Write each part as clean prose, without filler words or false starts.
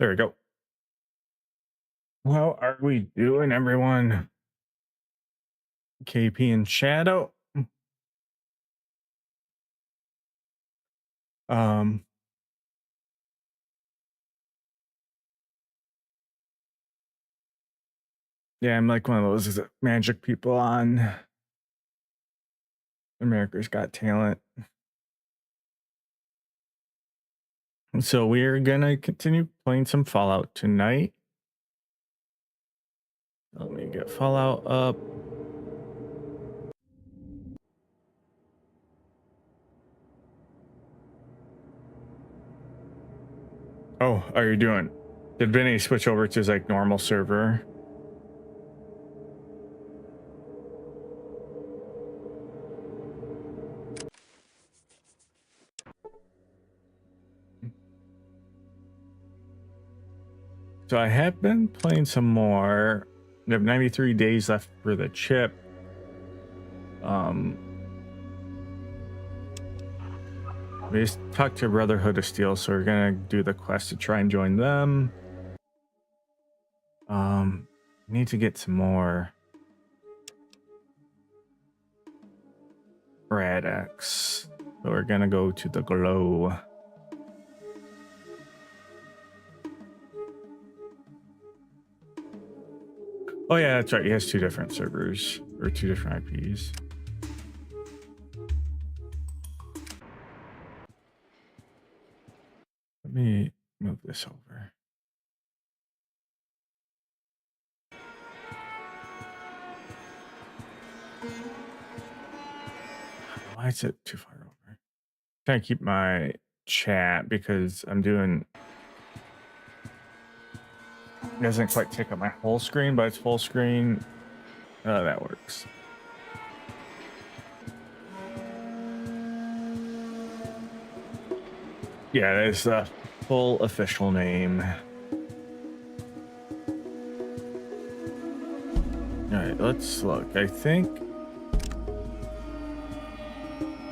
There we go. How are we doing, everyone? KP and Shadow. Um, yeah, I'm like one of those magic people on America's Got Talent. So we're gonna continue playing some Fallout tonight. Let me get Fallout up. Oh, how are you doing? Did Vinny switch over to his like normal server? So I have been playing some more. We have 93 days left for the chip. We just talked to Brotherhood of Steel, so we're gonna do the quest to try and join them. Need to get some more Radix. So we're gonna go to the Glow. Oh yeah, that's right. He has two different servers or two different IPs. Let me move this over. Why is it too far over? Trying to keep my chat because I'm doing. It doesn't quite take up my whole screen, but it's full screen. That works. Yeah, that is the full official name. All right, let's look. I think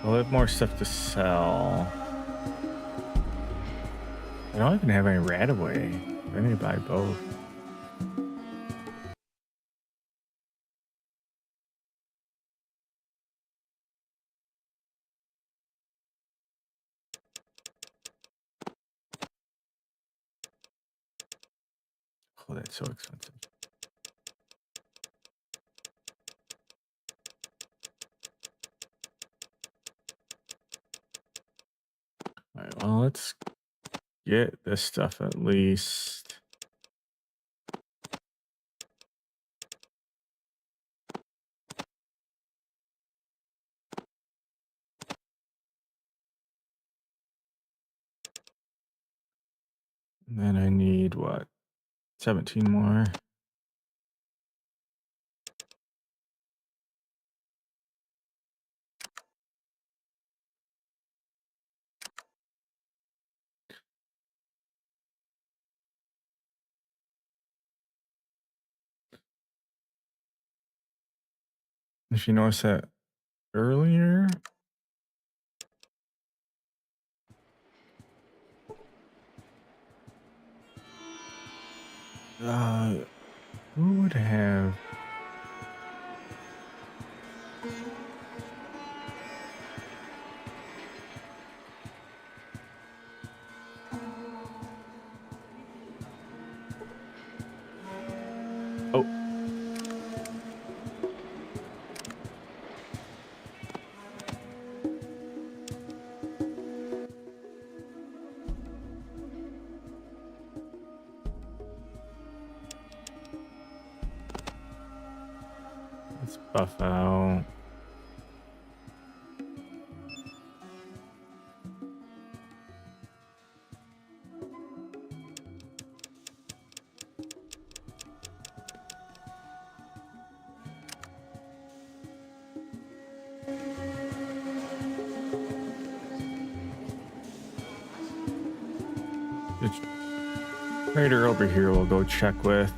I'll have more stuff to sell. I don't even have any right away. I need to buy both. Oh, that's so expensive. All right, well, let's get this stuff at least. And then I need what? 17 more. If you notice that earlier, who would have? Oh, let's buff out. The trader over here will go check with.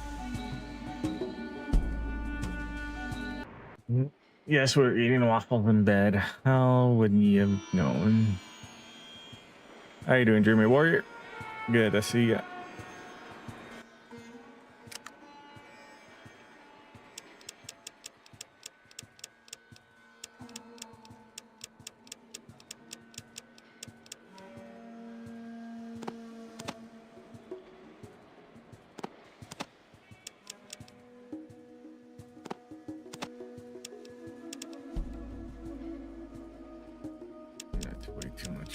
Yes, we're eating waffles in bed. How would you have known? How you doing, Dreamy Warrior? Good to see ya.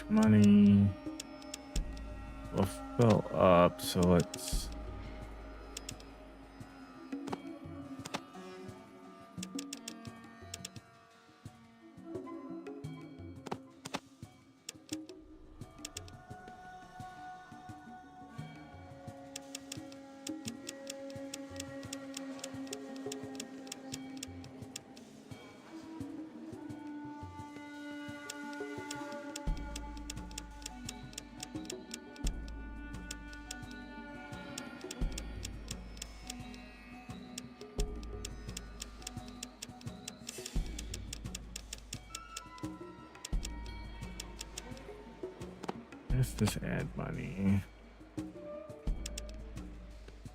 money will fill up, so let's this add money.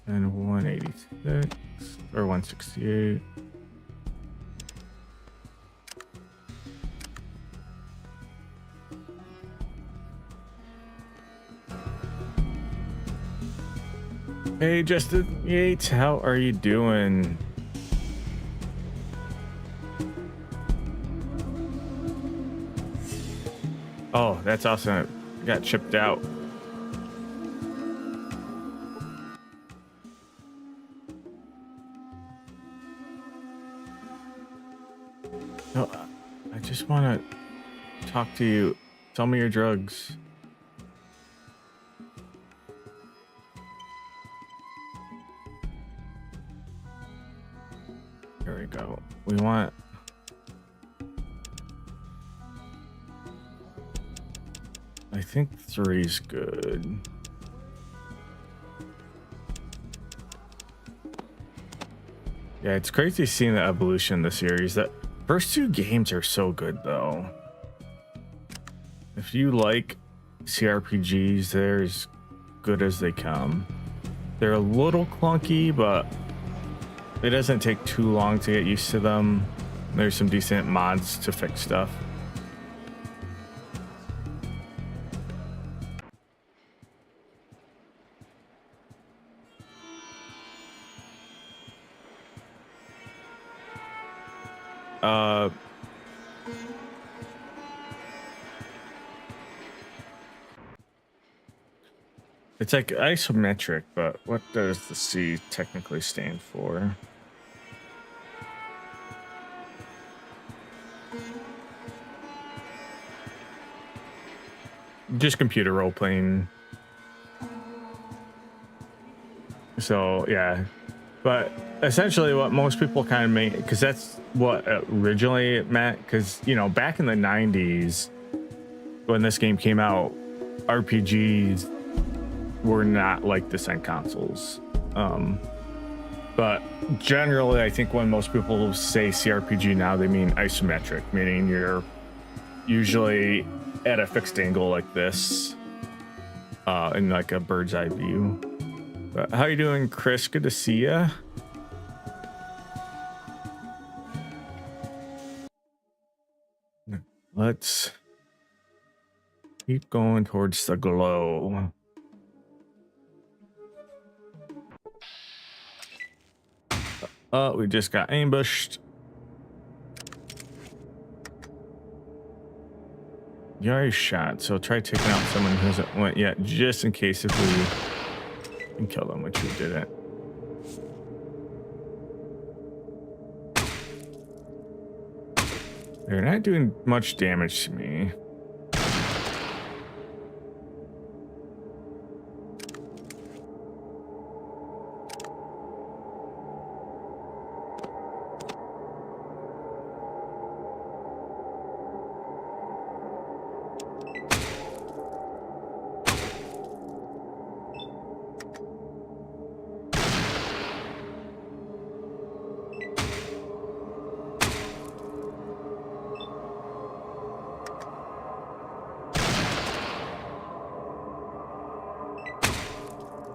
And 186 or 168. Hey, Justin Yates, how are you doing? Oh, that's awesome. Got chipped out. No, I just want to talk to you. Tell me your drugs. There we go. We want... I think 3's good. Yeah, it's crazy seeing the evolution of the series. That first 2 games are so good, though. If you like CRPGs, they're as good as they come. They're a little clunky, but it doesn't take too long to get used to them. There's some decent mods to fix stuff. It's like isometric, but what does the C technically stand for? Just computer role playing. So yeah, but essentially what most people kind of make, because that's what originally it meant, because you know, back in the 90s when this game came out, RPGs were not like this on consoles. But generally I think when most people say CRPG now, they mean isometric, meaning you're usually at a fixed angle like this, in like a bird's eye view. But how you doing, Chris? Good to see ya. Let's keep going towards the glow. We just got ambushed. You already shot, so try taking out someone who hasn't went yet, just in case if we can kill them, which we didn't. They're not doing much damage to me.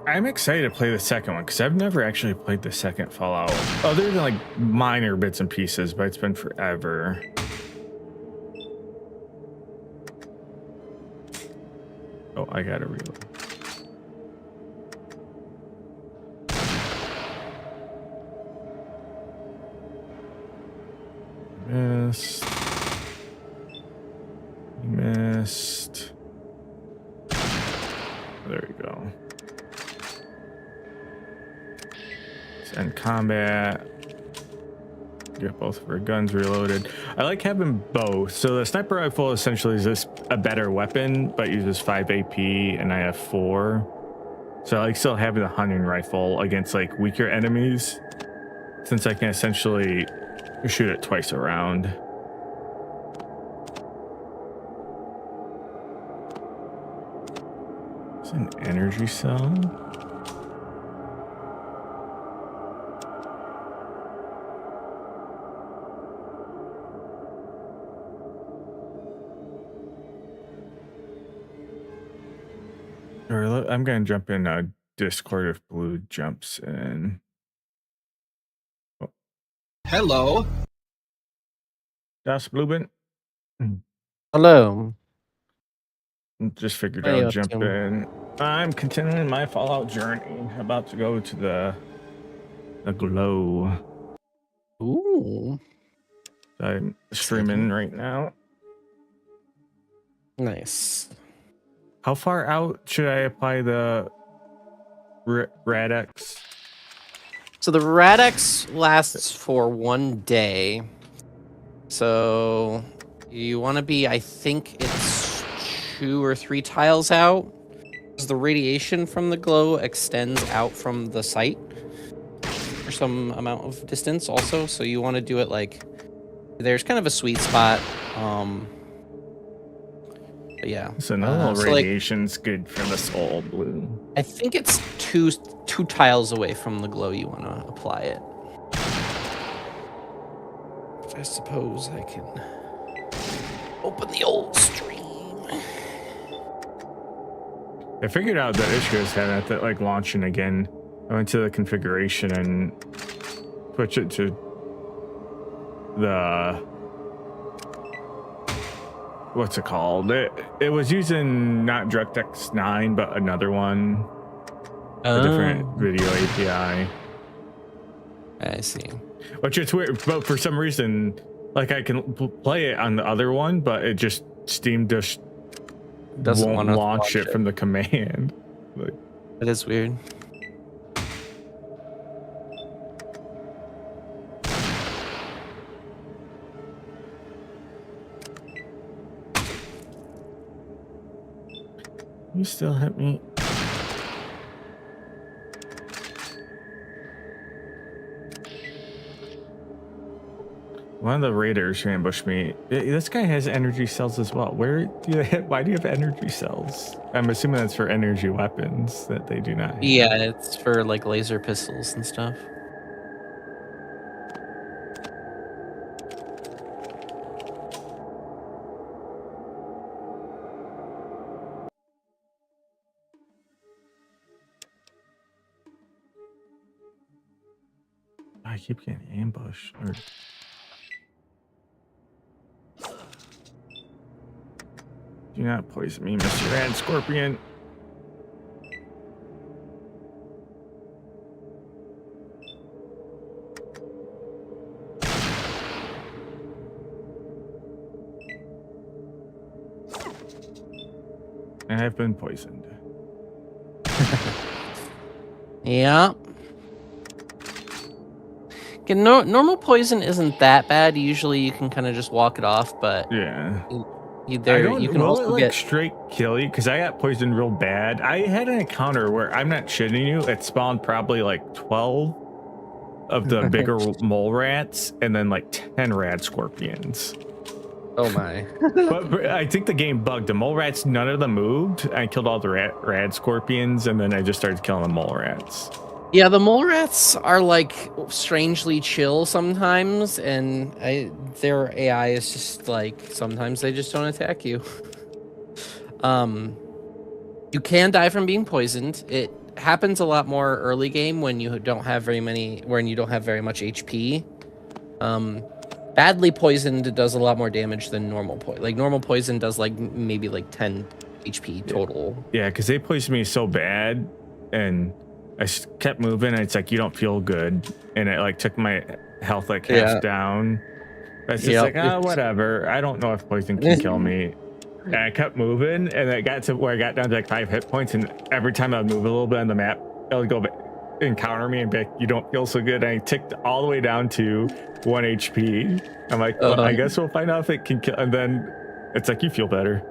I'm excited to play the second one because I've never actually played the second Fallout, other than like minor bits and pieces, but it's been forever. Oh, I gotta reload. Missed. Missed. go. Let's end combat. Get both of our guns reloaded. I like having both. So the sniper rifle essentially is just a better weapon, but uses 5 AP, and I have 4. So I like still having the hunting rifle against like weaker enemies, since I can essentially shoot it twice a round. It's an energy cell. Or I'm gonna jump in Discord if Blue jumps in. Oh. Hello. Das Bluebin. Hello. Just figured What are you I'll up jump to? in. I'm continuing my Fallout journey. About to go to the glow. Ooh. I'm streaming right now. Nice. How far out should I apply the Radex? So the Radex lasts for 1 day. So you want to be, I think it's 2 or 3 tiles out. Because the radiation from the glow extends out from the site for some amount of distance also. So you want to do it like, there's kind of a sweet spot. But yeah. So no so radiation's good for the soul, Blue. I think it's two tiles away from the glow you want to apply it. I suppose I can open the old stream. I figured out that issues had that like launching again. I went to the configuration and switch it to the what's it called? It was using not DirectX 9, but another one, a different video API. I see. Which is weird, but for some reason, like I can play it on the other one, but it just Steam just doesn't won't launch it from the command. Like, that is weird. You still hit me. One of the raiders who ambushed me. This guy has energy cells as well. Why do you have energy cells? I'm assuming that's for energy weapons that they do not have. Yeah, it's for like laser pistols and stuff. I keep getting ambushed. Do not poison me, Mr. Rad Scorpion. And I've been poisoned. Yeah. Okay, normal poison isn't that bad. Usually you can kind of just walk it off, but yeah. You can also like get straight kill you because I got poisoned real bad. I had an encounter where I'm not shitting you. It spawned probably like 12 of the bigger mole rats and then like 10 rad scorpions. Oh my. but I think the game bugged. The mole rats, none of them moved. I killed all the rad scorpions and then I just started killing the mole rats. Yeah, the mole rats are like strangely chill sometimes, and their AI is just like sometimes they just don't attack you. You can die from being poisoned. It happens a lot more early game when you don't have very much HP. Badly poisoned does a lot more damage than normal poison. Like normal poison does like maybe like 10 HP total. Yeah, because they poisoned me so bad, and I kept moving, and it's like you don't feel good, and it like took my health like half down. But it's just like, whatever. I don't know if poison can kill me. and I kept moving, and it got to where I got down to like 5 hit points, and every time I would move a little bit on the map, it would go encounter me and be like, you don't feel so good. And I ticked all the way down to 1 HP. I'm like, well, I guess we'll find out if it can kill. And then it's like, you feel better.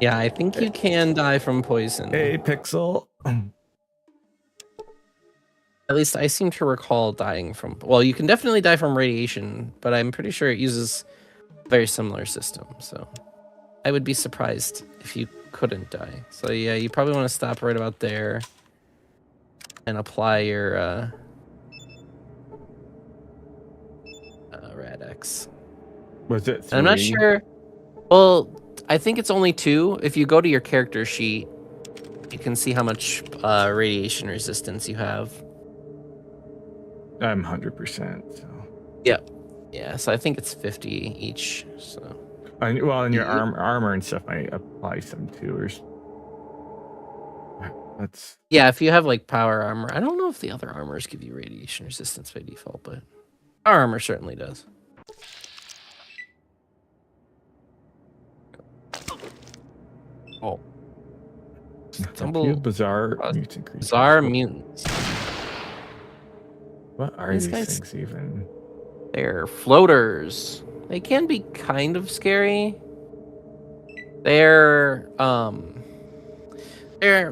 Yeah, I think you can die from poison. Hey, Pixel. At least I seem to recall dying from... Well, you can definitely die from radiation, but I'm pretty sure it uses a very similar system, so... I would be surprised if you couldn't die. So yeah, you probably want to stop right about there. And apply your... Rad-X. Was it 3? I'm not sure... Well, I think it's only 2. If you go to your character sheet, you can see how much radiation resistance you have. I'm 100%. So. Yeah, so I think it's 50 each. So. Well, in your armor and stuff, I apply some too. That's... Yeah, if you have like power armor, I don't know if the other armors give you radiation resistance by default, but our armor certainly does. Oh. Bizarre mutants. What are these things even? They're floaters. They can be kind of scary. They're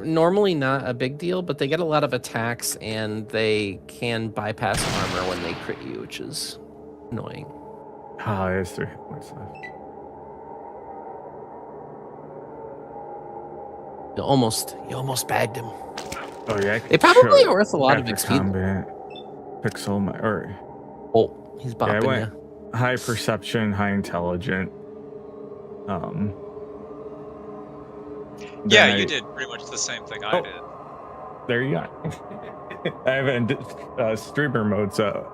normally not a big deal, but they get a lot of attacks and they can bypass armor when they crit you, which is annoying. Ah, there's 3 hit points left. You almost bagged him. Oh yeah. They probably are worth a lot of XP. Combat. Pixel or... Oh, he's bopping you. High perception, high intelligent. Yeah, you did pretty much the same thing I did. There you go. I have it in streamer mode, so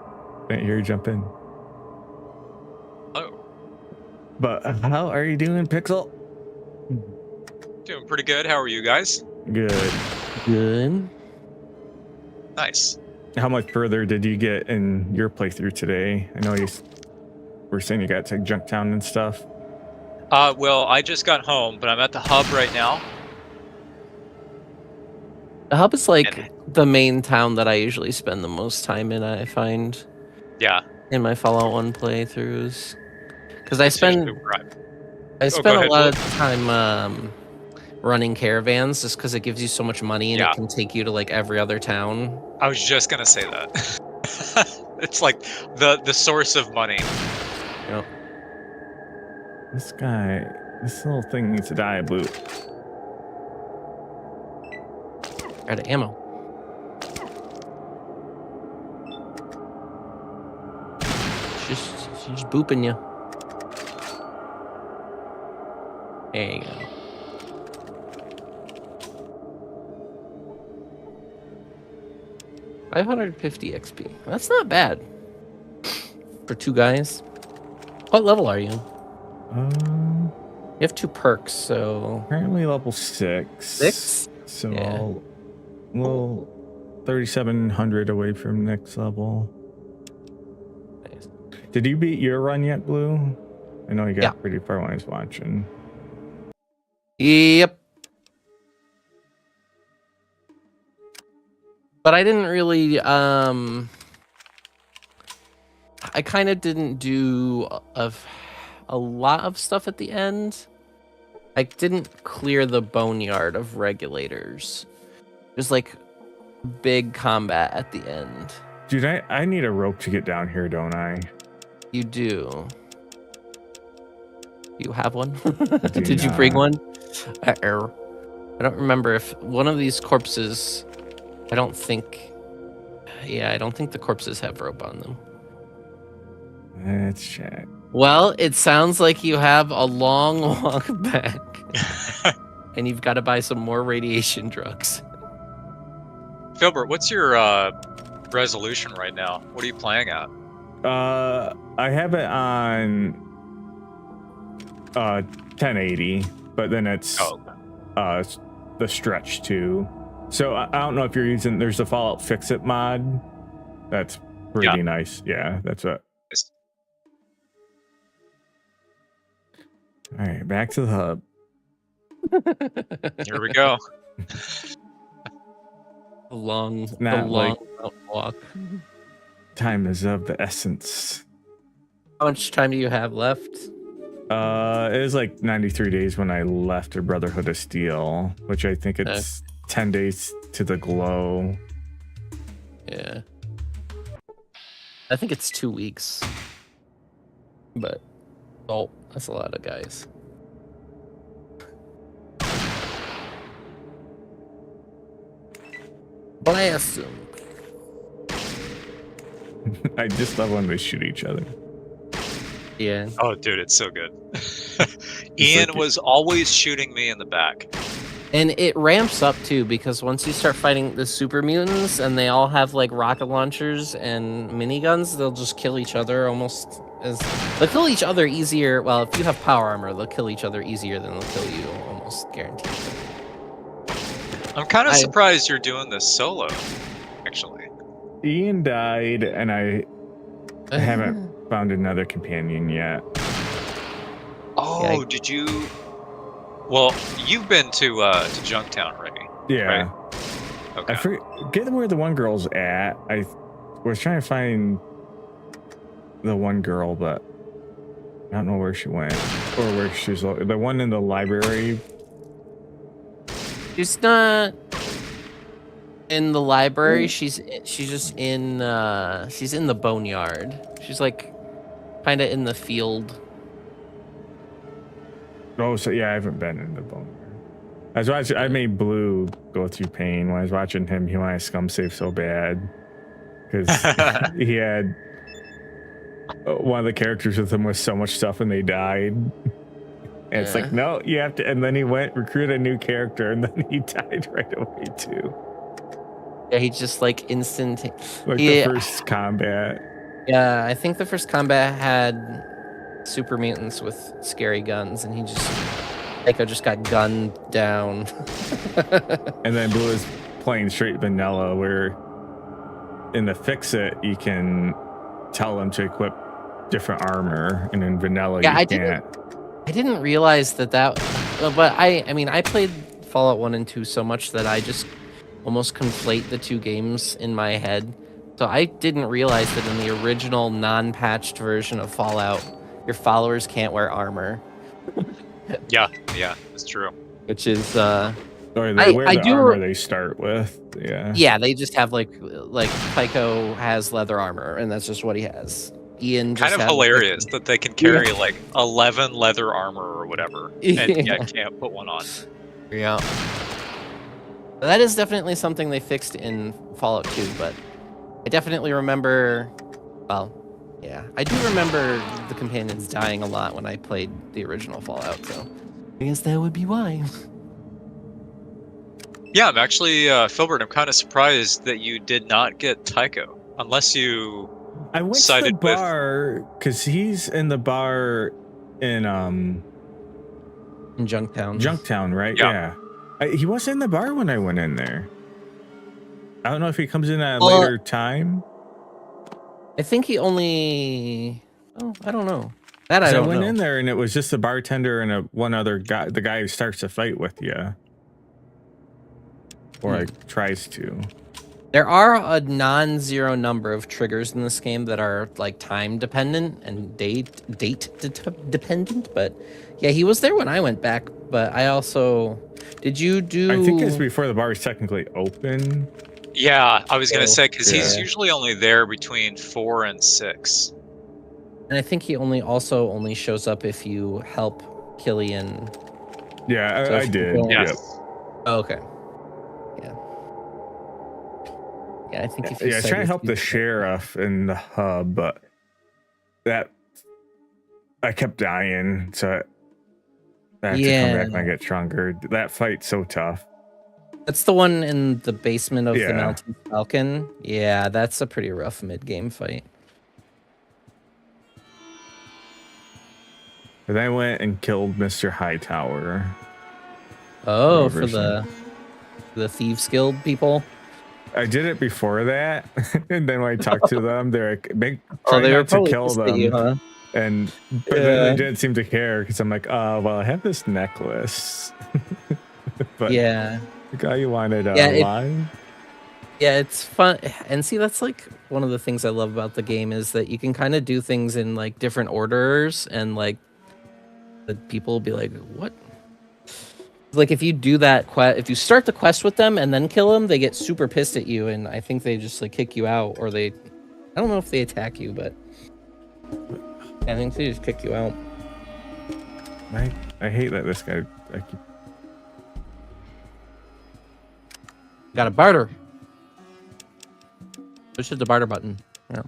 I didn't hear you jump in. Oh. But how are you doing, Pixel? Doing pretty good. How are you guys? Good. Nice. How much further did you get in your playthrough today? I know you were saying you got to Junktown and stuff. Well, I just got home, but I'm at the hub right now. The hub is like the main town that I usually spend the most time in, I find. Yeah. In my Fallout 1 playthroughs. Because I spend a ahead, lot of time running caravans just because it gives you so much money and it can take you to like every other town. I was just gonna say that. It's like the source of money. Yep. This little thing needs to die, Blue. Out of ammo. She's just booping you. There you go. $550 XP. That's not bad. For 2 guys. What level are you? You have 2 perks, so... Apparently level 6. 6? So I'll... Well, 3,700 away from next level. Nice. Did you beat your run yet, Blue? I know you got pretty far when I was watching. Yep. But I didn't really, I kind of didn't do a lot of stuff at the end. I didn't clear the boneyard of regulators. There's like big combat at the end. Dude, I need a rope to get down here, don't I? You do. You have one? Did you bring one? I don't remember if one of these corpses... I don't think the corpses have rope on them. Let's check. Well, it sounds like you have a long walk back. And you've got to buy some more radiation drugs. Filbert, what's your resolution right now? What are you playing at? I have it on 1080, but then it's the stretch too. So I don't know if you're using, there's a Fallout Fix-It mod. That's pretty nice. Yeah, that's what. All right, back to the hub. Here we go. The long Not like mountain walk. time is of the essence. How much time do you have left? It was like 93 days when I left a Brotherhood of Steel, which I think it's 10 days to the glow. Yeah. I think it's 2 weeks. But oh, that's a lot of guys. Blast them. I just love when they shoot each other. Yeah. Oh, dude, it's so good. Ian was always shooting me in the back. And it ramps up too, because once you start fighting the super mutants and they all have like rocket launchers and miniguns, they'll just kill each other almost as they'll kill each other easier. Well, if you have power armor, they'll kill each other easier than they'll kill you, almost guaranteed. I'm kind of surprised you're doing this solo, actually. Ian died, and I haven't found another companion yet. Oh, did you? Well, you've been to Junktown already. Yeah. Right? Okay. I forget where the one girl's at. I was trying to find the one girl, but I don't know where she went or where she's. The one in the library. She's not in the library. She's just in she's in the boneyard. She's like kind of in the field. Oh, so yeah, I haven't been in the boneyard. I was watching. I made Blue go through pain when I was watching him. He wanted scum save so bad because he had one of the characters with him with so much stuff, and they died. And it's like, no, you have to. And then he went recruit a new character, and then he died right away too. Yeah, he just like instant. Like the first combat. Yeah, I think the first combat had super mutants with scary guns, and he just Echo just got gunned down. And then Blue is playing straight vanilla, where in the Fix It you can tell him to equip different armor, and in vanilla you can't. I didn't realize that, but I mean, I played Fallout 1 and 2 so much that I just almost conflate the two games in my head. So I didn't realize that in the original non-patched version of Fallout, your followers can't wear armor. Yeah, it's true. Which is or they wear the armor they start with. Yeah, they just have like Pyko has leather armor, and that's just what he has. Ian just kind of hilarious that they can carry like 11 leather armor or whatever, and yet can't put one on. Yeah, that is definitely something they fixed in Fallout 2, but I definitely remember. Well, yeah, I do remember the companions dying a lot when I played the original Fallout, so I guess that would be why. Yeah, I'm actually, Filbert, I'm kind of surprised that you did not get Tycho, unless you I went to the bar because he's in the bar in Junktown. Junktown, right? Yeah. He was in the bar when I went in there. I don't know if he comes in at a later time. I think he only. Oh, I don't know. That I don't know. I went in there and it was just a bartender and one other guy, the guy who starts to fight with you, or like tries to. There are a non-zero number of triggers in this game that are like time dependent and date dependent. But yeah, he was there when I went back. But I also did you do? I think it's before the bar is technically open. Yeah, I was gonna say because he's usually only there between 4 and 6. And I think he also only shows up if you help Killian. Yeah, I did. Yes. Yep. Oh, okay. Yeah, I think if you I was trying to help the sheriff in the hub, but I kept dying, so I have to come back when I get stronger. That fight's so tough. That's the one in the basement of the Mountain Falcon. Yeah, that's a pretty rough mid-game fight. But I went and killed Mr. Hightower. Oh, for the Thieves Guild people? I did it before that, and then when I talked to them, they're like, try they were not to kill them. You, huh? And but then they didn't seem to care because I'm like, well, I have this necklace. But Yeah. the guy you wanted Yeah, live. Yeah, it's fun. And see, that's like one of the things I love about the game is that you can kind of do things in like different orders, and like the people will be like, "What?" Like if you do that quest, if you start the quest with them and then kill them, they get super pissed at you, and I think they just like kick you out, or I don't know if they attack you, but I think they just kick you out. I hate that this guy. Got a barter. Push the barter button. Yeah.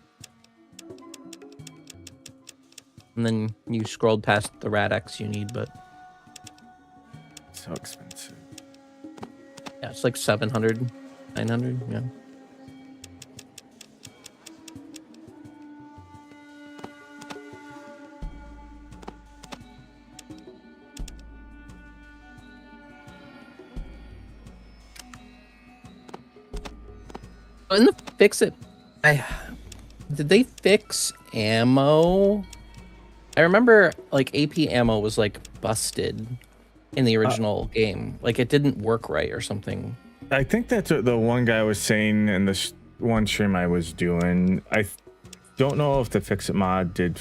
And then you scrolled past the Rad-X you need, but So expensive. yeah, it's like 700, 900, yeah. In the fix-it, did they fix ammo? I remember like AP ammo was like busted in the original game. Like it didn't work right or something. I think that's what the one guy was saying in this one stream I was doing. I don't know if the Fix It mod did.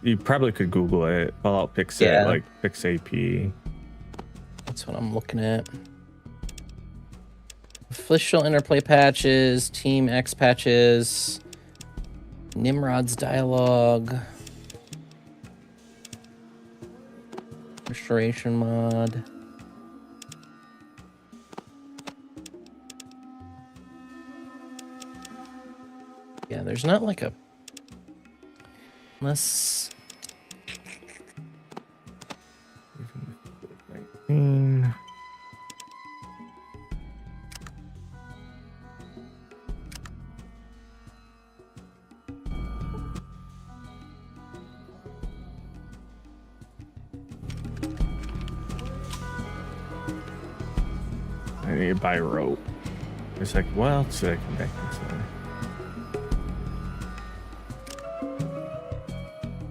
You probably could Google it. Fallout Fix It, like Fix AP. That's what I'm looking at. Official interplay patches, Team X patches, Nimrod's dialogue, restoration mod. Yeah, there's not like a unless 19. I need to buy rope. It's like, what else should I come back this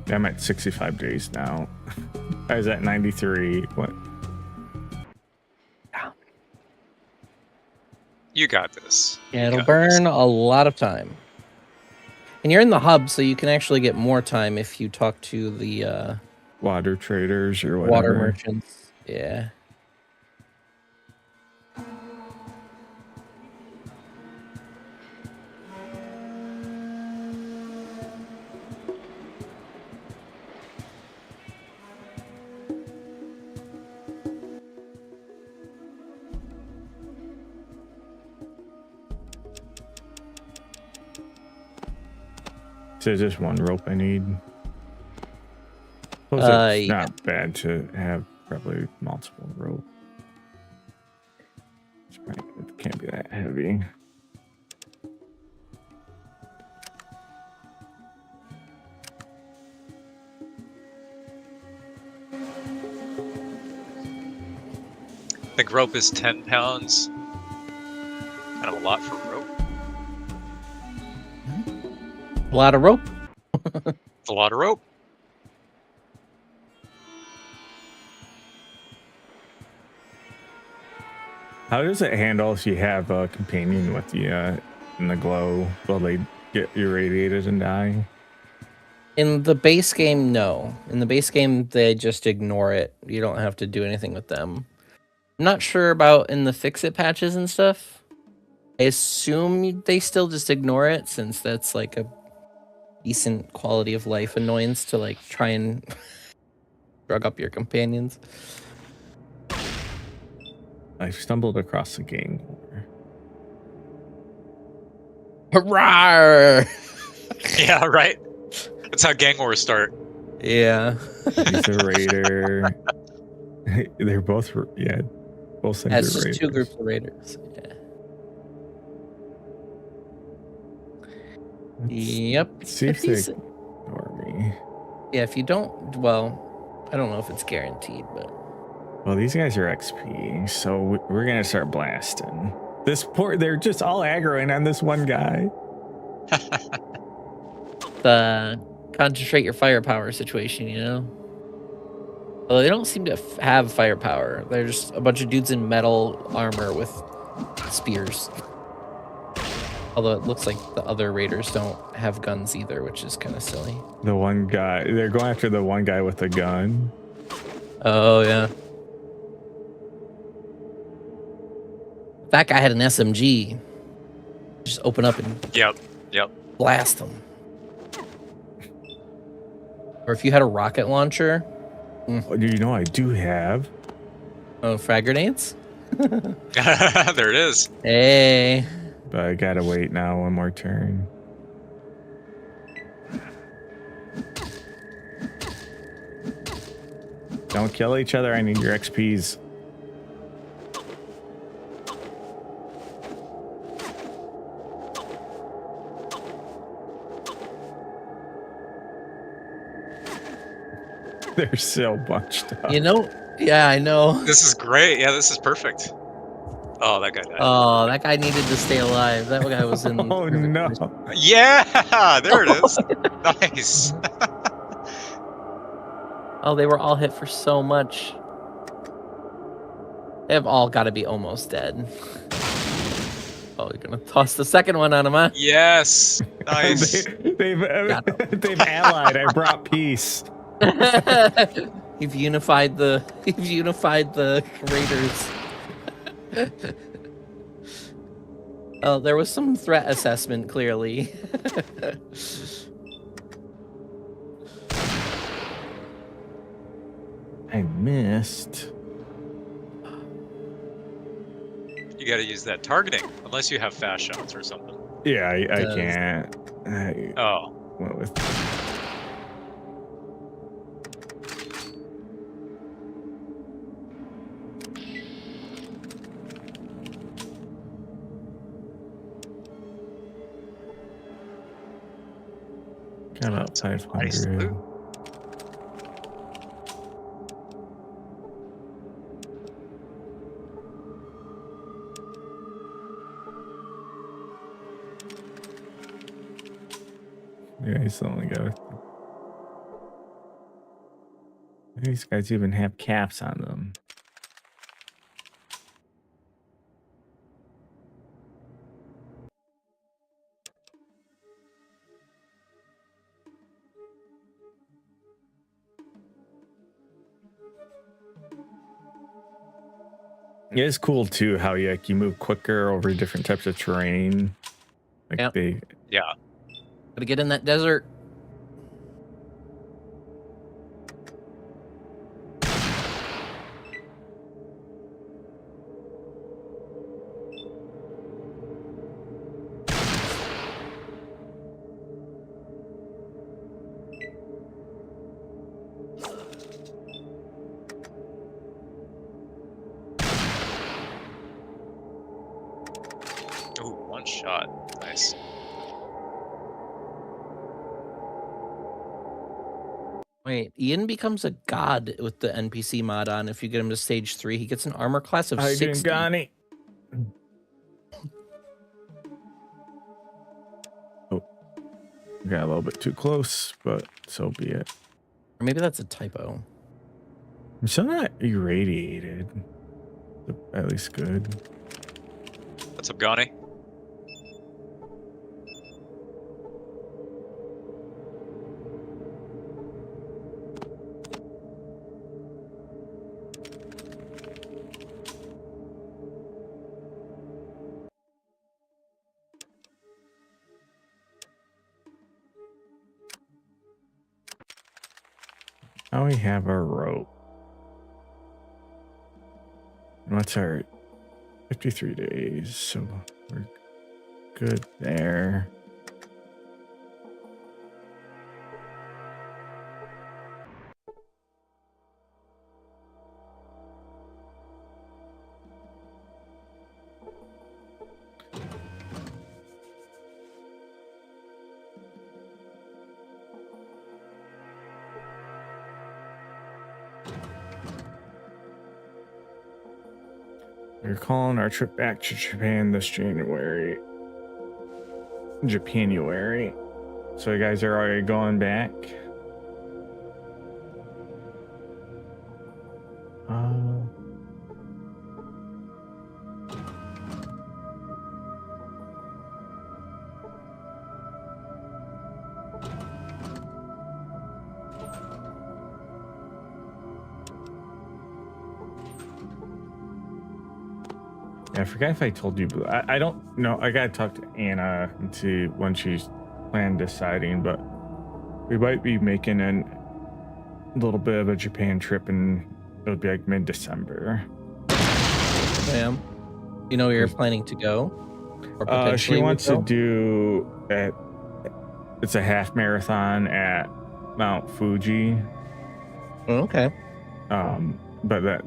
way? I'm at 65 days now. I was at 93. What? You got this. yeah, it'll burn a lot of time. And you're in the hub, so you can actually get more time if you talk to the Water traders or whatever. water merchants. Yeah. So just one rope I need. It's not bad to have probably multiple rope. It can't be that heavy. I think rope is 10 pounds. Kind of a lot for rope. A lot of rope. It's a lot of rope. How does it handle if you have a companion with you in the glow? Will they get irradiated and die? In the base game, no. In the base game, they just ignore it. You don't have to do anything with them. I'm not sure about in the fix-it patches and stuff. I assume they still just ignore it, since that's like a decent quality of life annoyance to like try and drug up your companions. I stumbled across a gang war. Hurrah! Yeah, right? That's how gang wars start. Yeah. He's a raider. They're both, yeah, both sides That's are just raiders. two groups of raiders. Yeah. Yep. See if they ignore me. Yeah, if you don't, well, I don't know if it's guaranteed, but Well, these guys are XP, so we're gonna start blasting. They're just all aggroing on this one guy. the concentrate your firepower situation, you know? Although they don't seem to have firepower. They're just a bunch of dudes in metal armor with spears. Although it looks like the other raiders don't have guns either, which is kind of silly. The one guy, they're going after the one guy with the gun. Oh, yeah. If that guy had an SMG, just open up and Yep. blast him. Or if you had a rocket launcher. Oh, you know, I do have. Oh, frag grenades? There it is. Hey. But I gotta wait now one more turn. Don't kill each other. I need your XPs. They're so bunched up. You know, yeah, I know. This is great. Yeah, this is perfect. Oh, that guy died. Oh, that guy needed to stay alive. That guy was in. Oh perfect no! condition. Yeah, there it is. Nice. Oh, they were all hit for so much. They have all got to be almost dead. Oh, you're gonna toss the second one on him, huh? Yes. Nice. They've allied. I brought peace. You've unified the raiders. Oh, there was some threat assessment, clearly. I missed. You got to use that targeting, unless you have fast shots or something. Yeah, I can't. I Oh. went with. Got about 500. Nice loot. Yeah, he's the only guy. These guys even have caps on them. It is cool too how you move quicker over different types of terrain. Like Yep. Yeah. Gotta get in that desert. Ooh, one shot. Nice. Wait, Ian becomes a god with the NPC mod on. If you get him to stage 3, he gets an armor class of How you doing, 60. Gani? Oh, got a little bit too close, but so be it. Or maybe that's a typo. I'm still not irradiated. At least good. What's up, Gani? Now we have our rope. And what's our 53 days? So we're good there. We're calling our trip back to Japan this January. Japanuary. So you guys are already going back. Yeah, I forgot if I told you, but I don't know. I gotta talk to Anna and see when she's planned deciding, but we might be making a little bit of a Japan trip, and it'll be like mid-December. Ma'am, you know where you're planning to go? Or potentially She wants would to go? do it's a half marathon at Mount Fuji. Oh, okay. But that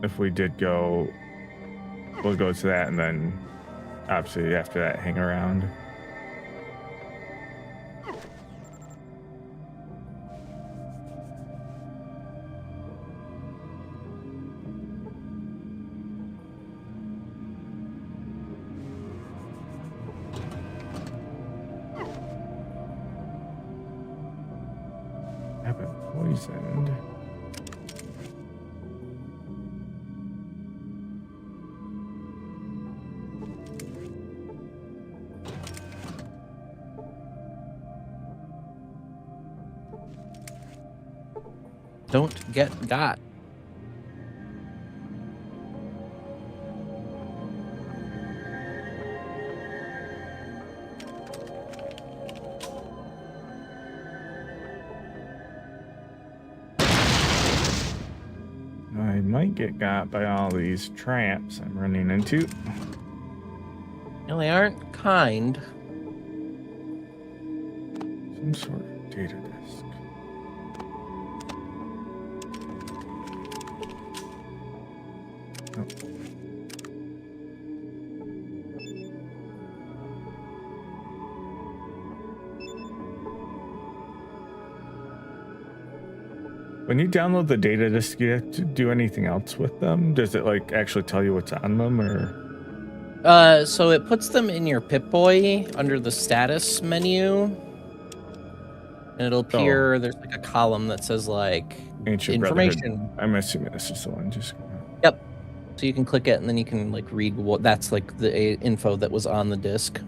if we did go, we'll go to that, and then obviously after that, hang around. I've been poisoned. Don't get got. I might get got by all these traps I'm running into. No, they aren't kind. Some sort of data disk. Oh. When you download the data disk, do you have to do anything else with them? Does it like actually tell you what's on them, or? So it puts them in your Pip-Boy under the status menu. And it'll appear, there's like a column that says like Ancient Brotherhood. information. I'm assuming this is the one. Just Yep. So you can click it and then you can like read what that's like the info that was on the disk.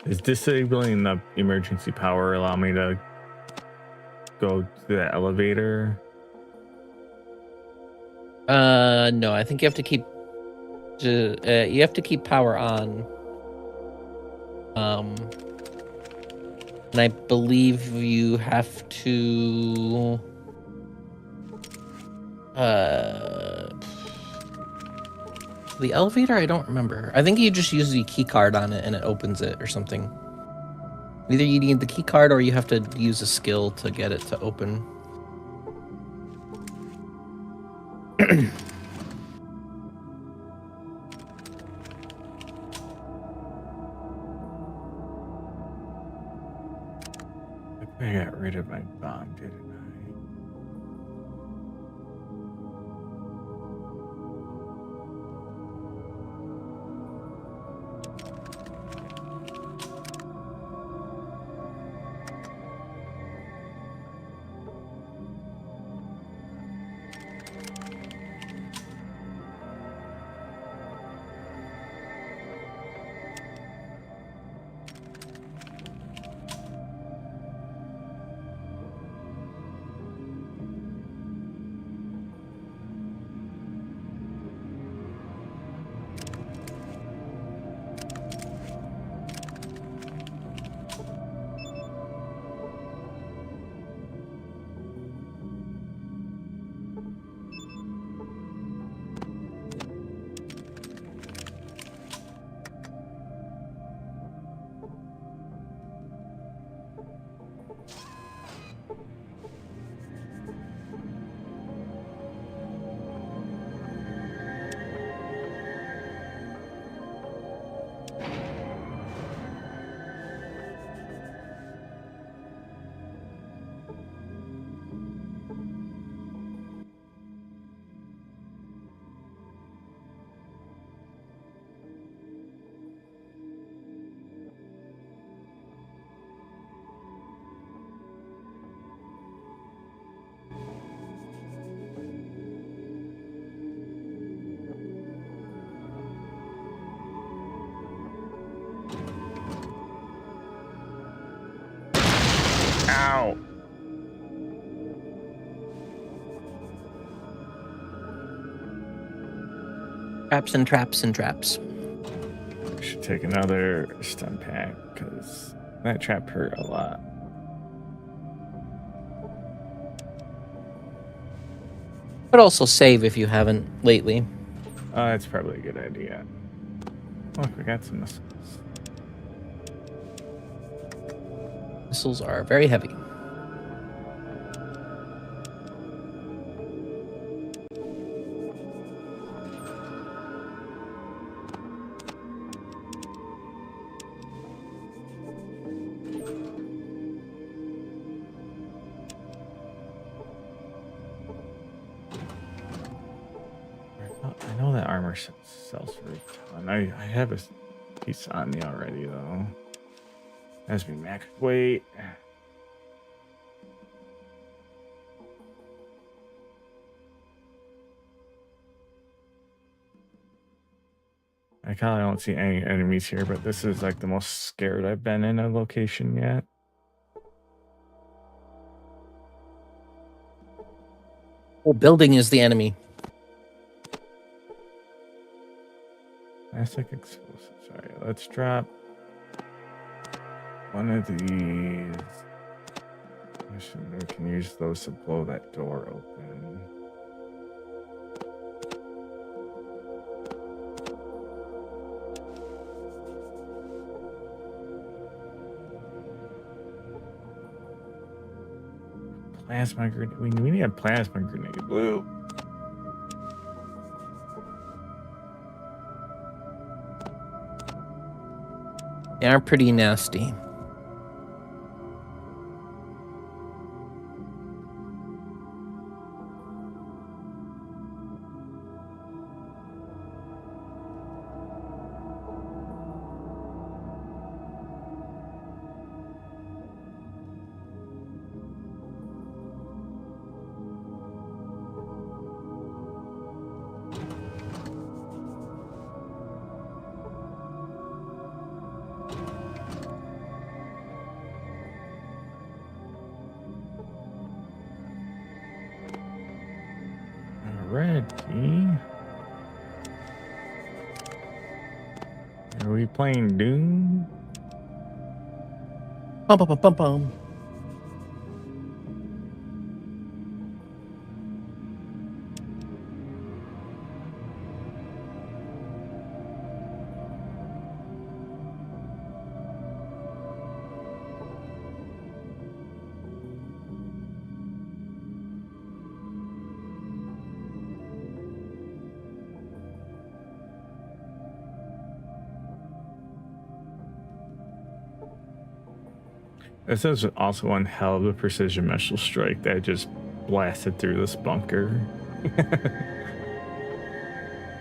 is disabling the emergency power allow me to go to the elevator? No, I think you have to keep power on. And I believe you have to the elevator, I don't remember. I think you just use the key card on it and it opens it or something. Either you need the key card or you have to use a skill to get it to open. I got rid of my bomb, didn't I? Ow. Traps and traps and traps. I should take another stun pack because that trap hurt a lot. But also save if you haven't lately. That's probably a good idea. Look, we got some missiles. Missiles are very heavy. I know that armor sells for a ton. I have a piece on me already, though. Has me max weight. I kind of don't see any enemies here, but this is like the most scared I've been in a location yet. Well, building is the enemy. Plastic explosive. Sorry, let's drop one of these. We can use those to blow that door open. Plasma grenade. We need a plasma grenade. Blue. They are pretty nasty. Ready. Are we playing Doom? Bum, bum, bum, bum, bum. This is also one hell of a precision missile strike that just blasted through this bunker.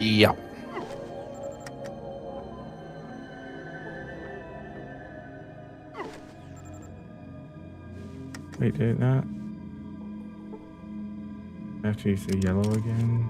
Yeah. Wait, did it not? I have to use the yellow again.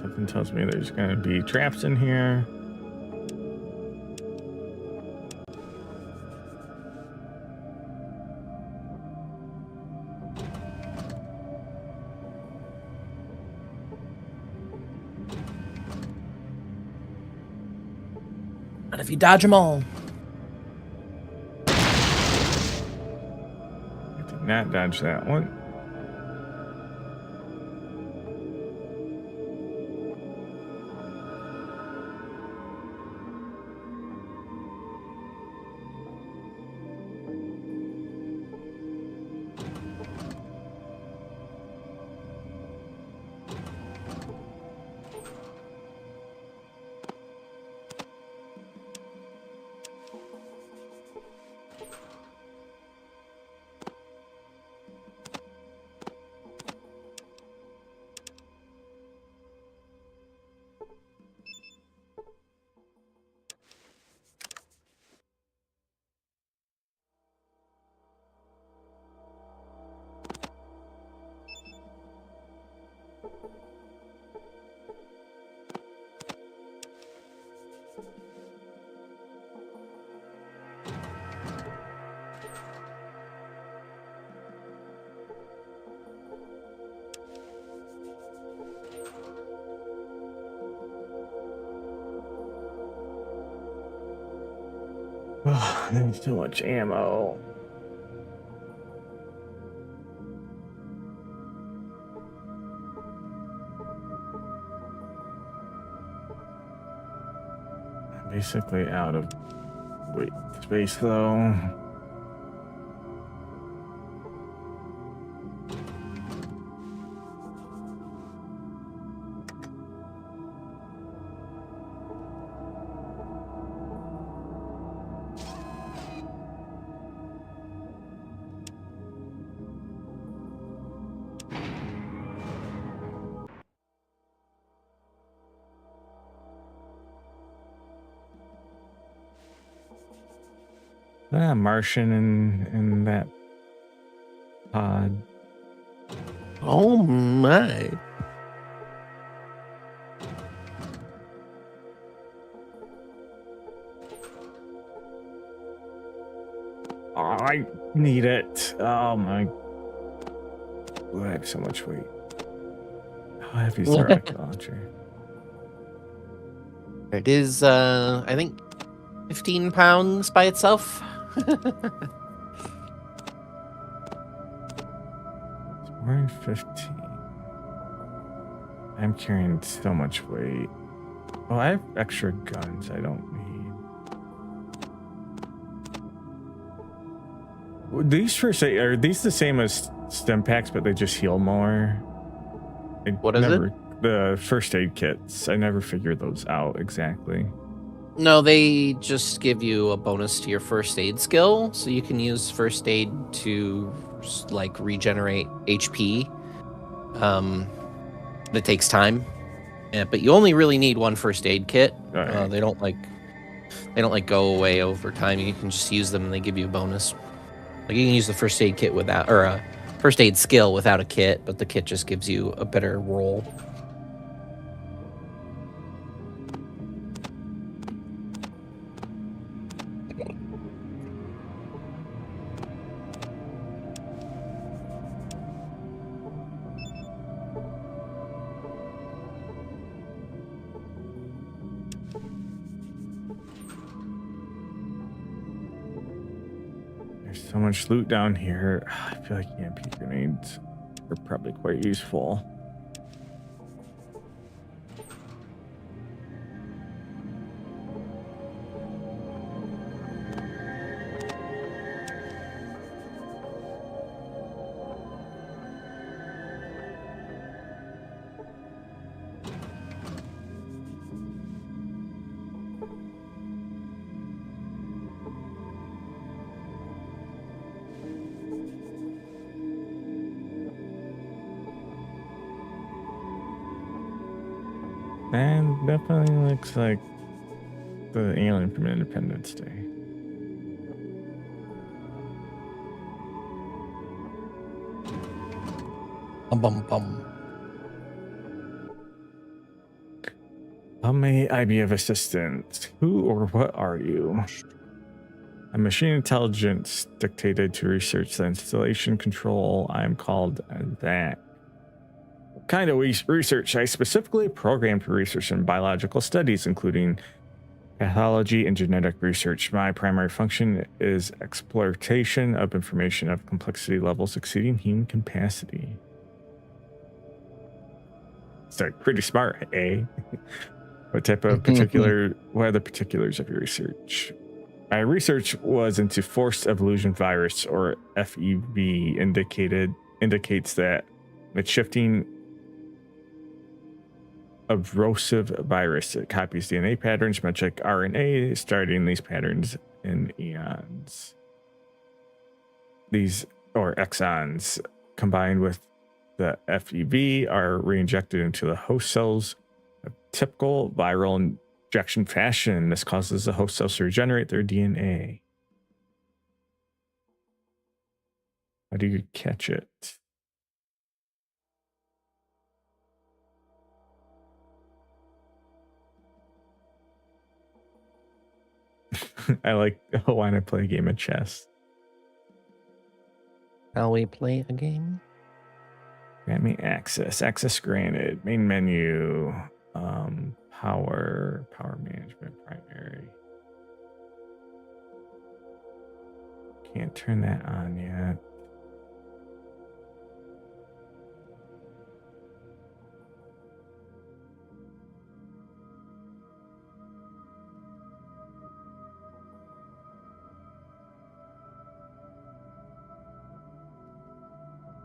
Something tells me there's going to be traps in here. Not if you dodge them all. I did not dodge that one. Oh, there's so much ammo. I'm basically out of space though. Martian in that pod. Oh my. Oh, I need it. Oh my. I have so much weight. How heavy is the rocket launcher? It is, I think 15 pounds by itself. We're 15. I'm carrying so much weight. Oh, I have extra guns I don't need. These first aid, are these the same as stim packs, but they just heal more? What is it? The first aid kits. I never figured those out exactly. No, they just give you a bonus to your first aid skill, so you can use first aid to like regenerate HP. It takes time, but you only really need one first aid kit. Right. They don't like go away over time. You can just use them, and they give you a bonus. Like you can use the first aid kit without, or a first aid skill without a kit, but the kit just gives you a better roll. There's so much loot down here. I feel like EMP grenades are probably quite useful. And definitely looks like the alien from Independence Day. Bum bum. How may I be of assistance? Who or what are you? A machine intelligence dictated to research the installation control. I'm called that. What kind of research? I specifically programmed for research in biological studies, including pathology and genetic research. My primary function is exploitation of information of complexity levels exceeding human capacity. It's like pretty smart, eh? What are the particulars of your research? My research was into forced evolution virus, or FEV, indicates that it's shifting erosive virus. It copies DNA patterns much like RNA, starting these patterns in eons. These, or exons, combined with the FEV, are reinjected into the host cells. A typical viral injection fashion. This causes the host cells to regenerate their DNA. How do you catch it? I like when I play a game of chess. Shall we play a game? Grant me access. Access granted. Main menu. Power management, primary. Can't turn that on yet.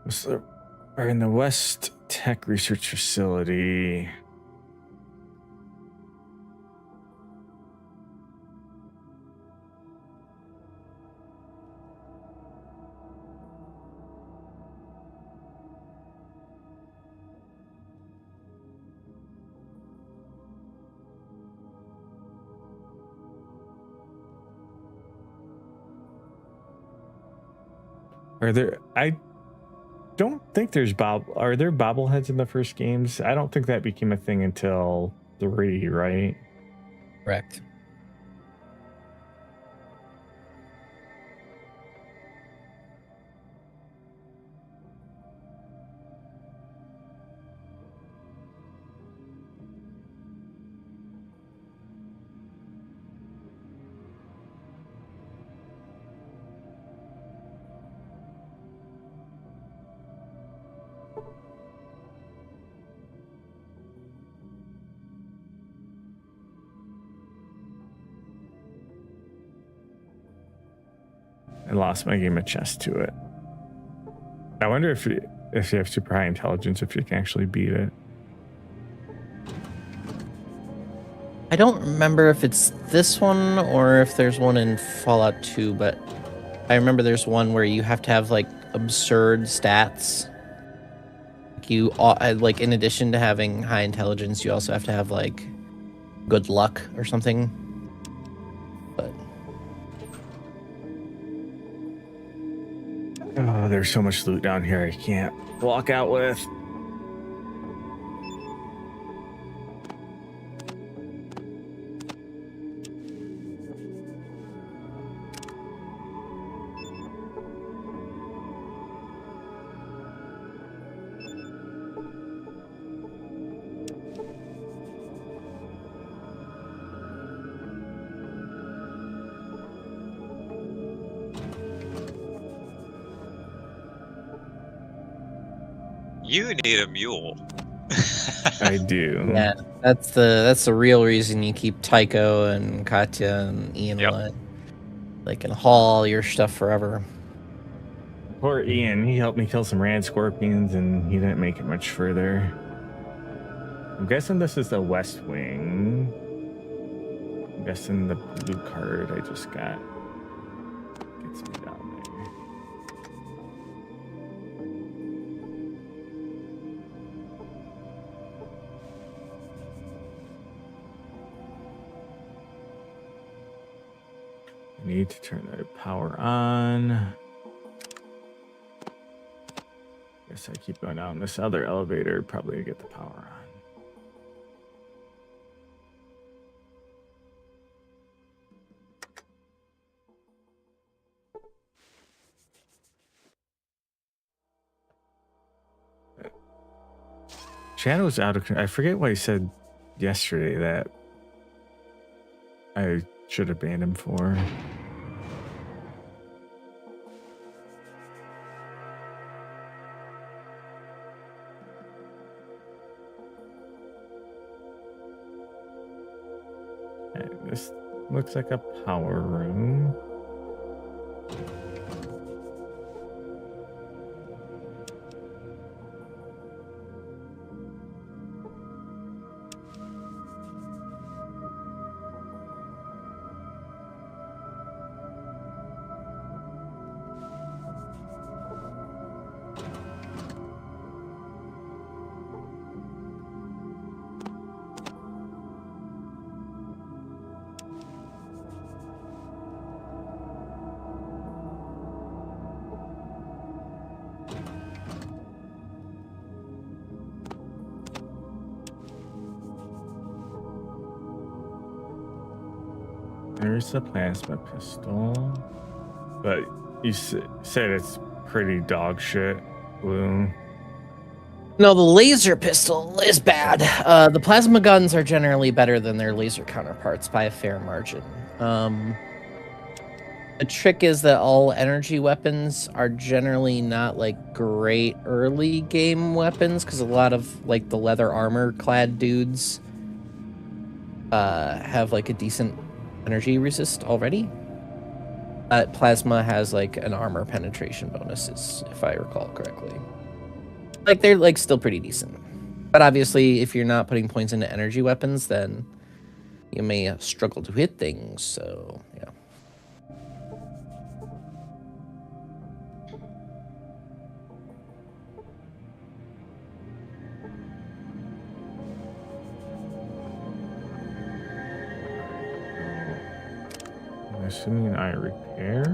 So we're in the West Tech Research Facility. Are there? I don't think there's Are there bobbleheads in the first games? I don't think that became a thing until 3, right? Correct. I lost my game of chess to it. I wonder if you have super high intelligence, if you can actually beat it. I don't remember if it's this one or if there's one in Fallout 2, but I remember there's one where you have to have like absurd stats. Like in addition to having high intelligence, you also have to have like good luck or something. But oh, there's so much loot down here I can't walk out with. You need a mule. I do. yeah, that's the real reason you keep Tycho and Katya and Ian alive. They can haul all your stuff forever. Poor Ian, he helped me kill some rad scorpions and he didn't make it much further. I'm guessing this is the West Wing. I'm guessing the blue card I just got gets me down there. I need to turn the power on. Guess I keep going down this other elevator, probably to get the power on. Shadow's out of control. I forget what he said yesterday that I should have banned him for. Okay, this looks like a power room. There's the plasma pistol, but you said it's pretty dog shit, Blue. No, the laser pistol is bad. The plasma guns are generally better than their laser counterparts by a fair margin. The trick is that all energy weapons are generally not like great early game weapons because a lot of like the leather armor clad dudes have like a decent energy resist already. Plasma has like an armor penetration bonuses, if I recall correctly. Like they're like still pretty decent. But obviously if you're not putting points into energy weapons, then you may struggle to hit things, so yeah. I'm assuming I repair.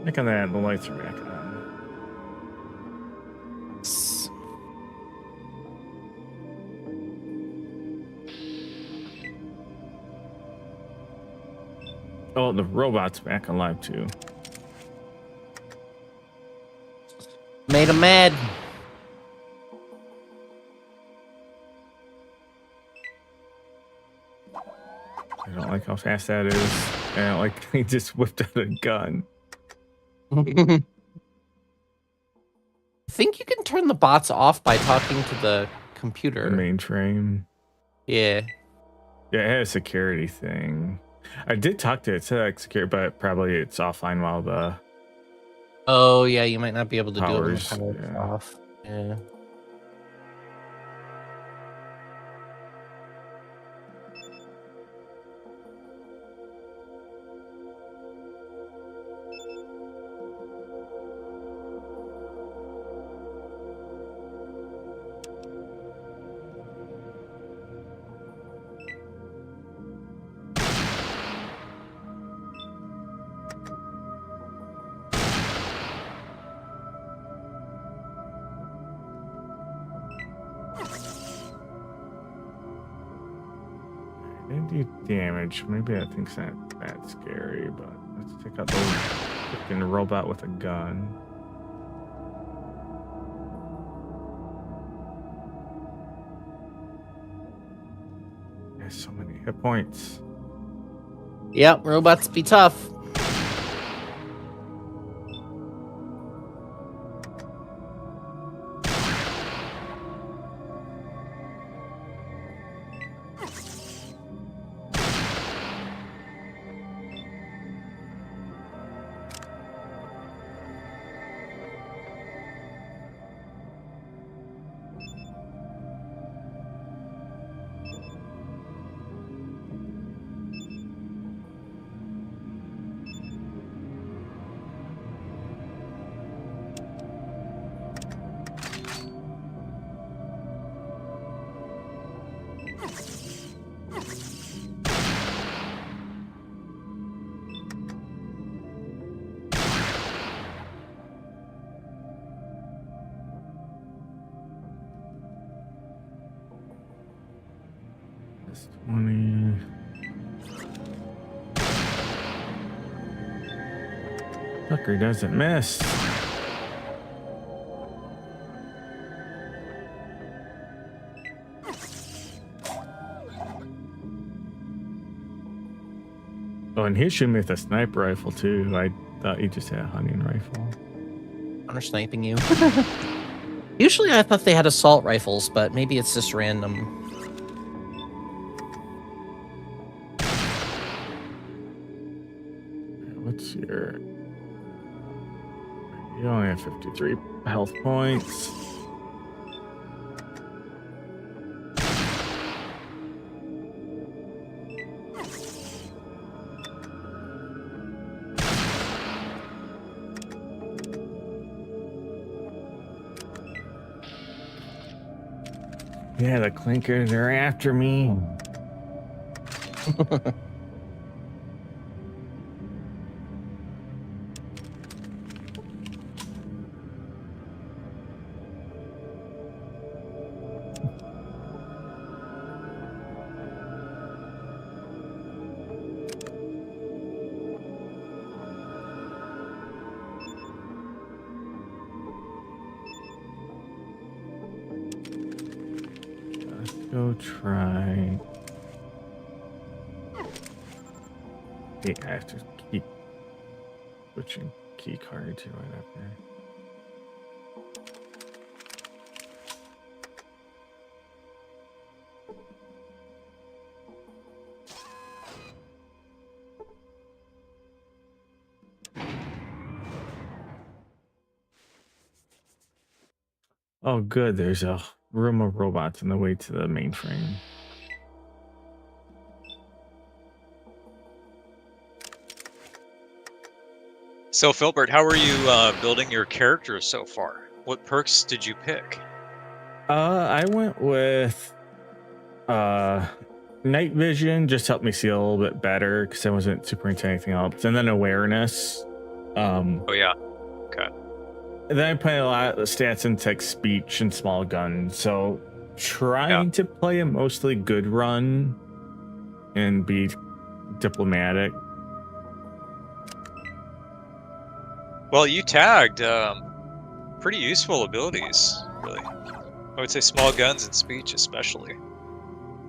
Look at that, the lights are back on. Oh, the robot's back alive too. Made him mad. I don't like how fast that is. I don't like he just whipped out a gun. I think you can turn the bots off by talking to the computer. The mainframe. Yeah. Yeah, it had a security thing. I did talk to it. It said like security, but probably it's offline while the Oh yeah, you might not be able to powers, do it when the power's yeah. off. Yeah. It did do damage. Maybe I think's not that scary, but let's take out the freaking robot with a gun. There's so many hit points. Yep, robots be tough. That's 20. Tucker doesn't miss. Oh, and he shooting me with a sniper rifle too. I thought he just had a hunting rifle. Counter sniping you. Usually I thought they had assault rifles, but maybe it's just random. What's your... You only have 53 health points. Yeah, the clinkers are after me. Let's go try. Yeah, I have to keep switching key cards or whatever. Oh, good. There's a room of robots on the way to the mainframe. So, Filbert, how are you building your character so far? What perks did you pick? I went with night vision, just helped me see a little bit better because I wasn't super into anything else, and then awareness. Oh yeah, okay. And then I put a lot of the stats into like speech and small guns. So trying to play a mostly good run and be diplomatic. Well, you tagged pretty useful abilities, really. I would say small guns and speech, especially.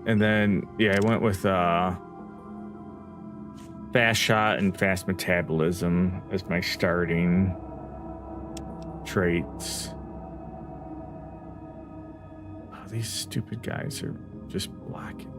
And then I went with fast shot and fast metabolism as my starting traits. Oh, these stupid guys are just blocking me.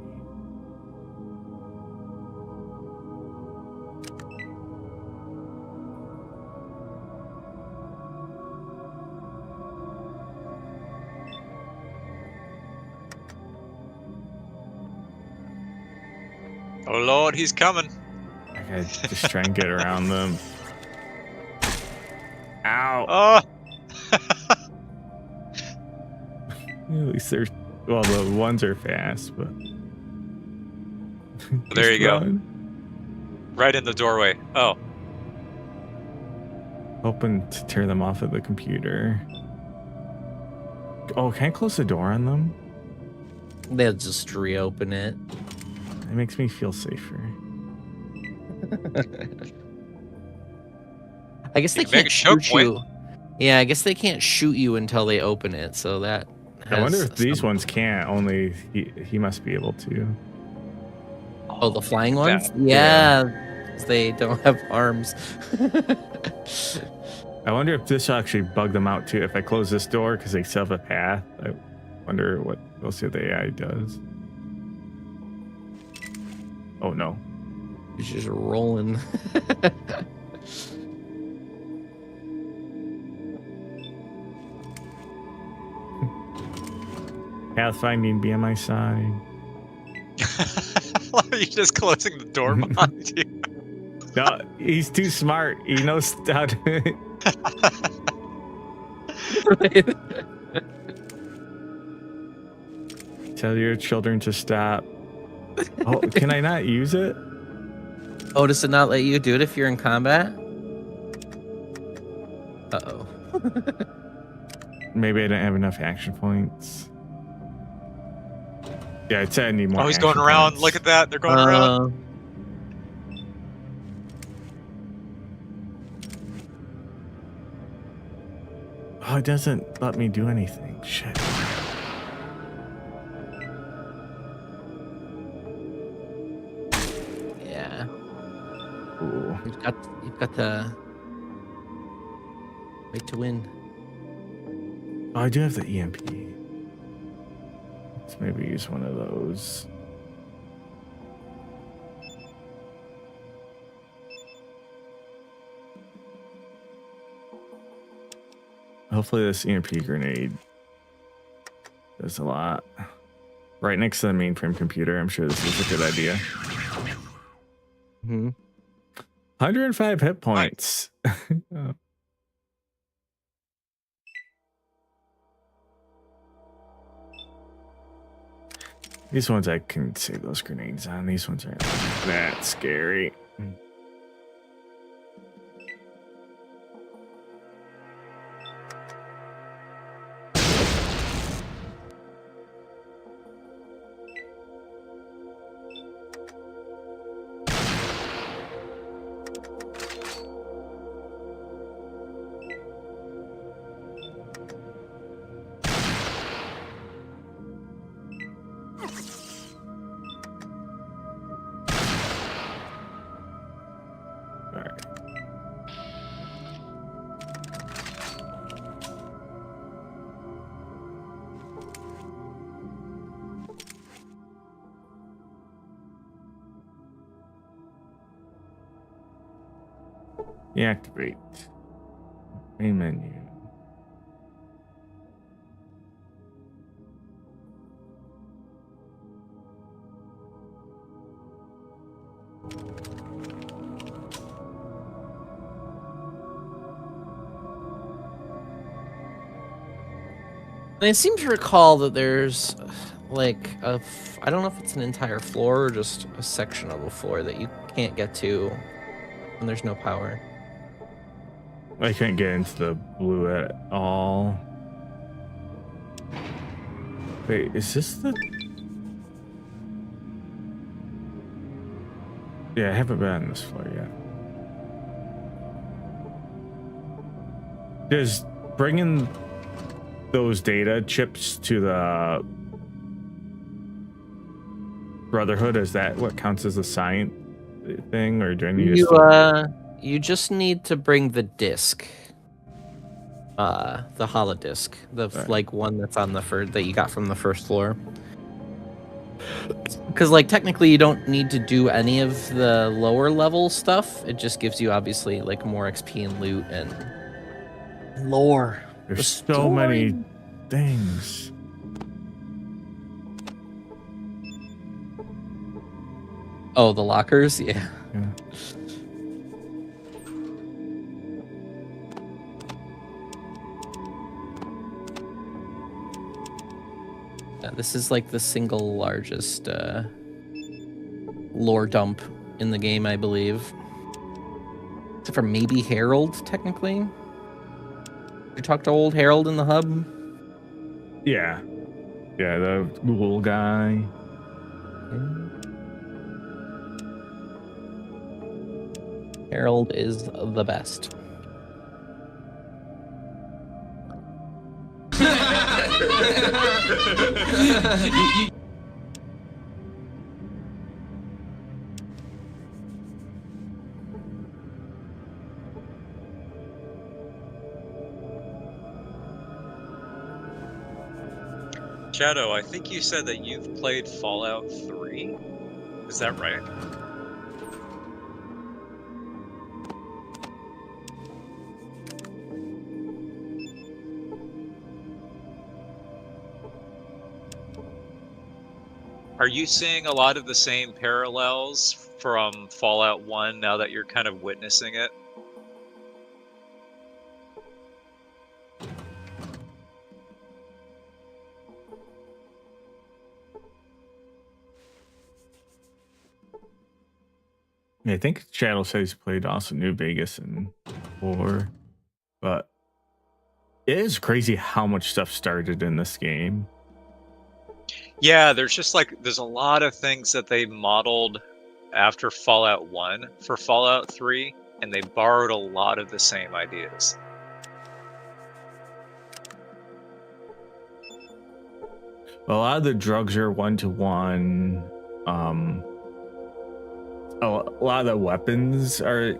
Oh Lord, he's coming. I gotta just try and get around them. Ow! Oh! At least they're, well, the ones are fast, but There you run. go. Right in the doorway. Oh. Hoping to tear them off of the computer. Oh, can I close the door on them? They'll just reopen it. It makes me feel safer. I guess they You can make can't a choke shoot point. you. Yeah, I guess they can't shoot you until they open it. So that. I wonder has if these some- ones can't. Only he must be able to. Oh, the flying that- ones? Yeah, 'cause they don't have arms. I wonder if this will actually bug them out too. If I close this door because they still have a path. I wonder what. We'll see what the AI does. Oh no. He's just rolling. Pathfinding be on my side. You're just closing the door behind you. No, he's too smart. He knows how to. Right. Tell your children to stop. Oh, can I not use it? Oh, does it not let you do it if you're in combat? Uh-oh. Maybe I didn't have enough action points. Yeah, it said I need more. Oh, he's going action around. points. Look at that. They're going around. Oh, it doesn't let me do anything. Shit. Yeah. Ooh. You've got the right to win. Oh, I do have the EMP. Let's maybe use one of those. Hopefully this EMP grenade does a lot. Right next to the mainframe computer. I'm sure this is a good idea. 105 hit points. Oh. These ones I can save those grenades on. These ones aren't that scary. Deactivate. Main menu. I seem to recall that there's like I don't know if it's an entire floor or just a section of a floor that you can't get to when there's no power. I can't get into the blue at all. Wait, is this the... Yeah, I haven't been on this floor yet. Does bringing those data chips to the Brotherhood, is that what counts as a science thing, or do I need to... You just need to bring the disc. The holodisc. Right. Like one that's on the that you got from the first floor. Because like technically you don't need to do any of the lower level stuff. It just gives you obviously like more XP and loot and lore. There's so many things. Oh, the lockers? Yeah. This is like the single largest lore dump in the game, I believe. Except for maybe Harold, technically. You talk to old Harold in the hub? Yeah. Yeah, the Google guy. Harold is the best. Shadow, I think you said that you've played Fallout 3. Is that right? Are you seeing a lot of the same parallels from Fallout 1 now that you're kind of witnessing it? I think Shadow says he's played also New Vegas and 4, but it is crazy how much stuff started in this game. Yeah, there's just like, there's a lot of things that they modeled after Fallout 1 for Fallout 3, and they borrowed a lot of the same ideas. A lot of the drugs are 1-to-1. A lot of the weapons are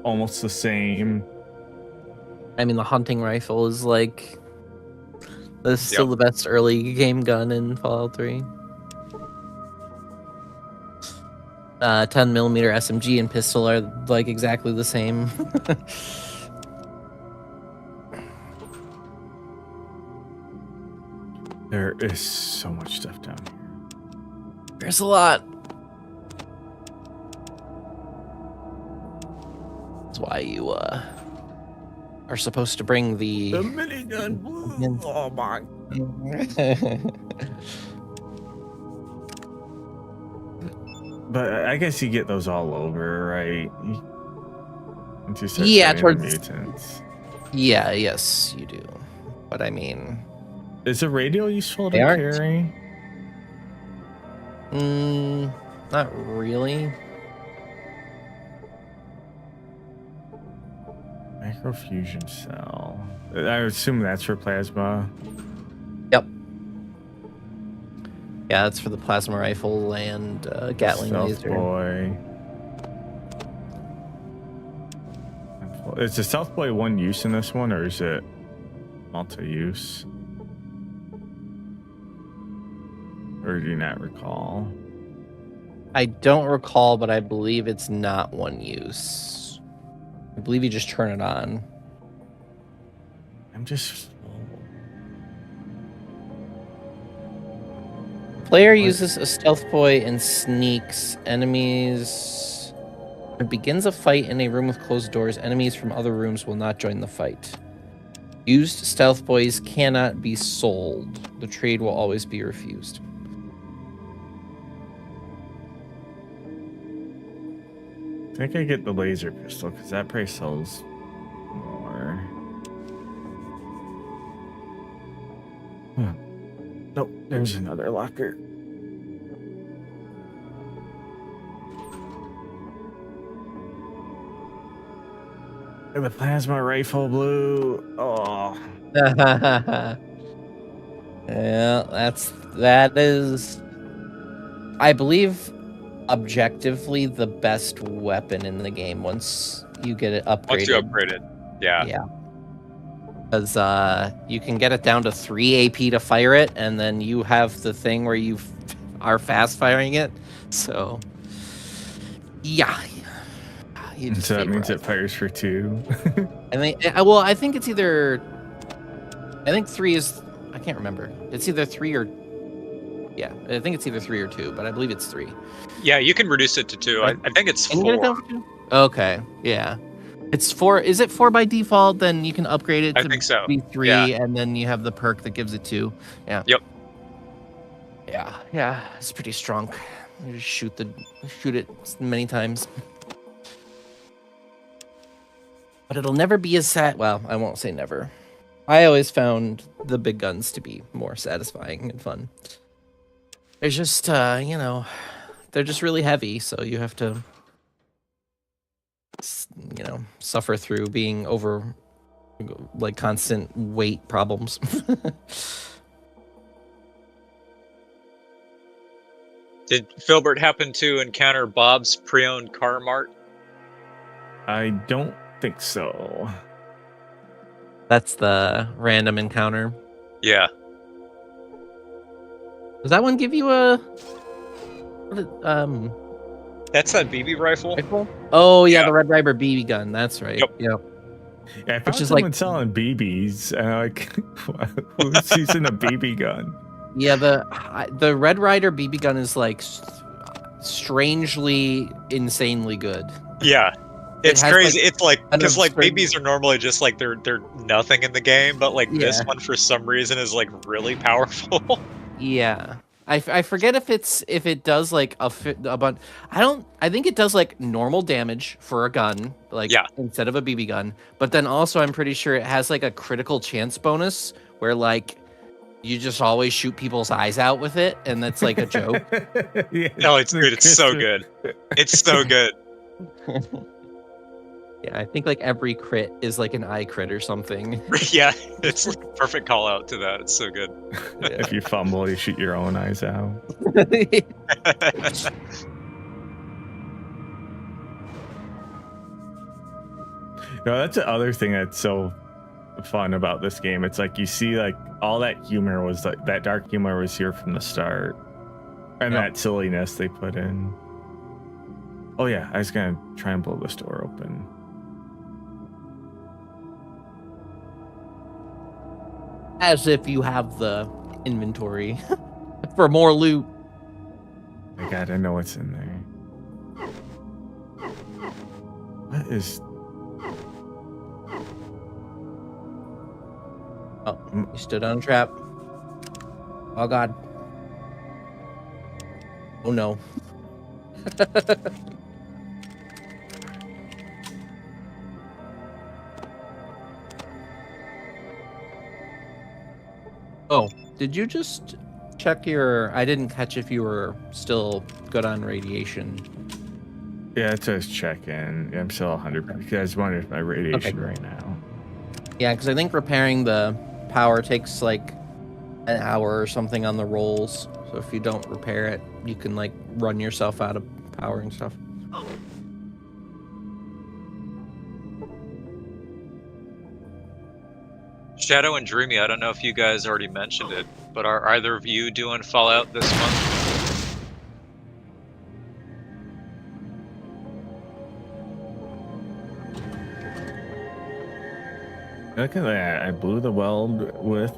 almost the same. I mean, the hunting rifle is like This is still the best early game gun in Fallout 3. 10mm SMG and pistol are like exactly the same. There is so much stuff down here. There's a lot. That's why you are supposed to bring the minigun. Oh my. But I guess you get those all over, right? Once you start fighting towards the mutants. Yeah, yes, you do. But I mean, is a radio useful to They aren't. carry? Not really. Microfusion cell. I assume that's for plasma. Yep. Yeah, that's for the plasma rifle and Gatling Stealth laser. boy. Is the Stealth boy one use in this one, or is it multi-use? Or do you not recall? I don't recall, but I believe it's not one use. I believe you just turn it on. I'm just... Player uses a stealth boy and sneaks enemies. When it begins a fight in a room with closed doors, enemies from other rooms will not join the fight. Used stealth boys cannot be sold. The trade will always be refused. I think I get the laser pistol because that probably sells more. Huh. Nope, there's another locker. And the plasma rifle blue. Oh. Yeah, that is, I believe, objectively the best weapon in the game once you get it upgraded. Once you upgrade it, yeah. Because you can get it down to 3 AP to fire it, and then you have the thing where you are fast firing it. So, yeah. So that means it fires for 2. I mean, well, I think it's either. I think 3 is. I can't remember. It's either 3 or. Yeah, I think it's either 3 or 2, but I believe it's 3. Yeah, you can reduce it to 2. I think it's Can you get it 4. down to 2? Okay, yeah. It's 4. Is it 4 by default? Then you can upgrade it to I think so. be 3, Yeah. and then you have the perk that gives it 2. Yeah. Yep. Yeah, it's pretty strong. You just shoot it many times. But it'll never be as well, I won't say never. I always found the big guns to be more satisfying and fun. They're just, they're just really heavy, so you have to, suffer through being over, like, constant weight problems. Did Filbert happen to encounter Bob's pre-owned car mart? I don't think so. That's the random encounter. Yeah. Does that one give you a That's that BB rifle? rifle? Oh yeah, Yeah. the Red Ryder BB gun. That's right. Yep. Yep. Yeah, I found is someone like- selling BBs, and I'm like, who's using a BB gun? Yeah, the Red Ryder BB gun is like strangely, insanely good. Yeah. It's has, crazy. like, It's like an because like absurd- BBs are normally just like they're nothing in the game, but like this Yeah. one for some reason is like really powerful. Yeah. I forget if it does like a bunch. I think it does like normal damage for a gun, like Yeah. instead of a BB gun. But then also I'm pretty sure it has like a critical chance bonus where like you just always shoot people's eyes out with it, and that's like a joke. Yeah, No, it's good. It's so good. It's so good. Yeah, I think like every crit is like an eye crit or something. Yeah, it's like a perfect call out to that. It's so good. If you fumble, you shoot your own eyes out. No, that's the other thing that's so fun about this game. It's like you see like all that humor was like that dark humor was here from the start, and that silliness they put in. Oh yeah, I was gonna try and blow this door open. As if you have the inventory for more loot. I gotta know what's in there. What is? Oh, you stood on a trap. Oh god. Oh no. Oh, did you just check your... I didn't catch if you were still good on radiation. Yeah, it says check in. I'm still 100. You guys wondered my radiation right now. Yeah, because I think repairing the power takes like an hour or something on the rolls. So if you don't repair it, you can like run yourself out of power and stuff. Shadow and Dreamy, I don't know if you guys already mentioned it, but are either of you doing Fallout this month? Look at that. I blew the weld with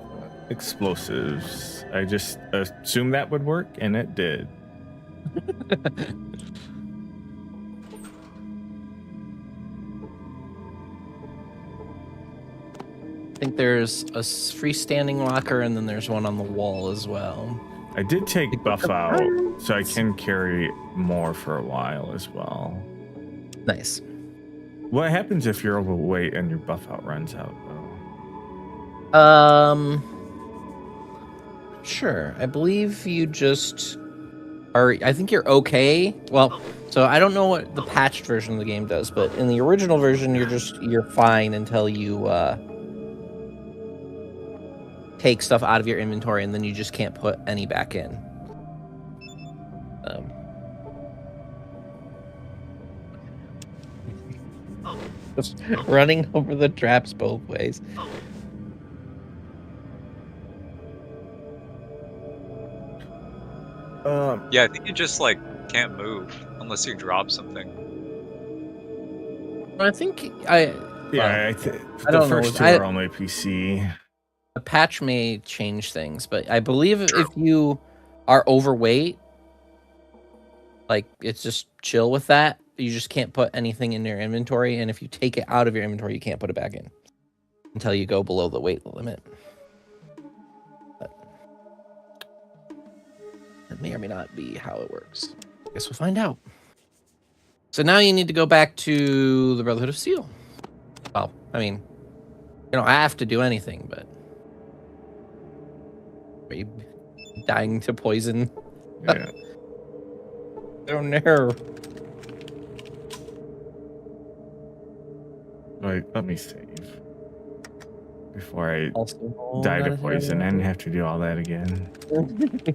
explosives. I just assumed that would work, and it did. I think there's a freestanding locker, and then there's one on the wall as well. I did take buff out, so I can carry more for a while as well. Nice. What happens if you're overweight and your buff out runs out, though? Sure. I believe you just are... I think you're okay. Well, so I don't know what the patched version of the game does, but in the original version, you're fine until you take stuff out of your inventory, and then you just can't put any back in. Just running over the traps both ways. Yeah, I think you just like can't move unless you drop something. I think Yeah, I the don't first know. two are only PC. A patch may change things, but I believe if you are overweight, like it's just chill with that. You just can't put anything in your inventory, and if you take it out of your inventory, you can't put it back in until you go below the weight limit. But that may or may not be how it works. I guess we'll find out. So now you need to go back to the Brotherhood of Steel. Well, I mean, you don't have to do anything, but are you dying to poison? Yeah. Oh no. Wait, let me save before I Also, die to poison and have to do all that again.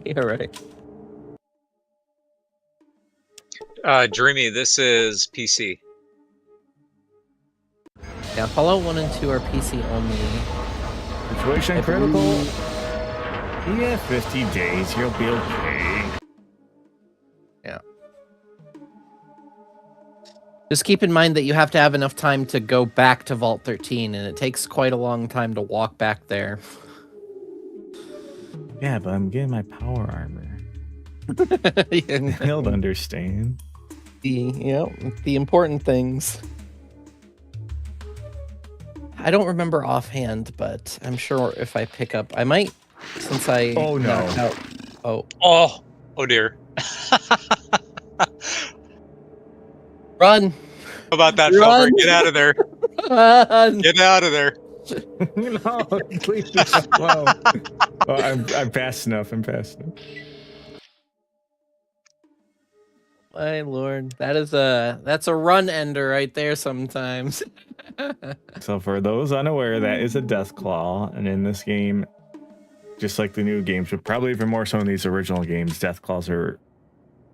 Yeah, right. Dreamy, this is PC. Yeah, Fallout 1 and 2 are PC only. Situation critical. Yeah, 50 days, you'll be okay. Yeah. Just keep in mind that you have to have enough time to go back to Vault 13, and it takes quite a long time to walk back there. Yeah, but I'm getting my power armor. Yeah. He'll understand. The important things. I don't remember offhand, but I'm sure if I pick up, I might, since I Oh, no. knocked out. Oh dear. Run! How about that, Run! Felber? Get out of there. Run! Get out of there. No, please. Wow. Oh, I'm fast enough. I'm fast enough. My lord, that's a run ender right there sometimes. So for those unaware, that is a death claw, and in this game, just like the new games, but probably even more so in these original games, death claws are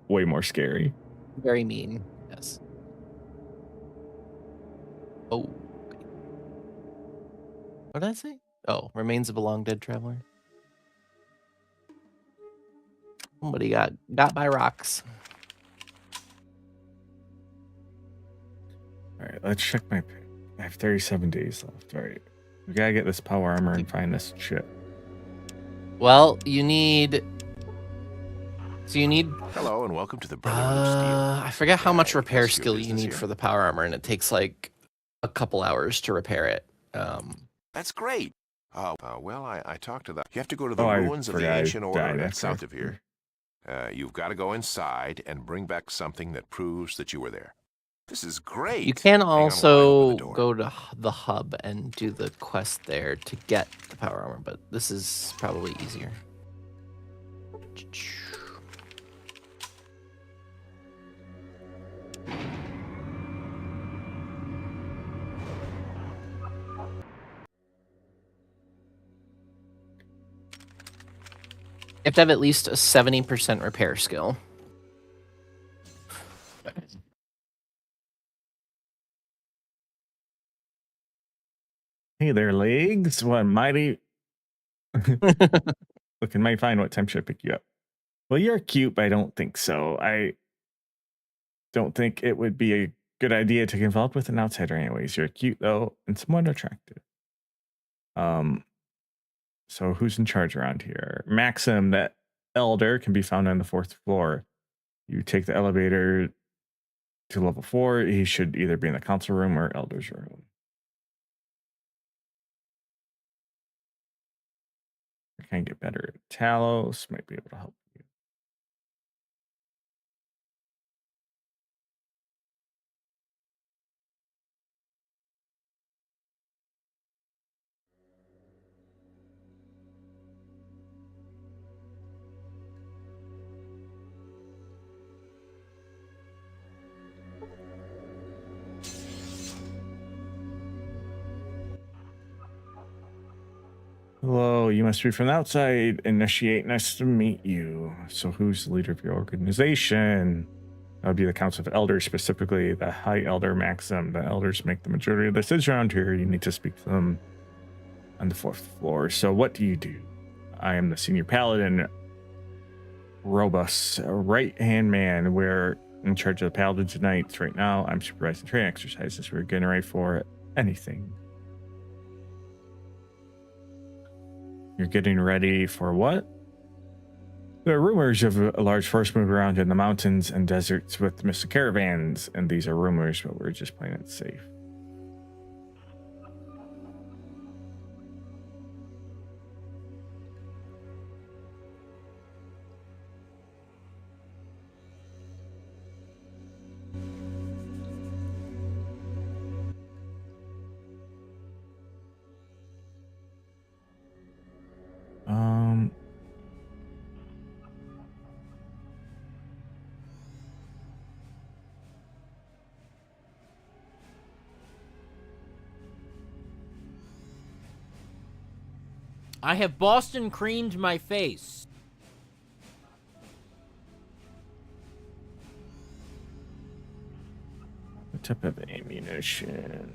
way more scary. Very mean, yes. Oh. What did I say? Oh, remains of a long dead traveler. Somebody got by rocks. All right, let's check my pick. I have 37 days left. All right, we gotta get this power armor and find this shit. Well, you need. So you need. Hello and welcome to the Brotherhood of Steel. I forget how much Can I repair assist your skill you business need here? for the power armor, and it takes like a couple hours to repair it. That's great. Well, I talked to the. You have to go to the Oh, I ruins of the forgot I ancient order died that's after. south of here. You've got to go inside and bring back something that proves that you were there. This is great. You can Hang on while I open also the door. go to the hub and do the quest there to get the power armor, but this is probably easier. You have to have at least a 70% repair skill. Hey there, legs. What mighty looking mighty fine. What time should I pick you up? Well, you're cute, but I don't think so. I don't think it would be a good idea to get involved with an outsider anyways. You're cute though and somewhat attractive. So who's in charge around here? Maxim, that elder, can be found on the 4th floor. You take the elevator to level 4. He should either be in the council room or elder's room. I can get better at Talos, might be able to help you. Hello, you must be from the outside. Initiate, nice to meet you. So who's the leader of your organization? That would be the Council of Elders, specifically the High Elder Maxim. The elders make the majority of the decisions around here. You need to speak to them on the 4th floor. So what do you do? I am the senior paladin, Robust, right-hand man. We're in charge of the paladins tonight. Right now, I'm supervising training exercises. We're getting ready for anything. You're getting ready for what? There are rumors of a large force move around in the mountains and deserts with mystic caravans, and these are rumors, but we're just playing it safe. I have Boston creamed my face. What type of ammunition?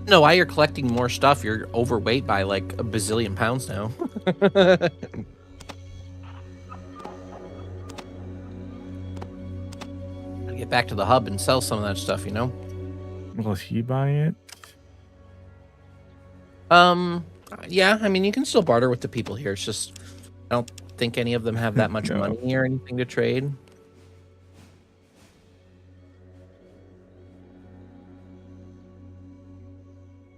No, why you're collecting more stuff? You're overweight by like a bazillion pounds now. Gotta get back to the hub and sell some of that stuff, you know? Will he buy it? Yeah, I mean, you can still barter with the people here. It's just, I don't think any of them have that much No. money or anything to trade.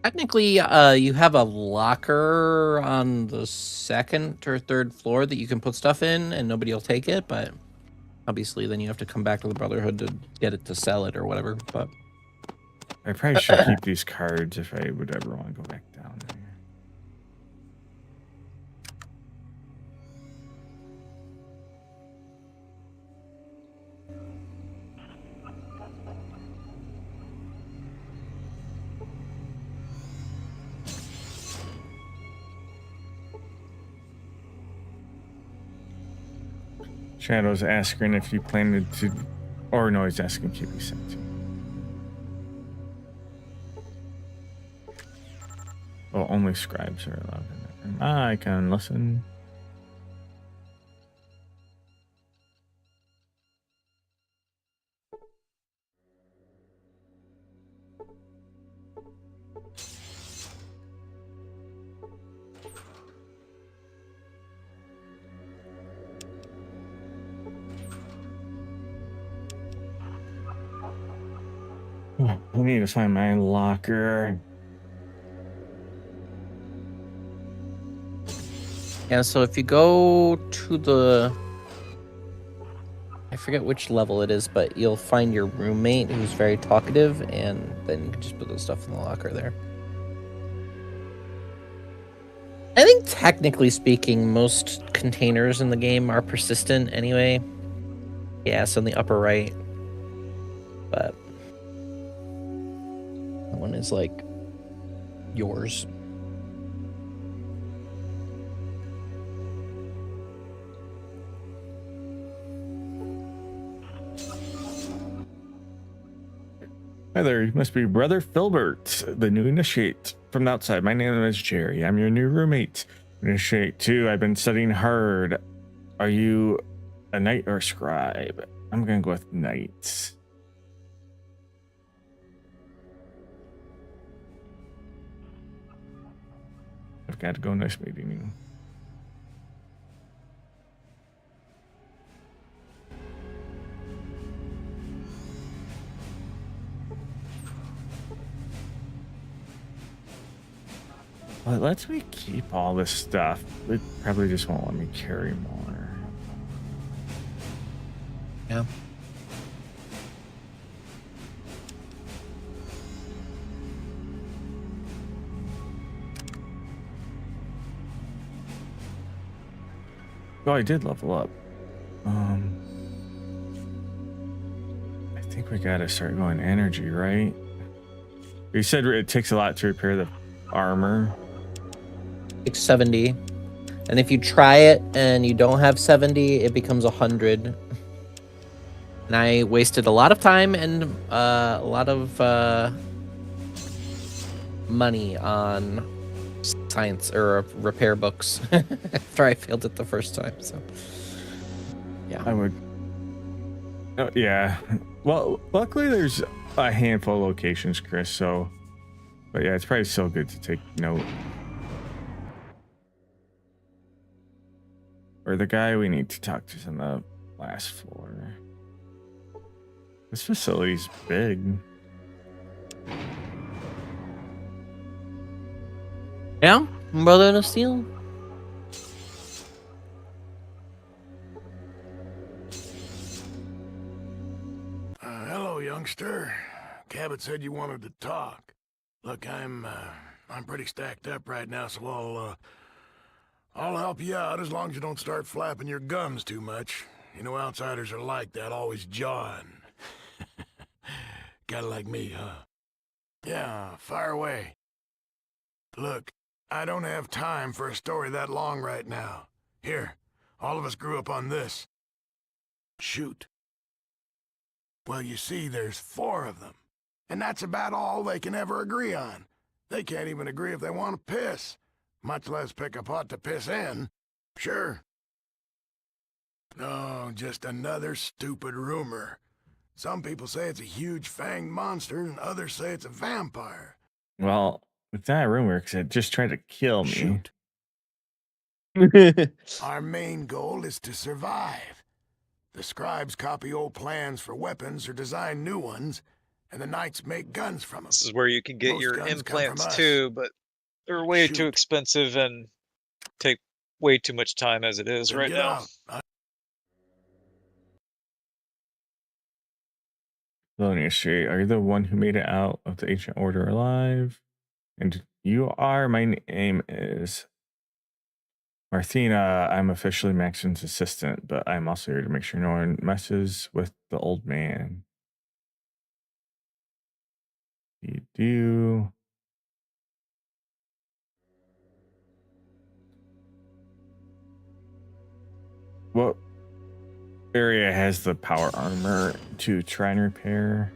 Technically, you have a locker on the 2nd or 3rd floor that you can put stuff in, and nobody will take it. But obviously, then you have to come back to the Brotherhood to get it to sell it or whatever. But I probably should keep these cards if I would ever want to go back down there. Shadow's asking if you planned to, or no, he's asking if you sent to. Oh, only scribes are allowed in that room. I can listen. Oh, I need to find my locker. Yeah, so if you go to the... I forget which level it is, but you'll find your roommate who's very talkative, and then you can just put the stuff in the locker there. I think technically speaking, most containers in the game are persistent anyway. Yeah, it's on the upper right. But that one is like yours. Hi there, you must be Brother Filbert, the new initiate from the outside. My name is Jerry. I'm your new roommate. Initiate 2, I've been studying hard. Are you a knight or a scribe? I'm gonna go with knight. I've got to go next meeting. Well, it lets me keep all this stuff. It probably just won't let me carry more. Yeah. Oh, I did level up. I think we gotta start going energy, right? You said it takes a lot to repair the armor. It's 70. And if you try it and you don't have 70, it becomes 100. And I wasted a lot of time and a lot of money on science or repair books after I failed it the first time. So, yeah. I would. Oh, yeah. Well, luckily there's a handful of locations, Chris. So, but yeah, it's probably so good to take note. Or the guy we need to talk to is on the last floor. This facility's big. Yeah, Brother of Steel. Hello, youngster. Cabot said you wanted to talk. Look, I'm pretty stacked up right now, so I'll help you out as long as you don't start flapping your gums too much. You know, outsiders are like that, always jawing. Kinda like me, huh? Yeah, fire away. Look, I don't have time for a story that long right now. Here, all of us grew up on this. Shoot. Well, you see, there's 4 of them. And that's about all they can ever agree on. They can't even agree if they want to piss, much less pick a pot to piss in. Sure. No, just another stupid rumor. Some people say it's a huge fanged monster, and others say it's a vampire. Well, it's not a rumor because it just tried to kill me. Shoot. Our main goal is to survive. The scribes copy old plans for weapons or design new ones, and the knights make guns from them. This is where you can get Most your guns come from implants us. too, but they're way too Shoot. expensive and take way too much time as it is Then right get now. out. Lonia Street, are you the one who made it out of the ancient order alive? And you are. My name is Marthina. I'm officially Maxon's assistant, but I'm also here to make sure no one messes with the old man. You do. What? area has the power armor to try and repair.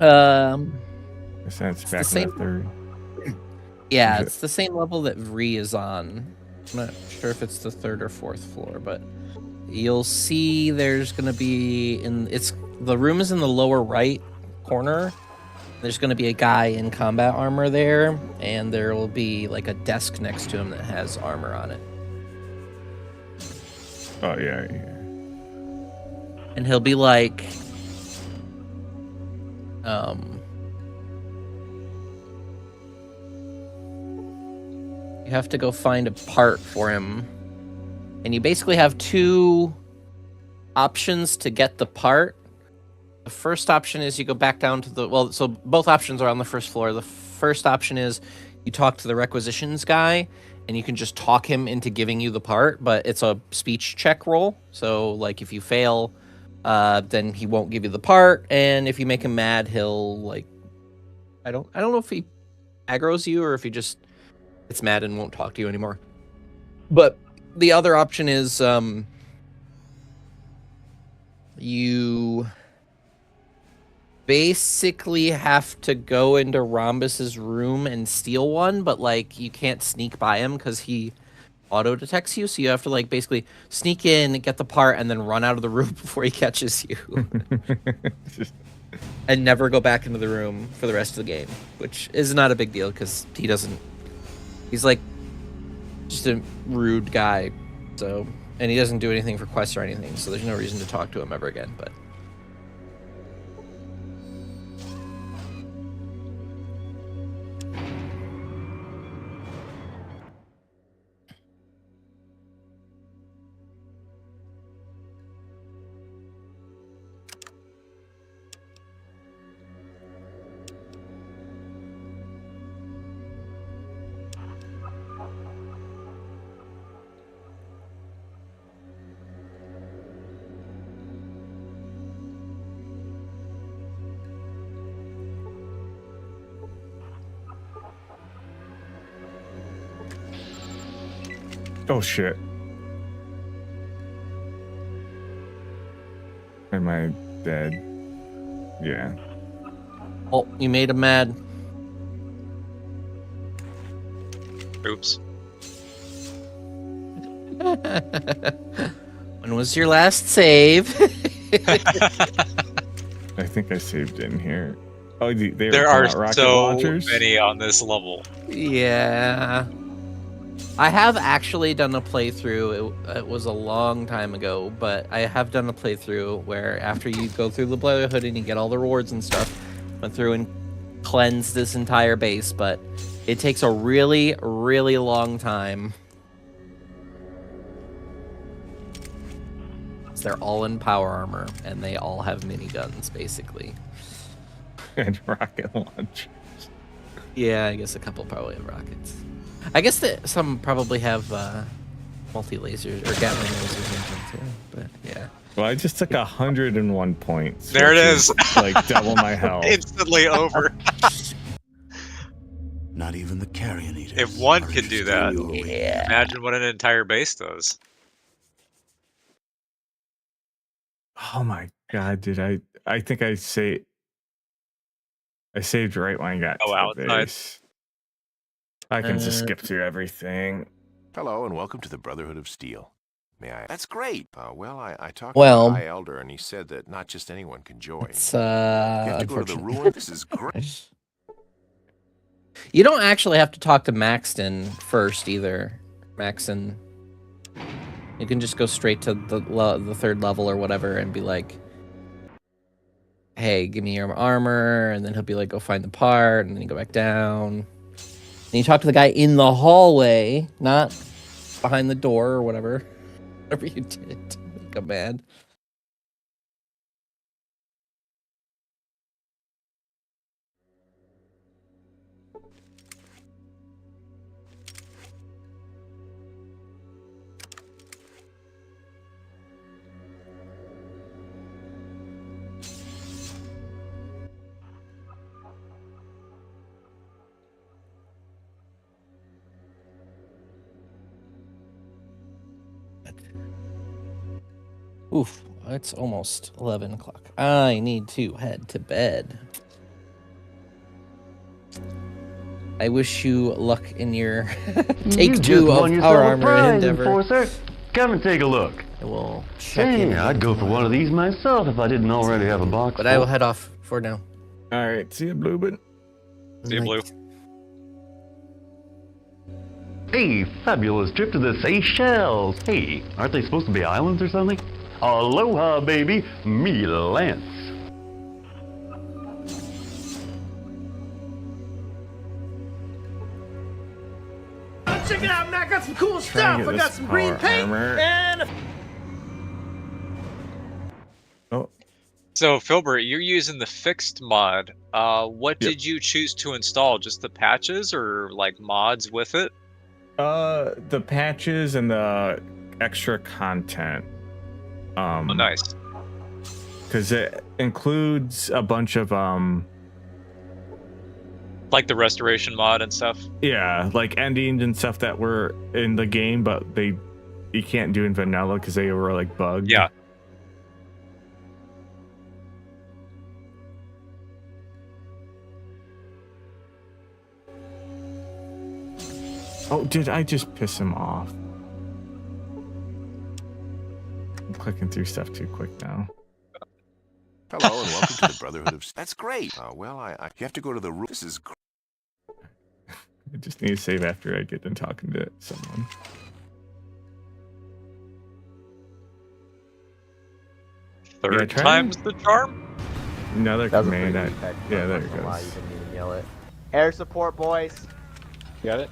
So that's It's back the in the same. third. Yeah, Is it- it's the same level that Vree is on. I'm not sure if it's the 3rd or 4th floor, but you'll see there's gonna be the room is in the lower right corner. There's gonna be a guy in combat armor there, and there will be like a desk next to him that has armor on it. Oh yeah, yeah. And he'll be like, um, you have to go find a part for him, and you basically have 2 options to get the part. The first option is you go back down to so both options are on the first floor. The first option is you talk to the requisitions guy, and you can just talk him into giving you the part, but it's a speech check roll. So like if you fail, then he won't give you the part, and if you make him mad, he'll like I don't know if he aggroes you or if he just gets mad and won't talk to you anymore. But the other option is you basically have to go into Rhombus's room and steal one, but like you can't sneak by him because he auto detects you, so you have to like basically sneak in, get the part, and then run out of the room before he catches you. And never go back into the room for the rest of the game, which is not a big deal because he's like just a rude guy, so, and he doesn't do anything for quests or anything, so there's no reason to talk to him ever again. But Oh shit. Am I dead? Yeah. oh, you made him mad. Oops. When was your last save? I think I saved in here. Oh, they were There pulling are out rocket so launchers? many on this level. Yeah. I have actually done a playthrough. It was a long time ago, but I have done a playthrough where after you go through the Brotherhood and you get all the rewards and stuff, went through and cleansed this entire base, but it takes a really, really long time. They're all in power armor, and they all have miniguns, basically. And rocket launch. Yeah, I guess a couple probably have rockets. I guess that some probably have multi-lasers or Gatling lasers in them too, but yeah. Well, I just took 101 points. There it which is. Like double my health. Instantly over. Not even the carrion eaters. If one are can do interested in that, your race. Yeah. imagine what an entire base does. Oh my god, dude! I think I saved right when I got Oh, to the outside. base. I can just skip through everything. Hello and welcome to the Brotherhood of Steel. May I? That's great. Well, I talked Well, to the High Elder and he said that not just anyone can join. It's You have to go to the unfortunate. ruin. This is great. You don't actually have to talk to Maxton first either. Maxton, you can just go straight to the 3rd level or whatever and be like, "Hey, give me your armor," and then he'll be like, "Go find the part," and then you go back down. And you talk to the guy in the hallway, not behind the door or whatever. Whatever you did to make him mad. Oof, it's almost 11 o'clock. I need to head to bed. I wish you luck in your take two of Power Armor Endeavor. Enforcer. Come and take a look. I will check in. Hey, I'd go for one of these myself if I didn't already have a box. But I will head off for now. All right, see you, Bluebin. See you, Blue. Hey, fabulous trip to the Seychelles. Hey, aren't they supposed to be islands or something? Aloha, baby. Me, Lance. Check it out, man. I got some cool Try and stuff. get I got this some green power paint armor. and Oh, So, Filbert, you're using the fixed mod. What Yep. did you choose to install? Just the patches or like mods with it? the patches and the extra content. Oh, nice. Because it includes a bunch of Like the restoration mod and stuff. yeah, like endings and stuff that were in the game, but you can't do in vanilla because they were like bugged. Yeah. Oh, did I just piss him off? I'm clicking through stuff too quick now. Hello and welcome to the Brotherhood of... That's great. Well, you have to go to the room. This is great. I just need to save after I get done talking to someone. Third try time's the charm. Another That was a command. pretty good text. Yeah, there I'm it not gonna lie, goes. you didn't even yell it. Air support, boys. Got it?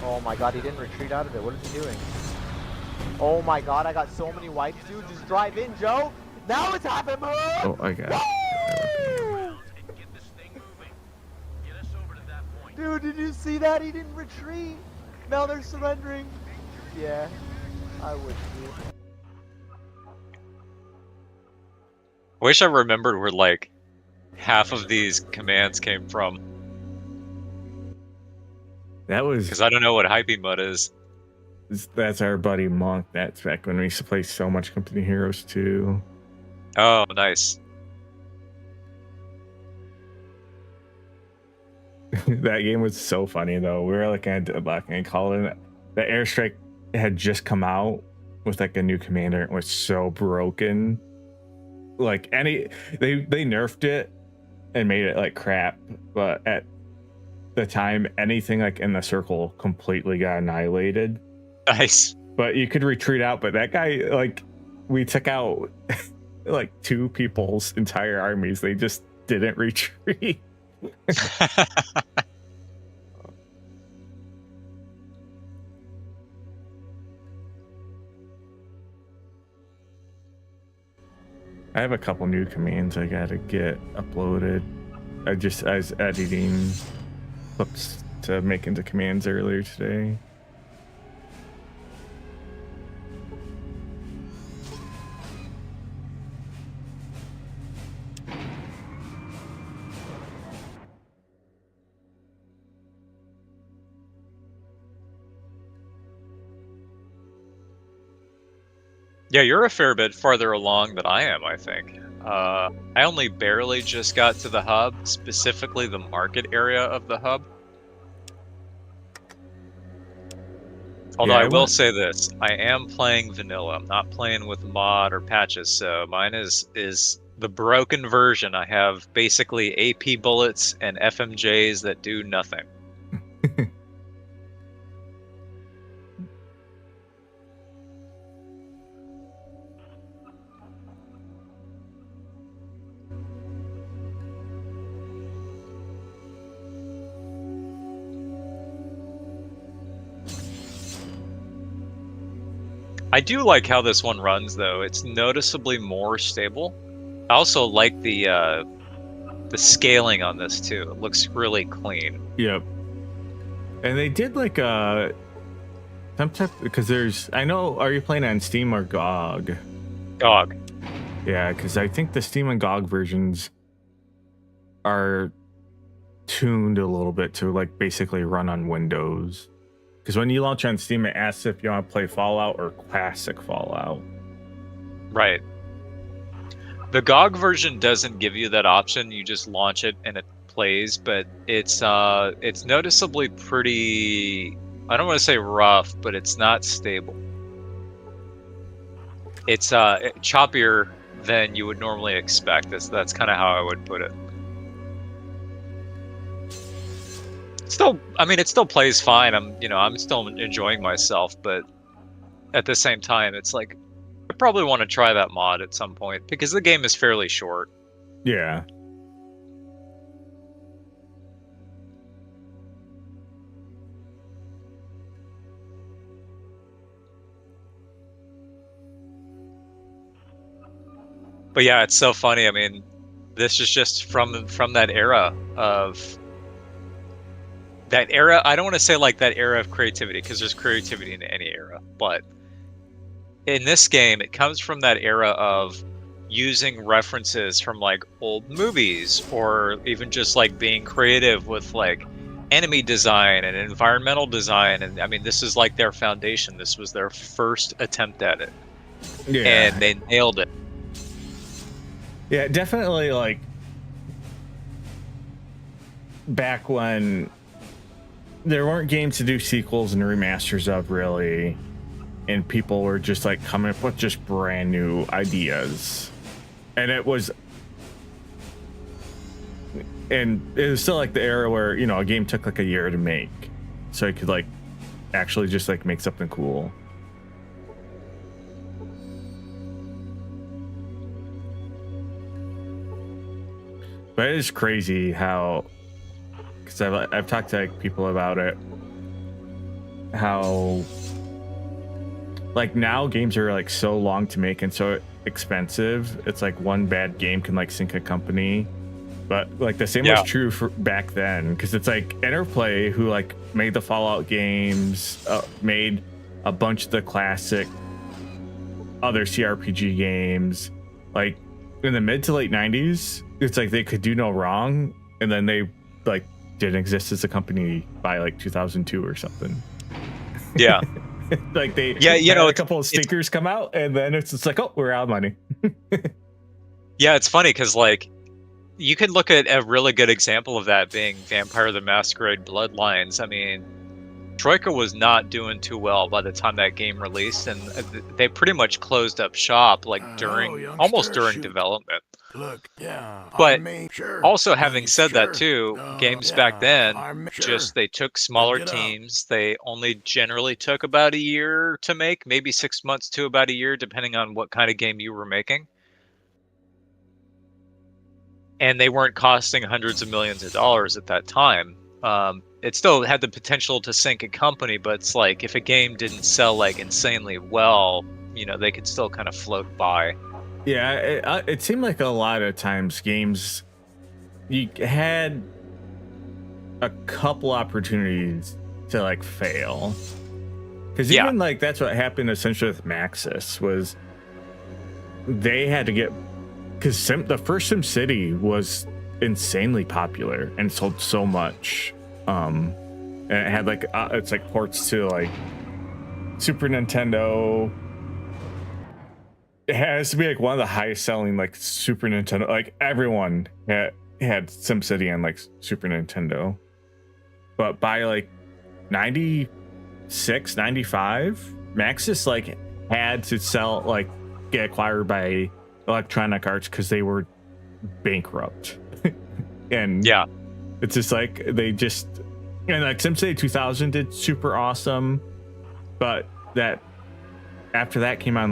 Oh my god, he didn't retreat out of it. What is he doing? Oh my god, I got so many wipes, dude. Just drive in, Joe. Now it's happening. Oh, I got it. Woo! Dude, did you see that? He didn't retreat. Now they're surrendering. Yeah, I would too. I wish I remembered where like half of these commands came from, That was because I don't know what hyping mud is. that's our buddy Monk. That's back when we used to play so much Company Heroes 2. Oh, nice. That game was so funny though. We were looking at Black and calling it. The airstrike had just come out with like a new commander. It was so broken. Like they nerfed it and made it like crap, but at the time anything like in the circle completely got annihilated. Nice. But you could retreat out, but that guy, like, we took out like 2 people's entire armies. They just didn't retreat. I have a couple new commands I gotta get uploaded. I was editing clips to make into commands earlier today. Yeah, you're a fair bit farther along than I am, I think. I only barely just got to the hub, specifically the market area of the hub. Although Yeah, I will say this, I am playing vanilla. I'm not playing with mod or patches, so mine is the broken version. I have basically AP bullets and FMJs that do nothing. I do like how this one runs, though. It's noticeably more stable. I also like the scaling on this too. It looks really clean. Yep. And they did like some type, because there's, I know, are you playing on Steam or GOG? GOG. Yeah, because I think the Steam and GOG versions are tuned a little bit to like basically run on Windows. Because when you launch on Steam, it asks if you want to play Fallout or classic Fallout. Right. The GOG version doesn't give you that option. You just launch it and it plays, but it's noticeably pretty, I don't want to say rough, but it's not stable. It's choppier than you would normally expect. That's kind of how I would put it. Still, I mean, it still plays fine. I'm still enjoying myself, but at the same time, it's like I probably want to try that mod at some point because the game is fairly short. Yeah. But yeah, it's so funny. I mean, this is just from that era of that era. I don't want to say like that era of creativity because there's creativity in any era, but in this game, it comes from that era of using references from like old movies or even just like being creative with like enemy design and environmental design. And I mean, this is like their foundation. This was their first attempt at it. Yeah. And they nailed it. Yeah, definitely like back when there weren't games to do sequels and remasters of really, and people were just like coming up with just brand new ideas. And it was still like the era where, you know, a game took like a year to make. So you could like actually just like make something cool. But it is crazy how, because I've talked to like people about it, how like now games are like so long to make and so expensive. It's like one bad game can like sink a company. But like the same was true for back then, because it's like Interplay, who like made the Fallout games, made a bunch of the classic other CRPG games, like in the mid to late 90s. It's like they could do no wrong, and then they like didn't exist as a company by like 2002 or something. Yeah. Like they you know, a couple of stickers come out, and then it's just like, oh, we're out of money. Yeah, it's funny because like you could look at a really good example of that being Vampire the Masquerade Bloodlines. I mean, Troika was not doing too well by the time that game released, and they pretty much closed up shop like almost during development. Look, yeah. But also having said that too, games back then they took smaller teams. They only generally took about a year to make, maybe 6 months to about a year, depending on what kind of game you were making. And they weren't costing hundreds of millions of dollars at that time. It still had the potential to sink a company, but it's like if a game didn't sell like insanely well, you know, they could still kind of float by. Yeah, it seemed like a lot of times games, you had a couple opportunities to like fail, because even like that's what happened essentially with Maxis. Was they had to get, because the first SimCity was insanely popular and sold so much, and it had like it's like ports to like Super Nintendo. It has to be like one of the highest selling like Super Nintendo. Like everyone had SimCity on like Super Nintendo, but by like 96, 95, Maxis like had to get acquired by Electronic Arts because they were bankrupt. And it's just like and like SimCity 2000 did super awesome, but that after that came out in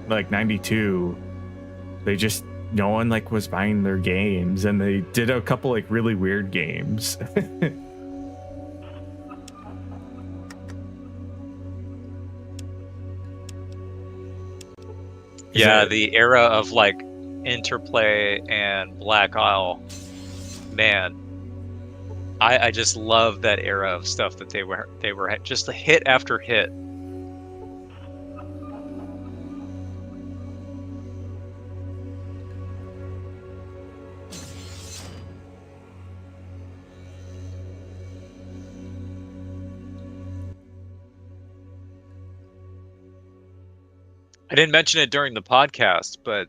like 92, they just, no one like was buying their games, and they did a couple like really weird games. The era of like Interplay and Black Isle, man, I just love that era of stuff that they were just a hit after hit. I didn't mention it during the podcast, but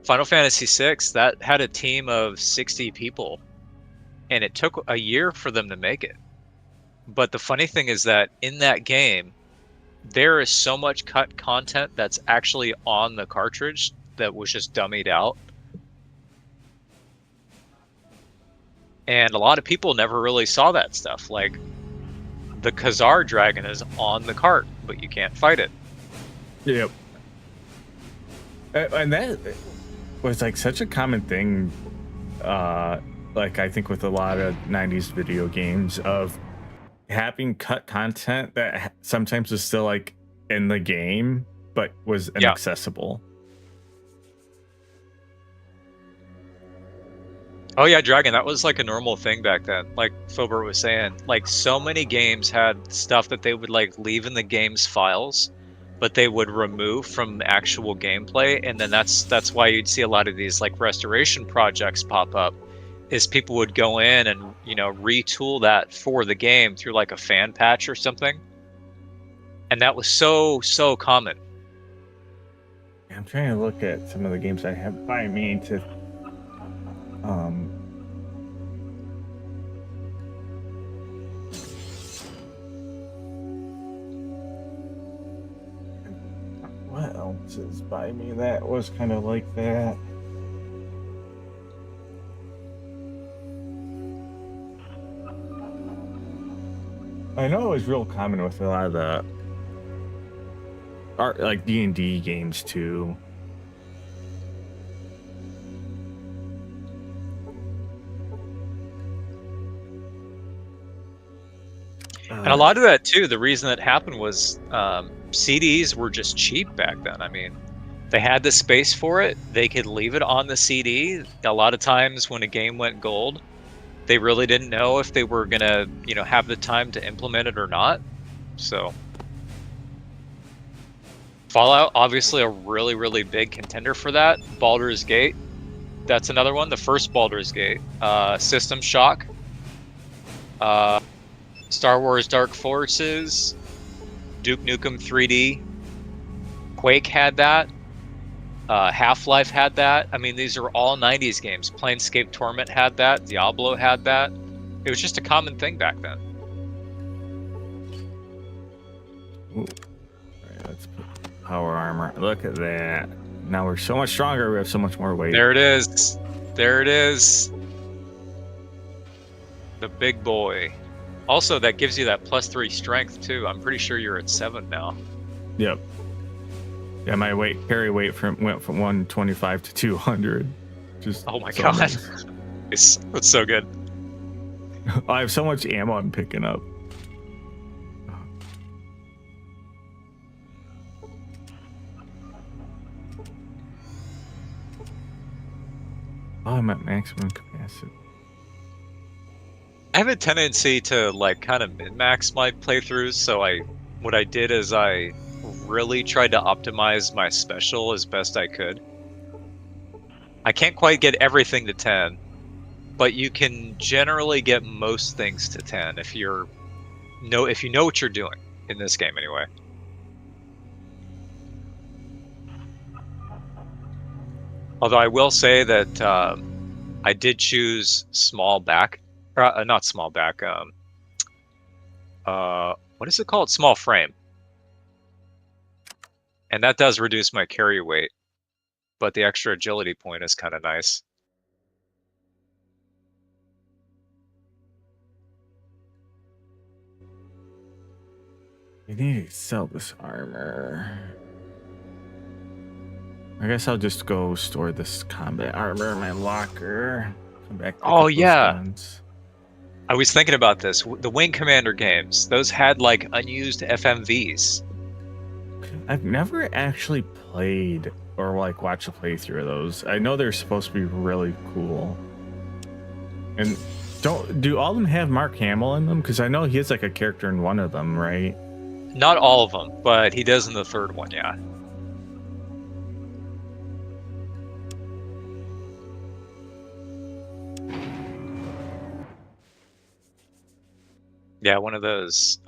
Final Fantasy VI, that had a team of 60 people, and it took a year for them to make it. But the funny thing is that in that game, there is so much cut content that's actually on the cartridge that was just dummied out. And a lot of people never really saw that stuff. Like, the Khazar dragon is on the cart, but you can't fight it. Yep. And that was like such a common thing, like I think with a lot of 90s video games, of having cut content that sometimes was still like in the game, but was inaccessible. Oh yeah, Dragon, that was like a normal thing back then. Like Phobert was saying, like so many games had stuff that they would like leave in the game's files, but they would remove from actual gameplay, and then that's why you'd see a lot of these like restoration projects pop up, is people would go in and, you know, retool that for the game through like a fan patch or something. And that was so common. I'm trying to look at some of the games I have by me to what else is by me that was kind of like that? I know it was real common with a lot of the art, like D&D games too. And a lot of that too, the reason that happened was CDs were just cheap back then. I mean, they had the space for it. They could leave it on the CD. A lot of times when a game went gold, they really didn't know if they were gonna, you know, have the time to implement it or not. So Fallout, obviously a really big contender for that. Baldur's Gate, that's another one. The first Baldur's Gate. System Shock. Star Wars Dark Forces. Duke Nukem 3D. Quake had that. Half-Life had that. I mean, these are all 90s games. Planescape Torment had that. Diablo had that. It was just a common thing back then. Ooh. All right, let's put power armor. Look at that. Now we're so much stronger. We have so much more weight. There it is. There it is. The big boy. Also, that gives you that +3 strength too. I'm pretty sure you're at 7 now. Yep. Yeah, my carry weight went from 125 to 200. Just oh my so god, nice. it's so good. I have so much ammo I'm picking up. Oh, I'm at maximum capacity. I have a tendency to like kind of min-max my playthroughs, so what I did is I really tried to optimize my special as best I could. I can't quite get everything to 10, but you can generally get most things to 10 if you know what you're doing in this game anyway. Although I will say that I did choose small back, not small back. What is it called? Small frame. And that does reduce my carry weight, but the extra agility point is kind of nice. We need to sell this armor. I guess I'll just go store this combat armor in my locker. Come back. Oh yeah. I was thinking about this. The Wing Commander games, those had like unused FMVs. I've never actually played or like watched a playthrough of those. I know they're supposed to be really cool. And do all of them have Mark Hamill in them? Because I know he has like a character in one of them, right? Not all of them, but he does in the third one, yeah. Yeah, one of those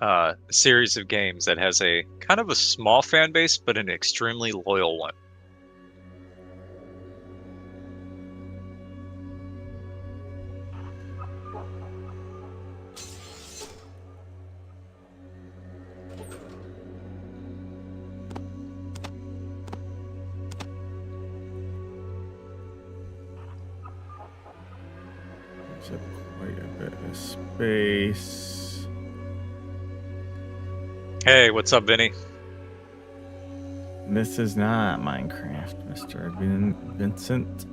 series of games that has a kind of a small fan base, but an extremely loyal one. There's quite a bit of space. Hey, what's up, Vinny? This is not Minecraft, Mr. Vincent.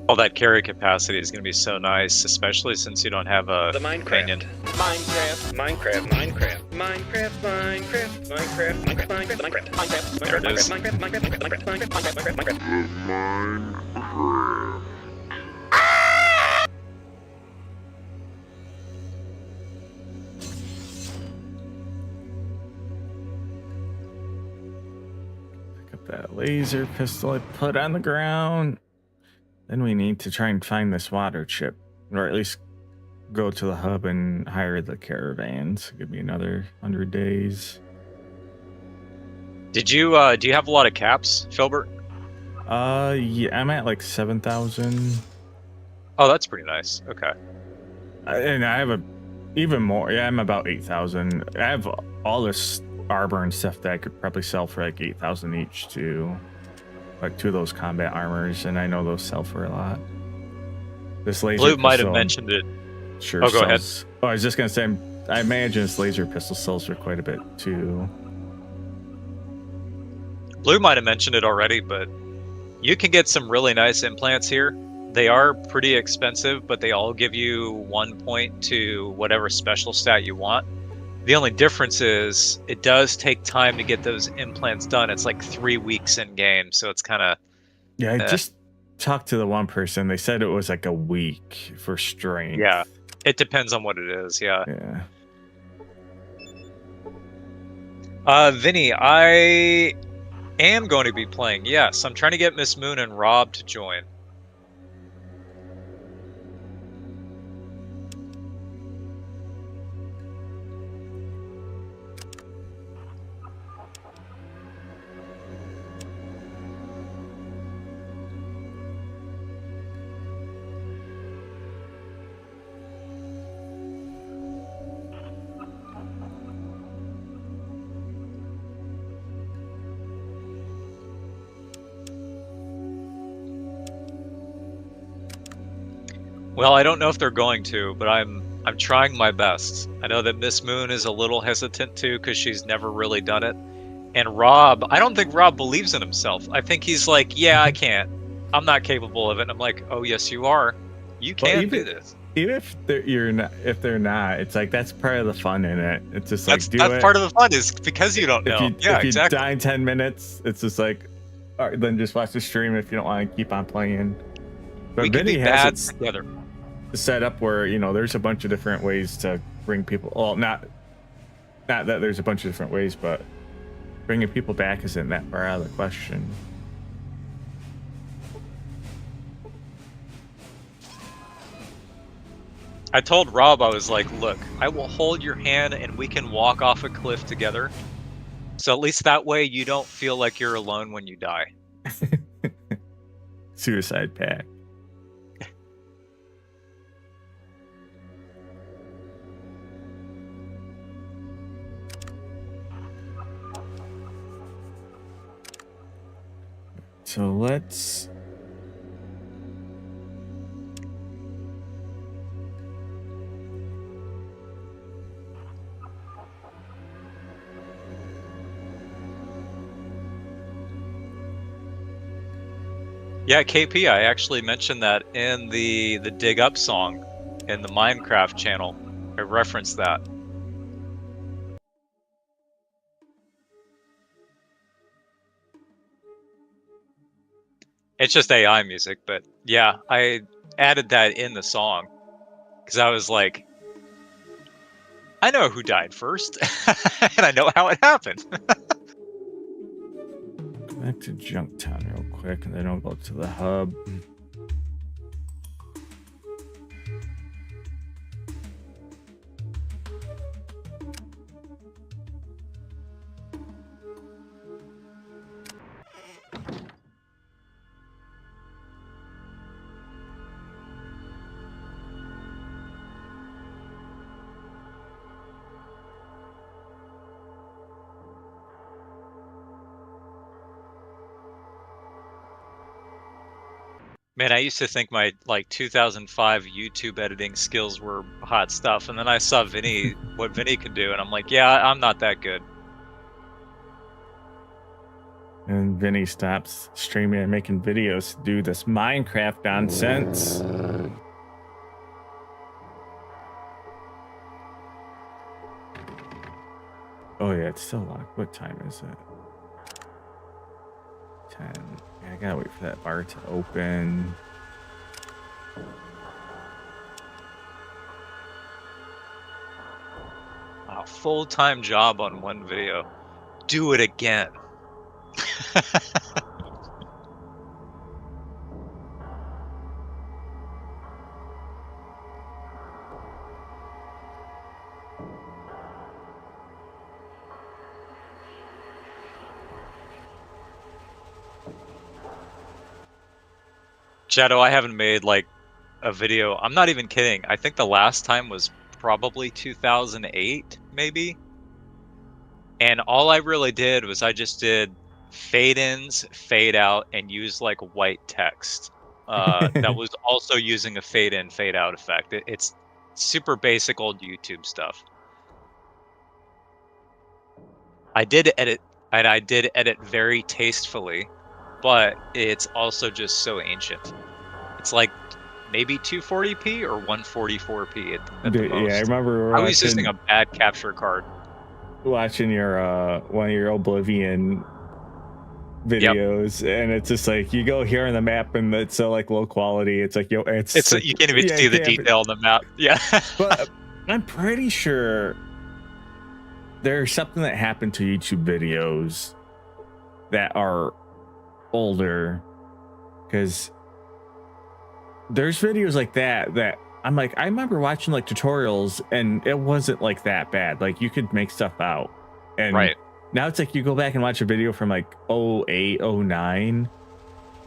All that carry capacity is going to be so nice, especially since you don't have a The Minecraft. companion. Minecraft. Minecraft. Minecraft. Minecraft. Minecraft. Minecraft. Minecraft. Minecraft. Minecraft. Minecraft. There it is. Minecraft. Minecraft. Minecraft. Minecraft. Minecraft. Minecraft. Minecraft. Pick up that laser pistol I put on the ground. Then we need to try and find this water chip, or at least go to the hub and hire the caravans. Give me another 100 days. Did you do you have a lot of caps, Filbert? Yeah, I'm at like 7,000. Oh, that's pretty nice. Okay. And I have even more. Yeah, I'm about 8,000. I have all this armor and stuff that I could probably sell for like 8,000 each too. Like 2 of those combat armors, and I know those sell for a lot. This laser Blue might have pistol mentioned it. sure Oh, go ahead. sells. Oh, I was just gonna say, I imagine this laser pistol sells for quite a bit too. Blue might have mentioned it already, but you can get some really nice implants here. They are pretty expensive, but they all give you 1 point to whatever special stat you want. The only difference is it does take time to get those implants done. It's like 3 weeks in game, so it's kind of Yeah, I just talked to the one person. They said it was like a week for strength. yeah. It depends on what it is. Yeah. Vinny, I am going to be playing. Yes, I'm trying to get Miss Moon and Rob to join. Well, I don't know if they're going to, but I'm trying my best. I know that Miss Moon is a little hesitant too because she's never really done it. And Rob, I don't think Rob believes in himself. I think he's like, yeah, I can't. I'm not capable of it. And I'm like, oh yes, you are. You can do this. Even if they're not, it's like that's part of the fun in it. It's just like That's part of the fun is because you don't know. If you exactly. die in 10 minutes, it's just like, all right, then just watch the stream if you don't want to keep on playing. But We can Vinny be has bad it together. set up where there's a bunch of different ways to bring people. Well, not that there's a bunch of different ways, but bringing people back isn't that far out of the question. I told Rob, I was like, look, I will hold your hand and we can walk off a cliff together. So at least that way you don't feel like you're alone when you die. Suicide pact. So let's Yeah, KP, I actually mentioned that in the Dig Up song in the Minecraft channel. I referenced that. It's just AI music, but yeah, I added that in the song because I was like, I know who died first, and I know how it happened. back to Junktown real quick, and then I'll go to the hub. Man, I used to think my like 2005 YouTube editing skills were hot stuff, and then I saw Vinny, what Vinny could do, and I'm like, yeah, I'm not that good. And Vinny stops streaming and making videos to do this Minecraft nonsense. Oh yeah, it's still locked. What time is it? 10. Yeah, I gotta wait for that bar to open. Wow, full-time job on one video. Do it again. Shadow, I haven't made like a video. I'm not even kidding. I think the last time was probably 2008, maybe. And all I really did was I just did fade ins, fade out, and use like white text. That was also using a fade in, fade out effect. It's super basic old YouTube stuff. I did edit, and I did edit very tastefully, but it's also just so ancient. It's like maybe 240p or 144p at the most. Yeah, I remember I was using a bad capture card. Watching your one of your Oblivion videos, and it's just like you go here on the map and it's so like low quality. It's like it's like, you can't even see the detail on the map. Yeah. But I'm pretty sure there's something that happened to YouTube videos that are older, because there's videos like that I'm like, I remember watching like tutorials and it wasn't like that bad. Like you could make stuff out. And now it's like you go back and watch a video from like 08, 09,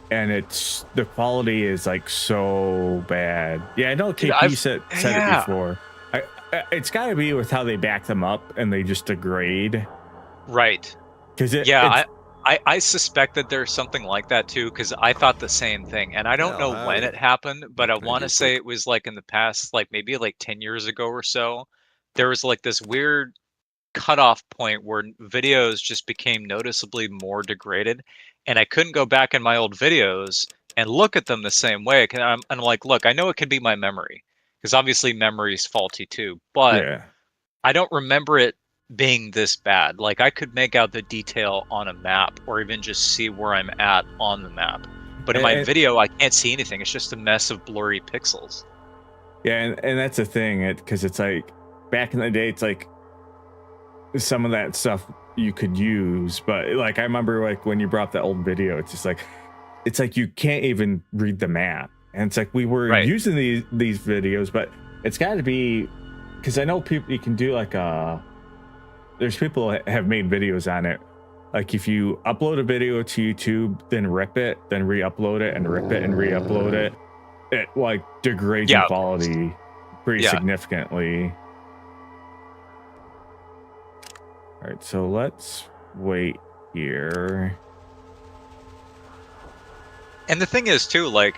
and it's the quality is like so bad. Yeah, I know KP said it before. It's got to be with how they back them up and they just degrade. Right. Because I suspect that there's something like that too, because I thought the same thing, and I don't know when it happened, but I want to say it was like in the past, like maybe like 10 years ago or so. There was like this weird cutoff point where videos just became noticeably more degraded, and I couldn't go back in my old videos and look at them the same way. And I'm like, look, I know it could be my memory, because obviously memory is faulty too, but I don't remember it being this bad. Like I could make out the detail on a map or even just see where I'm at on the map, but in my video I can't see anything. It's just a mess of blurry pixels. Yeah, and that's the thing, because it's like back in the day, it's like some of that stuff you could use, but like I remember like when you brought up that old video, it's just like you can't even read the map, and it's like we were using these videos, but it's got to be, because I know people, you can do like there's people that have made videos on it. Like if you upload a video to YouTube, then rip it, then re-upload it, and rip it and re-upload it, it like degrades in quality pretty significantly. All right, so let's wait here. And the thing is too, like,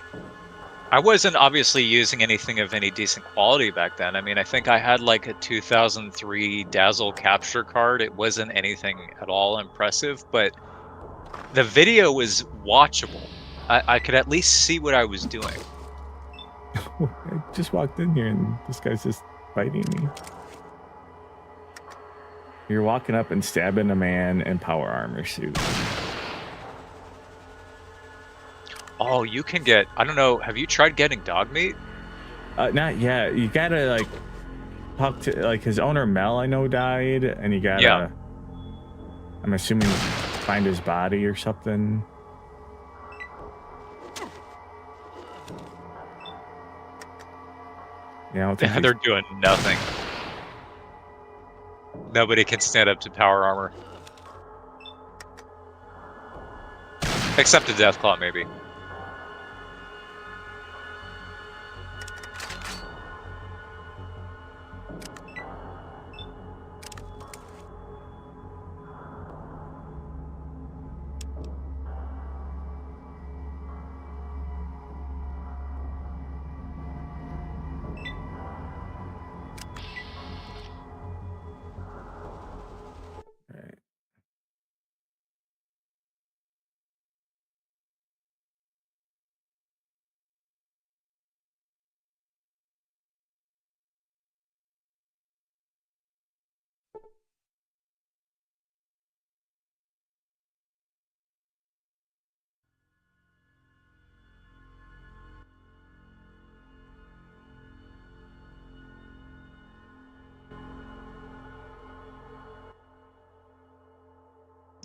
I wasn't obviously using anything of any decent quality back then. I mean, I think I had like a 2003 Dazzle capture card. It wasn't anything at all impressive, but the video was watchable. I could at least see what I was doing. I just walked in here and this guy's just fighting me. You're walking up and stabbing a man in power armor suit. Oh, you can get, I don't know, have you tried getting dog meat? Not yet. You gotta like talk to like his owner Mel, I know, died, and you gotta I'm assuming find his body or something. Yeah, I don't think They're doing nothing. Nobody can stand up to power armor. Except a Deathclaw, maybe. Right.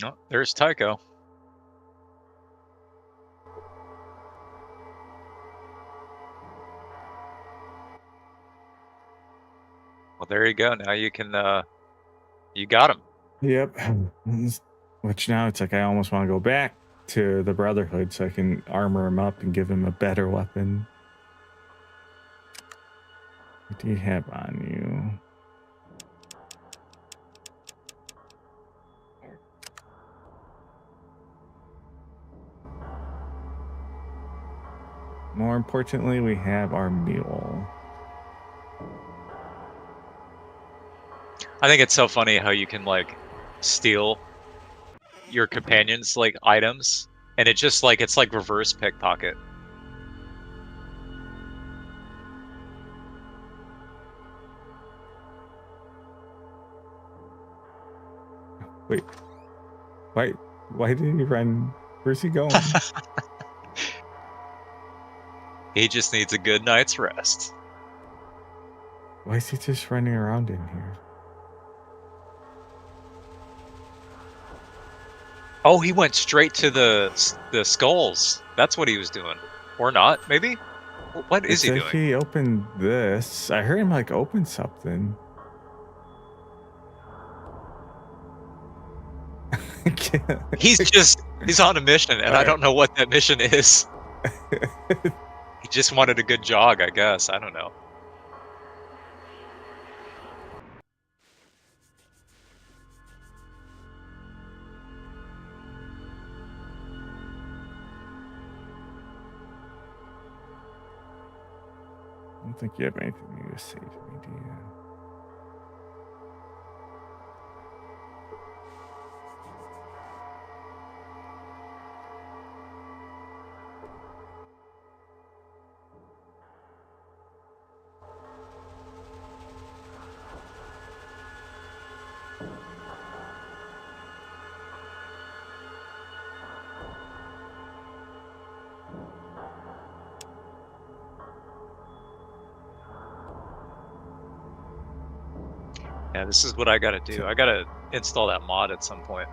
No, there's Tycho. Well, there you go. Now you can, you got him. Yep. Which now it's like I almost want to go back to the Brotherhood so I can armor him up and give him a better weapon. What do you have on you? More importantly, we have our mule. I think it's so funny how you can, like, steal your companions, like, items, and it just, like, it's like reverse pickpocket. Wait. Why did he run? Where's he going? He just needs a good night's rest. Why is he just running around in here? Oh, he went straight to the skulls. That's what he was doing. Or not, maybe? What is he doing? He opened this. I heard him like open something. He's on a mission, and I don't know what that mission is. He just wanted a good jog, I guess. I don't know. I don't think you have anything new to say to me, do you? Yeah, this is what I gotta do. I gotta install that mod at some point.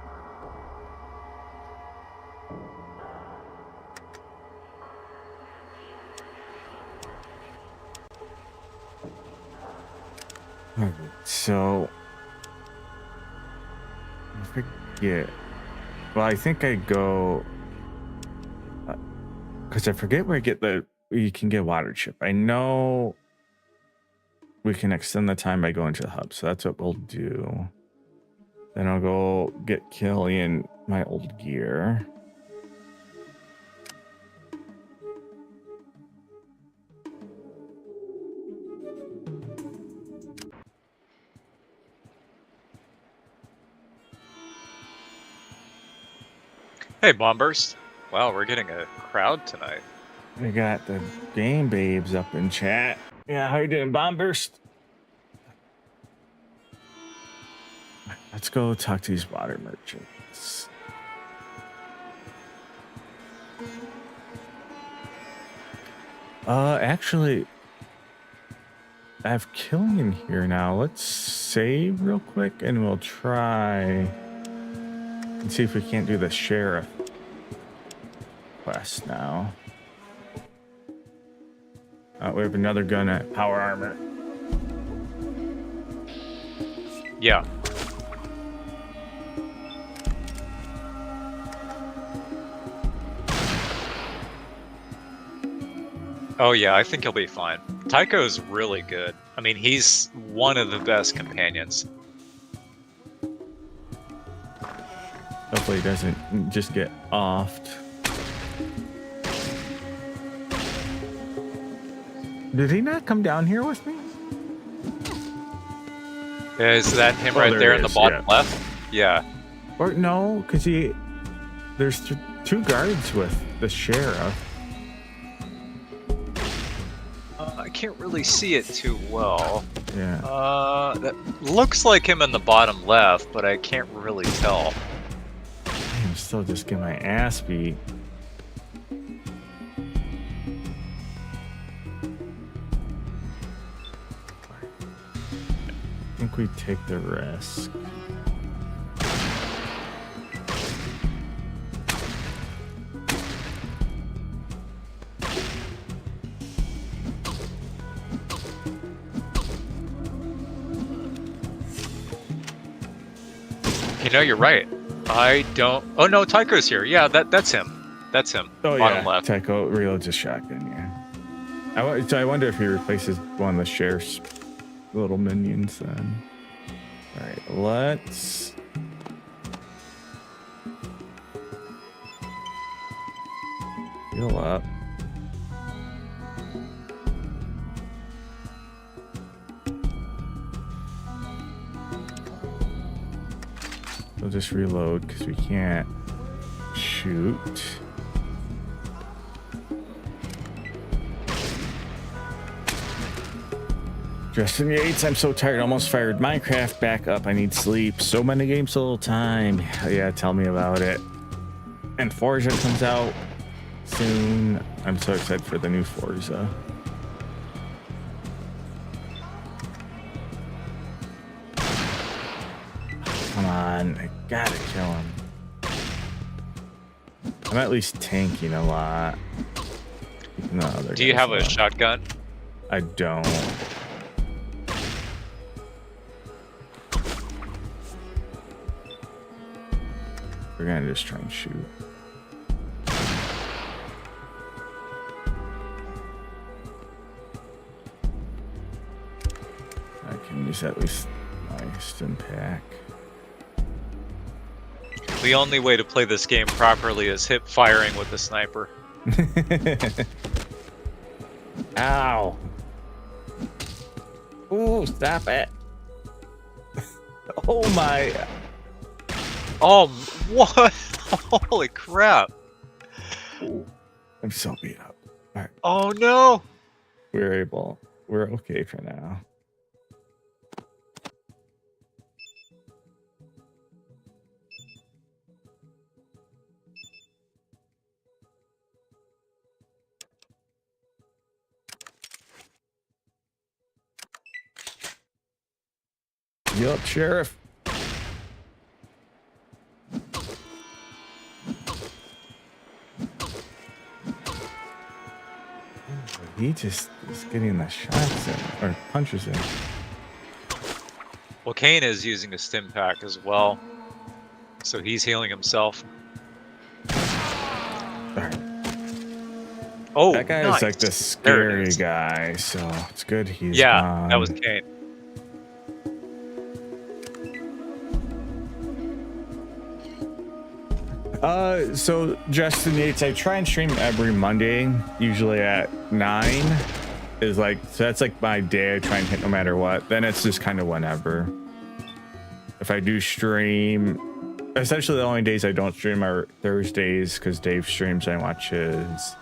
Alright, so I forget. Well, I think I go because I forget where you can get water chip. I know we can extend the time by going to the hub, so that's what we'll do. Then I'll go get Killian my old gear. Hey, Bombburst. Wow, we're getting a crowd tonight. We got the game babes up in chat. Yeah, how you doing, Bombburst? Let's go talk to these water merchants. Actually, I have Killian here now. Let's save real quick and we'll try Let's see if we can't do the sheriff quest now. We have another gun at power armor. Yeah. Oh yeah, I think he'll be fine. Tycho's really good. I mean, he's one of the best companions. Hopefully he doesn't just get offed. Did he not come down here with me? Is that him Oh, right there there he in the is, bottom yeah. left? Yeah. Or no, because there's two guards with the sheriff. I can't really see it too well. Yeah. That looks like him in the bottom left, but I can't really tell. I'm still just getting my ass beat. I think we take the risk. You know, you're right. I don't. Oh no, Tycho's here. Yeah, that's him. That's him. Oh bottom yeah, left. Tycho reloads his shotgun. Yeah. So I wonder if he replaces one of the sheriff's little minions then. All right, let's. Heal up. We'll just reload because we can't shoot. Justin Yates, I'm so tired. Almost fired Minecraft back up. I need sleep. So many games, so little time. Yeah, tell me about it. And Forza comes out soon. I'm so excited for the new Forza. Come on, I gotta kill him. I'm at least tanking a lot. Even the other Do you guys have a don't. shotgun? I don't. We're gonna just try and shoot. I can use at least my stim pack. The only way to play this game properly is hip firing with the sniper. Ow! Ooh, stop it! Oh my! Oh, what? Holy crap! I'm so beat up. All right, Oh no! we're okay for now. Yup, Sheriff. He just is getting the shots in, or punches in. Well, Kane is using a stim pack as well, so he's healing himself. Alright. Oh, That guy nice. is like the There it scary is. guy, so it's good he's Yeah, gone. that was Kane. So Justin Yates, I try and stream every Monday, usually at 9. Is like, so that's like my day I try and hit no matter what. Then it's just kind of whenever. If I do stream, essentially the only days I don't stream are Thursdays because Dave streams and I watch his.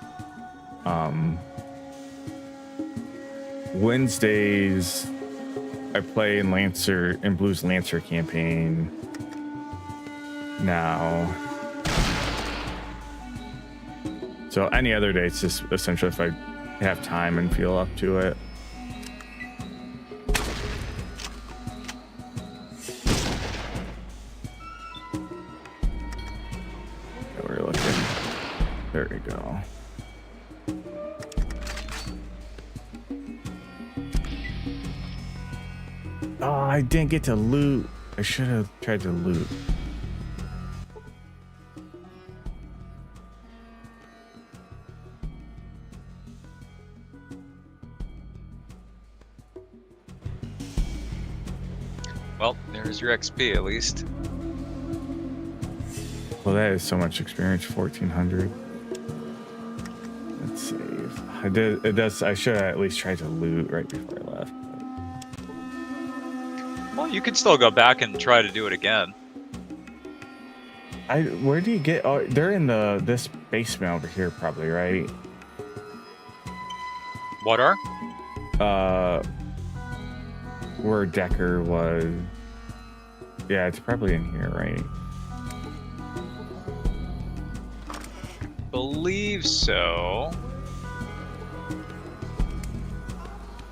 Wednesdays I play in Blues Lancer campaign now. So any other day, it's just essentially if I have time and feel up to it. we go. Oh, I didn't get to loot. I should have tried to loot. Well, there's your XP at least. Well, that is so much experience. 1400. Let's save. I did. It does. I should have at least tried to loot right before I left. Well, you could still go back and try to do it again. Where do you get? Oh, they're in this basement over here, probably, right? What are? Where Decker was. Yeah, it's probably in here, right? Believe so.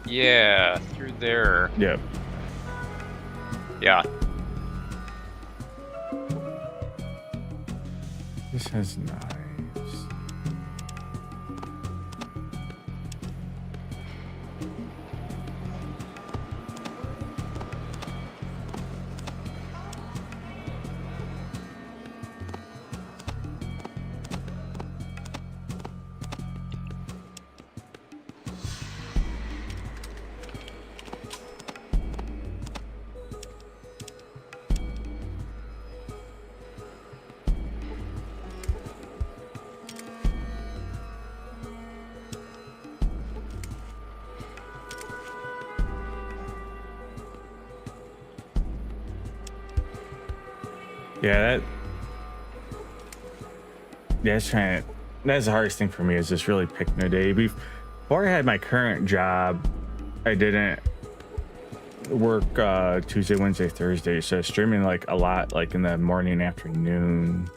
Yeah, through there. Yep. Yeah. This has knives. Yeah, that's the hardest thing for me, is just really picking a day. Before I had my current job, I didn't work Tuesday, Wednesday, Thursday, so streaming like a lot, like in the morning, afternoon.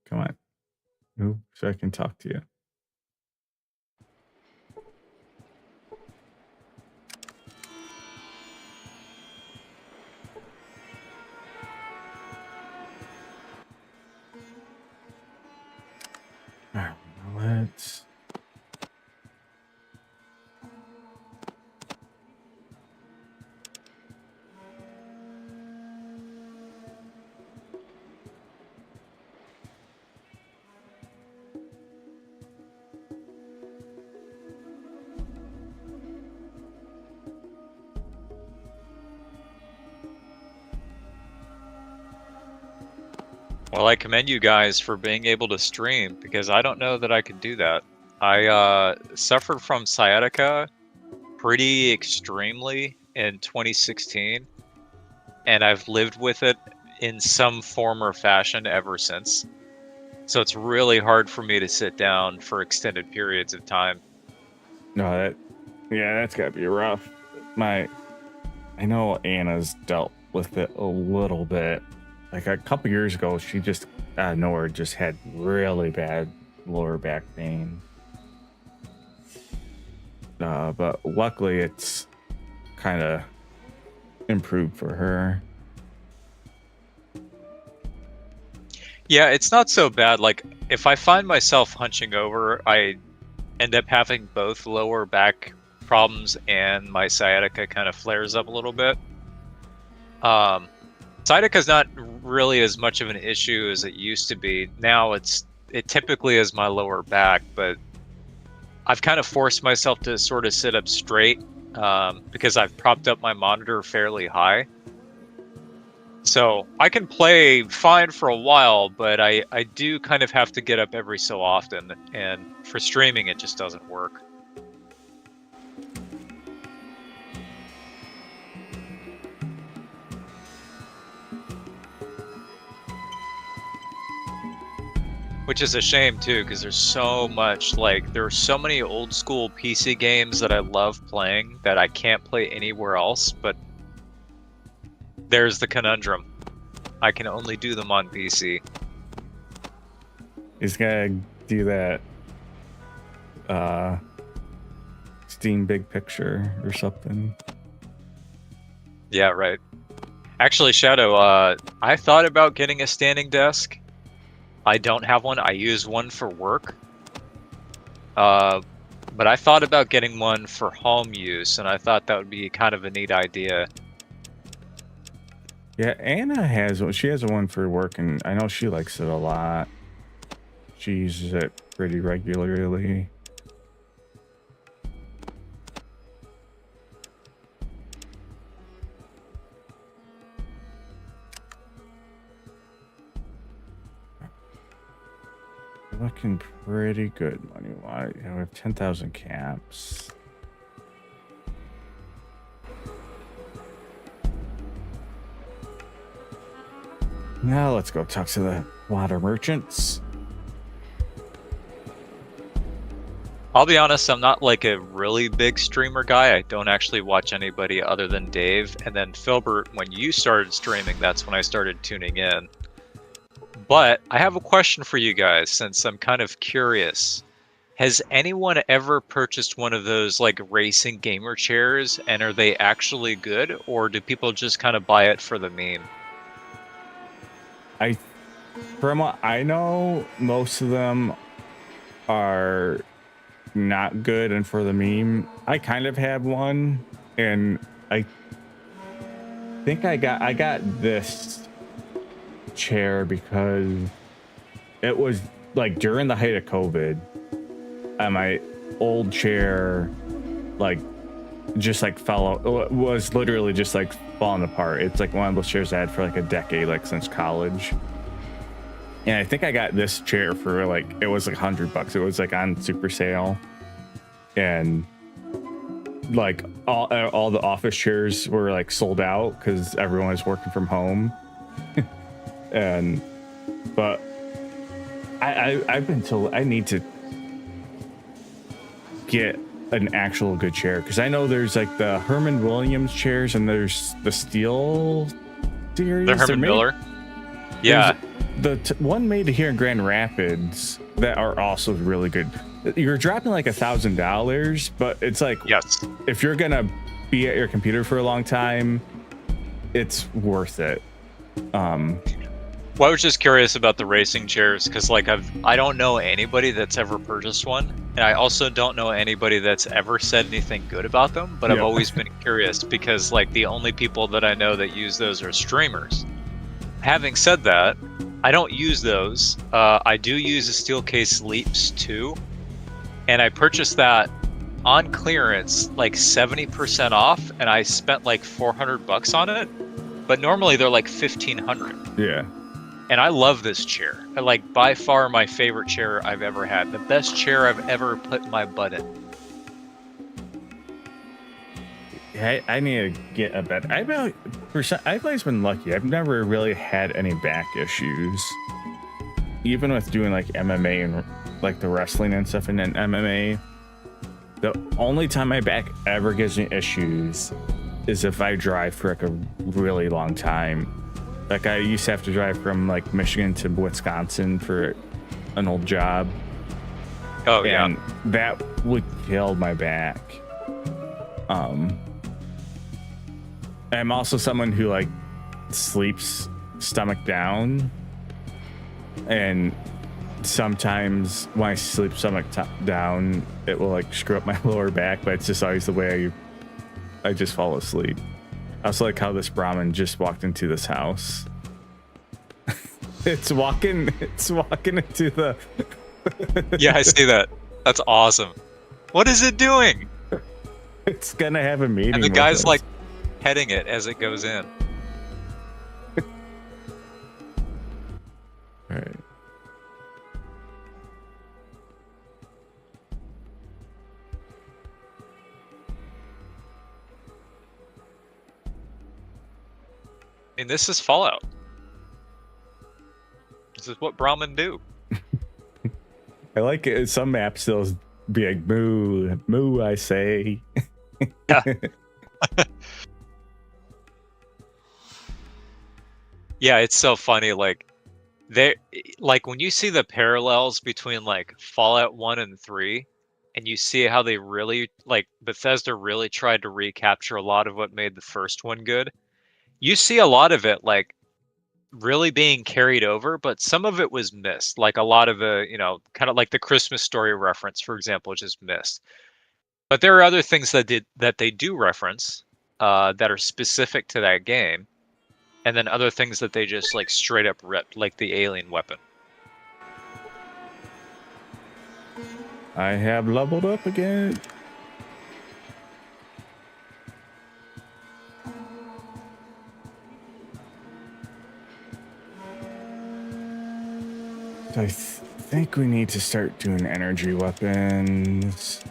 Come on. Move so I can talk to you. All right, let's. Well, I commend you guys for being able to stream, because I don't know that I could do that. I suffered from sciatica pretty extremely in 2016, and I've lived with it in some form or fashion ever since. So it's really hard for me to sit down for extended periods of time. No, that's gotta be rough. I know Anna's dealt with it a little bit. Like a couple years ago, she just out of nowhere just had really bad lower back pain. But luckily, it's kind of improved for her. Yeah, it's not so bad. Like, if I find myself hunching over, I end up having both lower back problems and my sciatica kind of flares up a little bit. Sciatica is not really as much of an issue as it used to be. Now it typically is my lower back, but I've kind of forced myself to sort of sit up straight because I've propped up my monitor fairly high. So I can play fine for a while, but I do kind of have to get up every so often, and for streaming it just doesn't work. Which is a shame too, because there's so much, like, there are so many old school PC games that I love playing that I can't play anywhere else, but there's the conundrum. I can only do them on PC. He's gotta do that Steam Big Picture or something. Yeah, right. Actually, Shadow, I thought about getting a standing desk. I don't have one. I use one for work. But I thought about getting one for home use, and I thought that would be kind of a neat idea. Yeah, Anna has one. She has one for work, and I know she likes it a lot. She uses it pretty regularly. Looking pretty good money-wise. Yeah, we have 10,000 caps. Now let's go talk to the water merchants. I'll be honest, I'm not like a really big streamer guy. I don't actually watch anybody other than Dave. And then Filbert, when you started streaming, that's when I started tuning in. But I have a question for you guys, since I'm kind of curious. Has anyone ever purchased one of those like racing gamer chairs, and are they actually good, or do people just kind of buy it for the meme? From what I know, most of them are not good and for the meme. I kind of have one, and I think I got this chair because it was like during the height of COVID, and my old chair like just like fell out. It was literally just like falling apart. It's like one of those chairs I had for like a decade, like since college. And I think I got this chair for like, it was like $100. It was like on super sale, and like all the office chairs were like sold out because everyone was working from home. But I've been told I need to get an actual good chair, because I know there's like the Herman Williams chairs, and there's the Steel series. The Herman Miller. Yeah. The one made here in Grand Rapids that are also really good. You're dropping like $1,000, but it's like, yes, if you're gonna be at your computer for a long time, it's worth it. Well, I was just curious about the racing chairs, because like I don't know anybody that's ever purchased one, and I also don't know anybody that's ever said anything good about them, but I've always been curious, because like the only people that I know that use those are streamers. Having said that, I don't use those. I do use a Steelcase Leaps 2, and I purchased that on clearance, like 70% off, and I spent like $400 on it, but normally they're like $1,500. Yeah. And I love this chair. Like, by far my favorite chair I've ever had. The best chair I've ever put my butt in. I need to get a bed. I've always been lucky. I've never really had any back issues. Even with doing like MMA and like the wrestling and stuff in an MMA, the only time my back ever gives me issues is if I drive for like a really long time. Like I used to have to drive from like Michigan to Wisconsin for an old job. Oh yeah. And that would kill my back. I'm also someone who like sleeps stomach down, and sometimes when I sleep stomach down, it will like screw up my lower back, but it's just always the way I just fall asleep. I also like how this Brahmin just walked into this house. It's walking into the Yeah, I see that. That's awesome. What is it doing? It's gonna have a meeting. And the guy's like petting it as it goes in. All right. I mean, this is Fallout. This is what Brahmin do. I like it. Some maps they'll be like moo, moo. I say. Yeah. Yeah, it's so funny. Like when you see the parallels between like Fallout 1 and 3, and you see how they really like Bethesda really tried to recapture a lot of what made the first one good. You see a lot of it like really being carried over, but some of it was missed. Like a lot of kind of like the Christmas Story reference, for example, just missed. But there are other things that they do reference that are specific to that game, and then other things that they just like straight up ripped, like the alien weapon. I have leveled up again. So I think we need to start doing energy weapons.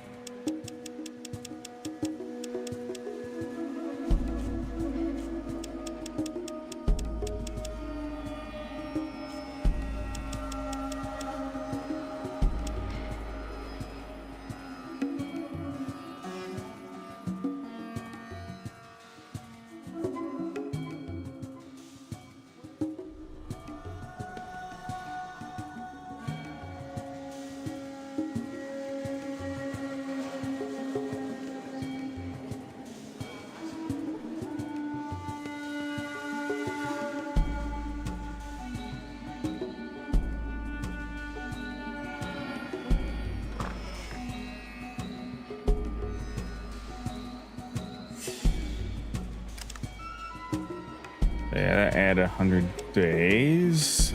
Yeah, add 100 days.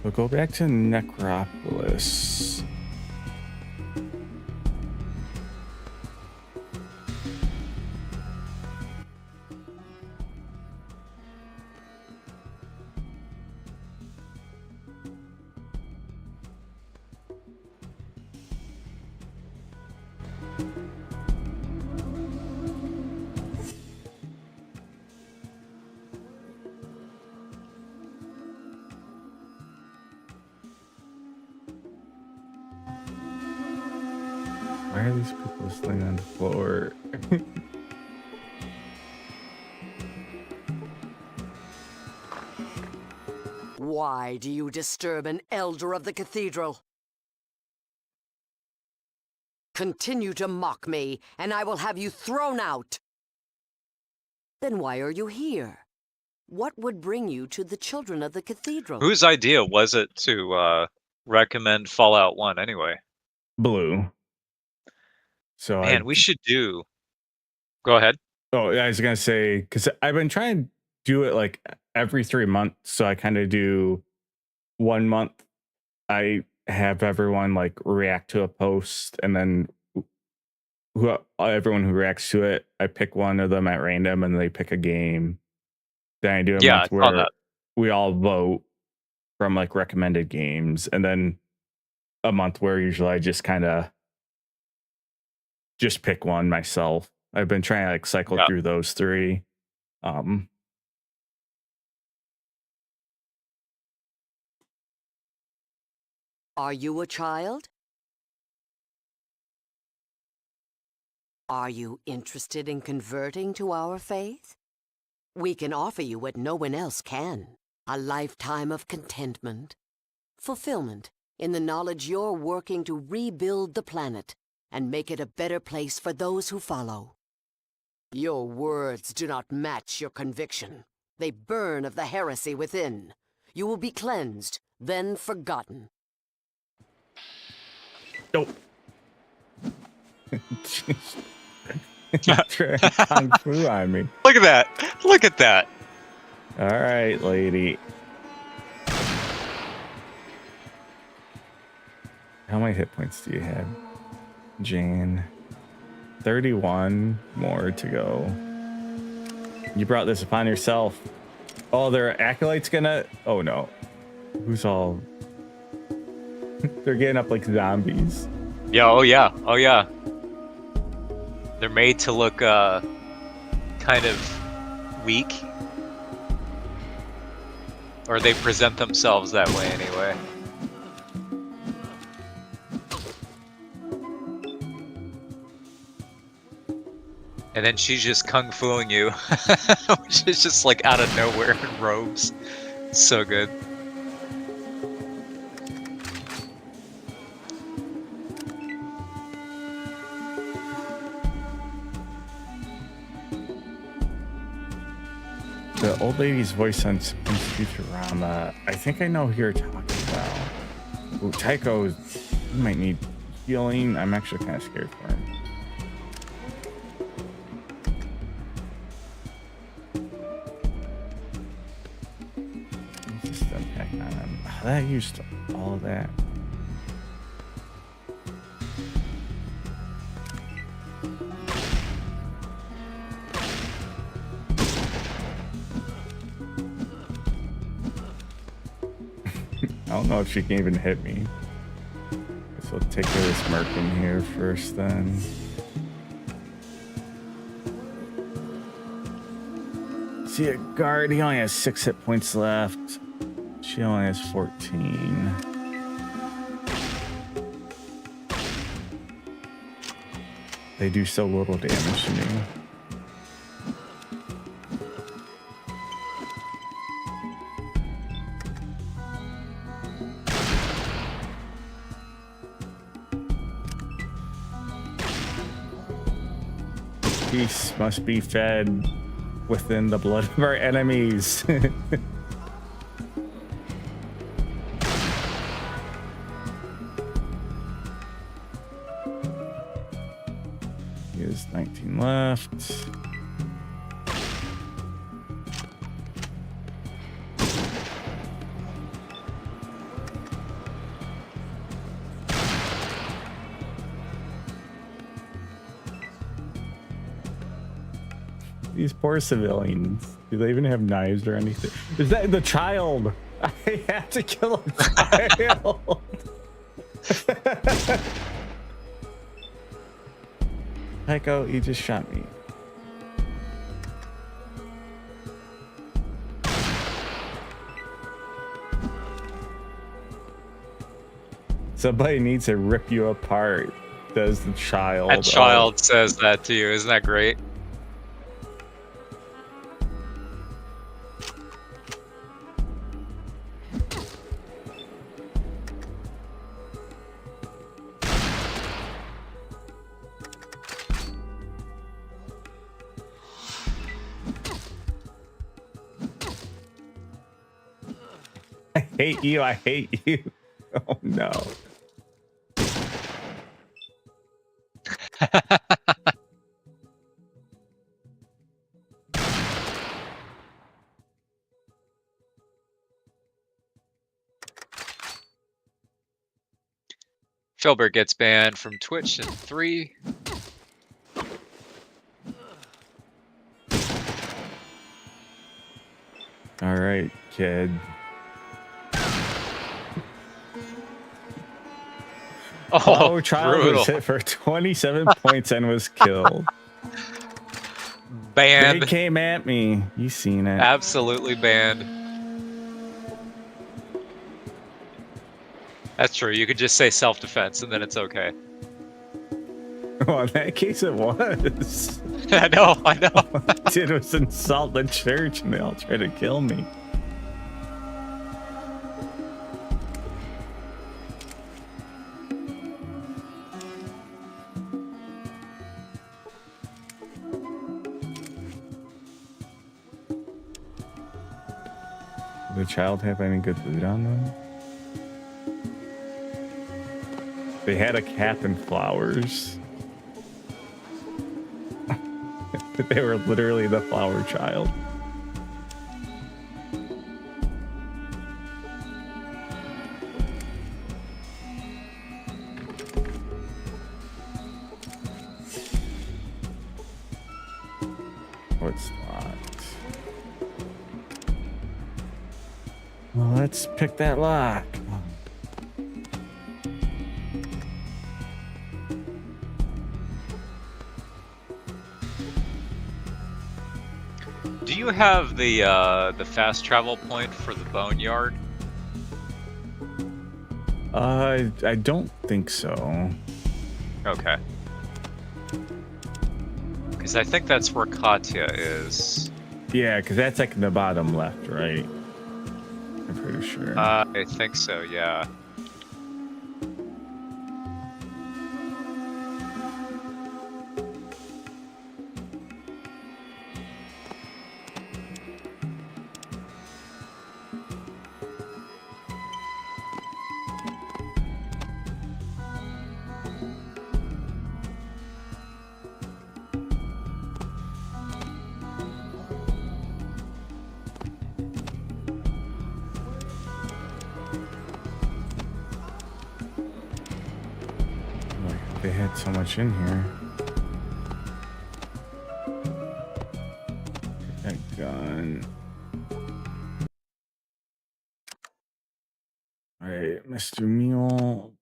We'll go back to Necropolis. Why are these people sitting on the floor? Why do you disturb an elder of the cathedral? Continue to mock me, and I will have you thrown out. Then why are you here? What would bring you to the children of the cathedral? Whose idea was it to recommend Fallout 1 anyway? Blue. So Man, we should do. Go ahead. Oh, I was gonna say because I've been trying to do it like every 3 months. So I kind of do 1 month. I have everyone like react to a post, and then everyone who reacts to it, I pick one of them at random, and they pick a game. Then I do a month where we all vote from like recommended games, and then a month where usually I just kind of just pick one myself. I've been trying to like cycle through those three. Are you a child? Are you interested in converting to our faith? We can offer you what no one else can. A lifetime of contentment, fulfillment in the knowledge you're working to rebuild the planet and make it a better place for those who follow. Your words do not match your conviction. They burn of the heresy within. You will be cleansed, then forgotten. Nope. Kung Fu on me. Look at that. Look at that. All right, lady. How many hit points do you have, Jane? 31 more to go. You brought this upon yourself. Oh, their acolytes gonna... Oh, no. Who's all... They're getting up like zombies. Yeah, oh yeah, oh yeah. They're made to look kind of weak. Or they present themselves that way anyway. And then she's just kung fuing you, which is just like out of nowhere in robes. So good. The old lady's voice on Futurama. I think I know who you're talking about. Ooh, Tycho might need healing. I'm actually kind of scared for him. Just unpack on him. Oh, that used all of that. I don't know if she can even hit me. Guess we'll take care of this Merkin here first then. See a guard, he only has 6 hit points left. She only has 14. They do so little damage to me. Peace must be fed within the blood of our enemies. He has 19 left. These poor civilians. Do they even have knives or anything? Is that the child? I have to kill a child. Tycho, he just shot me. Somebody needs to rip you apart, says the child. That child says that to you. Isn't that great? I hate you, I hate you. Oh no. Philbert gets banned from Twitch in 3. All right, kid. Oh, child brutal. was hit for 27 points and was killed. Banned. They came at me. You seen it? Absolutely banned. That's true. You could just say self-defense and then it's okay. Well, in that case, it was. I know. All I did was insult the church, and they all tried to kill me. Did the child have any good loot on them? They had a cap and flowers. They were literally the flower child. What's locked? Well, let's pick that lock. Do you you have the fast travel point for the boneyard? I don't think so. Okay. Because I think that's where Katya is. Yeah, because that's like in the bottom left, right? I'm pretty sure. I think so, yeah. They had so much in here. That gun. All right, Mr. Mule.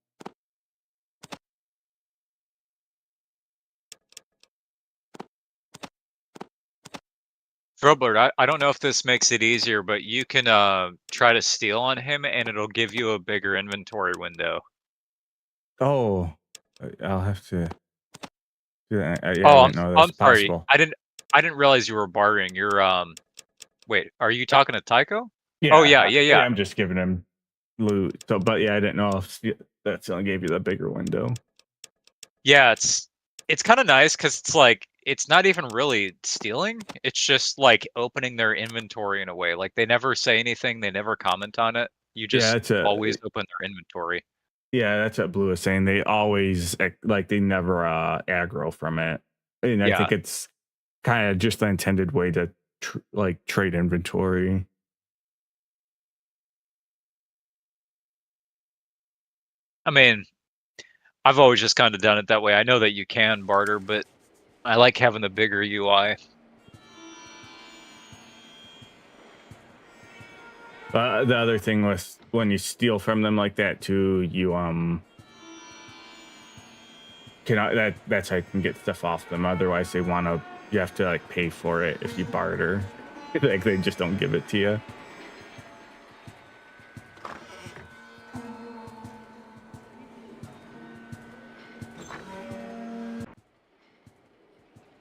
Throwbird, I don't know if this makes it easier, but you can try to steal on him and it'll give you a bigger inventory window. Oh, I'll have to do that. Yeah, Oh, I didn't know that's I'm sorry. possible. I didn't realize you were bartering. You're wait, are you talking to Tycho? Yeah. Oh yeah. I'm just giving him loot. So, but yeah, I didn't know if that's only gave you the bigger window. Yeah, it's kind of nice because it's like it's not even really stealing. It's just like opening their inventory in a way. Like they never say anything, they never comment on it. You just that's always open their inventory. Yeah, that's what Blue was saying. They always like they never aggro from it, and I think it's kind of just the intended way to trade inventory. I mean, I've always just kind of done it that way. I know that you can barter, but I like having the bigger UI. The other thing was when you steal from them like that too, you that's how you can get stuff off them. Otherwise, you have to like pay for it if you barter. Like they just don't give it to you.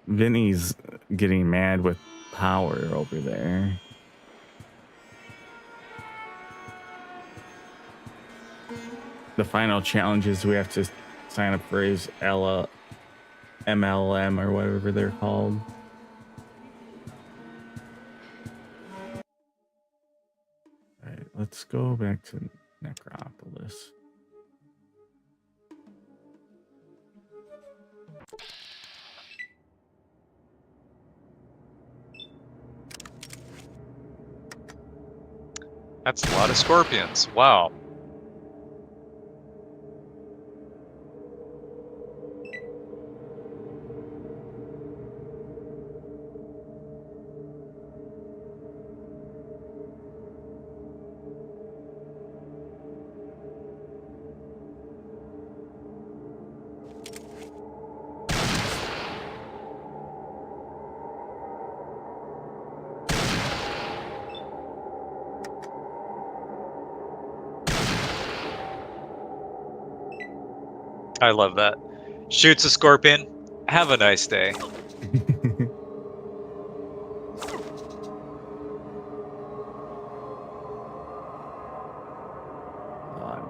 Vinny's getting mad with power over there. The final challenge is we have to sign up for his MLM or whatever they're called. All right, let's go back to Necropolis. That's a lot of scorpions. Wow. I love that. Shoots a scorpion. Have a nice day. I'm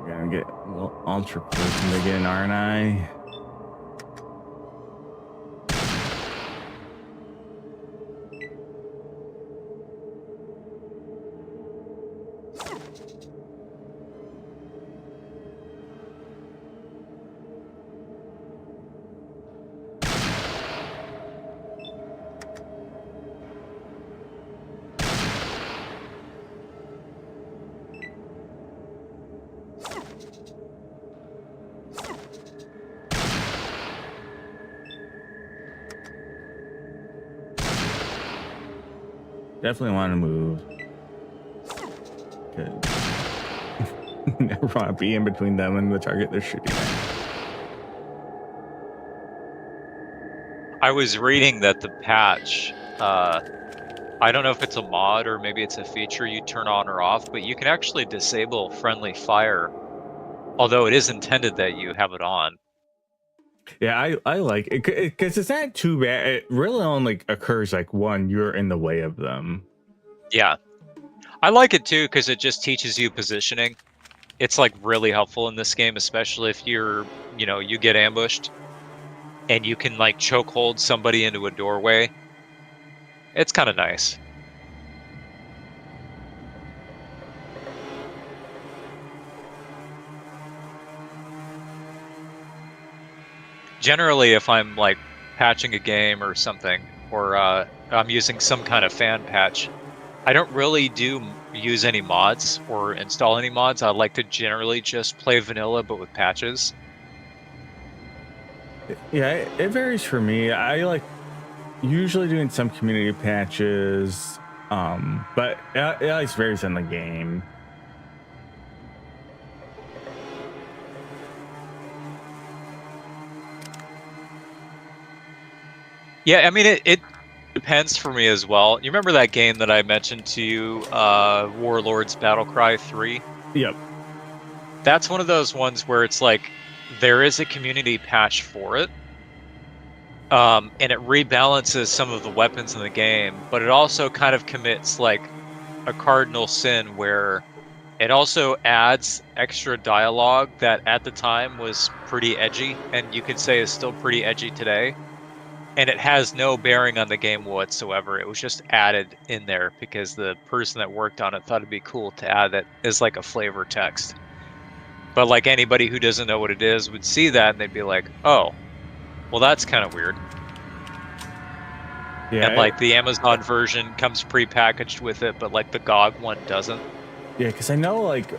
gonna get a little ultra poisoned again, aren't I? Definitely want to move. Never want to be in between them and the target they're shooting at. I was reading that the patch I don't know if it's a mod or maybe it's a feature you turn on or off, but you can actually disable friendly fire, although it is intended that you have it on. Yeah, I like it because it's not too bad. It really only occurs like when you're in the way of them. Yeah. I like it too because it just teaches you positioning. It's like really helpful in this game, especially if you're, you get ambushed and you can like choke hold somebody into a doorway. It's kind of nice. Generally, if I'm like patching a game or something, or I'm using some kind of fan patch, I don't really use any mods or install any mods. I like to generally just play vanilla, but with patches. Yeah, it varies for me. I like usually doing some community patches, but it always varies in the game. Yeah, I mean it depends for me as well. You remember that game that I mentioned to you, Warlords Battlecry 3? Yep. That's one of those ones where it's like there is a community patch for it. And it rebalances some of the weapons in the game, but it also kind of commits like a cardinal sin where it also adds extra dialogue that at the time was pretty edgy, and you could say is still pretty edgy today. And it has no bearing on the game whatsoever. It was just added in there because the person that worked on it thought it'd be cool to add that as like a flavor text. But like anybody who doesn't know what it is would see that and they'd be like, oh, well, that's kind of weird. Yeah, and like the Amazon version comes pre-packaged with it, but like the GOG one doesn't. Yeah, because I know like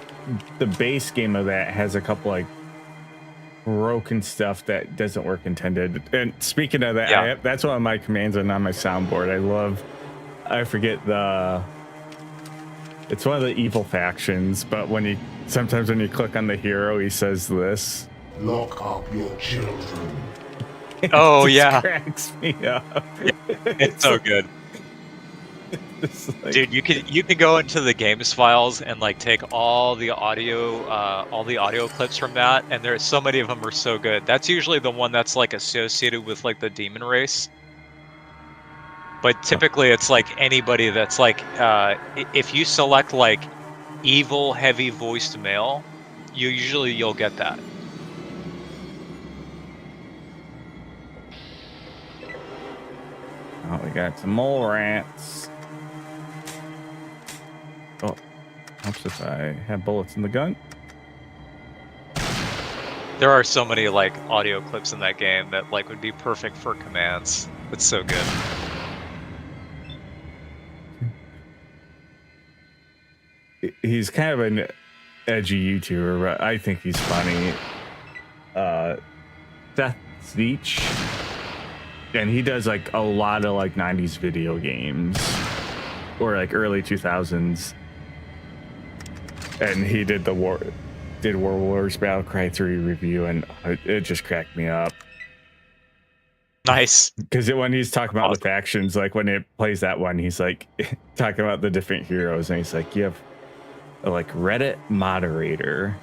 the base game of that has a couple like broken stuff that doesn't work intended. And speaking of that, Yeah. that's one of my commands on my soundboard. I forget it's one of the evil factions, but sometimes when you click on the hero, he says this. Lock up your children. Oh, It just yeah. cracks me up. It's so good. Like, dude, you can go into the games files and like take all the audio clips from that, and there's so many of them are so good. That's usually the one that's like associated with like the demon race. But typically it's like anybody that's like if you select like evil heavy voiced male, you'll get that. Oh, we got some more rats. Oh, helps if I have bullets in the gun. There are so many like audio clips in that game that like would be perfect for commands. It's so good. He's kind of an edgy YouTuber, but I think he's funny. Seth Leach, and he does like a lot of like 90s video games or like early 2000s, and he did World Wars Battlecry 3 review, and it just cracked me up. Nice. Because when he's talking about the factions, like when it plays that one, he's like talking about the different heroes, and he's like, you have a like Reddit moderator.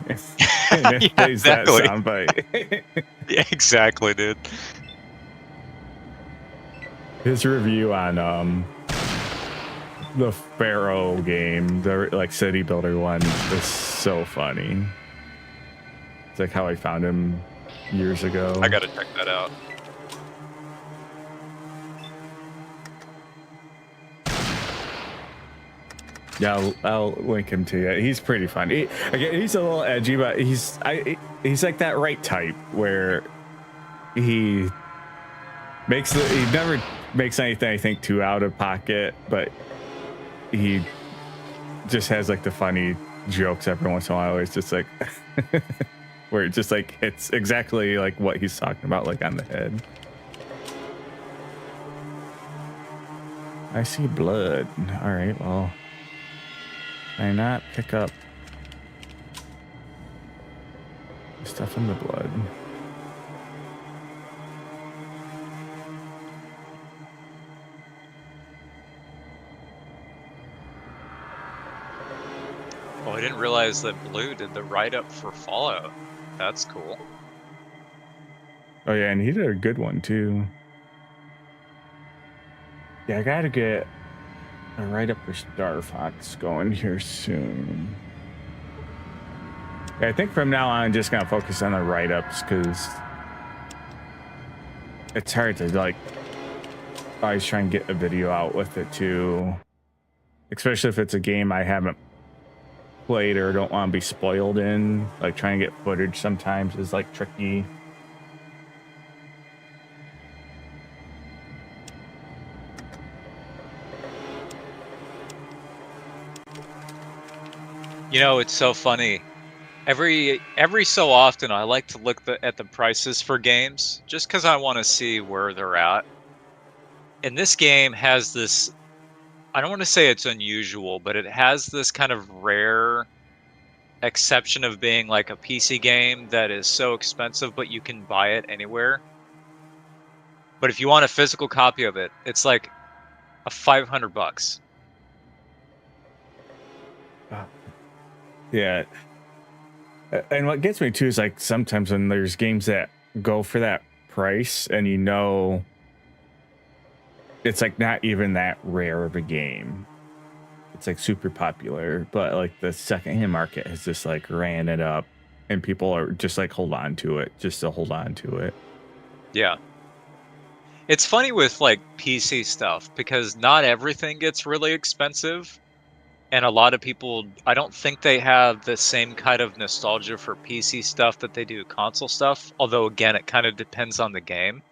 And it Yeah, plays exactly. that soundbite. Yeah, exactly, dude. His review on the Pharaoh game, the like city builder one, is so funny. It's like how I found him years ago. I gotta check that out. Yeah, I'll link him to you. He's pretty funny. Again, he's a little edgy, but he's like that right type where he never makes anything I think too out of pocket, but he just has like the funny jokes every once in a while. Where it's just like where it just like it's exactly like what he's talking about, like on the head. I see blood. All right, well. Can I not pick up stuff in the blood? Oh, I didn't realize that Blue did the write-up for Fallout. That's cool. Oh yeah, and he did a good one too. Yeah, I gotta get a write-up for Star Fox going here soon. Yeah, I think from now on, I'm just gonna focus on the write-ups because it's hard to like always try and get a video out with it too, especially if it's a game I haven't played or don't want to be spoiled in. Like trying to get footage sometimes is like tricky. You know, it's so funny. Every so often, I like to look at the prices for games just because I want to see where they're at. And this game has this. I don't want to say it's unusual, but it has this kind of rare exception of being like a PC game that is so expensive, but you can buy it anywhere. But if you want a physical copy of it, it's like a $500. Yeah. And what gets me too is like sometimes when there's games that go for that price and you know it's like not even that rare of a game. It's like super popular, but like the secondhand market has just like ran it up and people are just like hold on to it just to hold on to it. Yeah. It's funny with like PC stuff because not everything gets really expensive. And a lot of people, I don't think they have the same kind of nostalgia for PC stuff that they do console stuff. Although, again, it kind of depends on the game.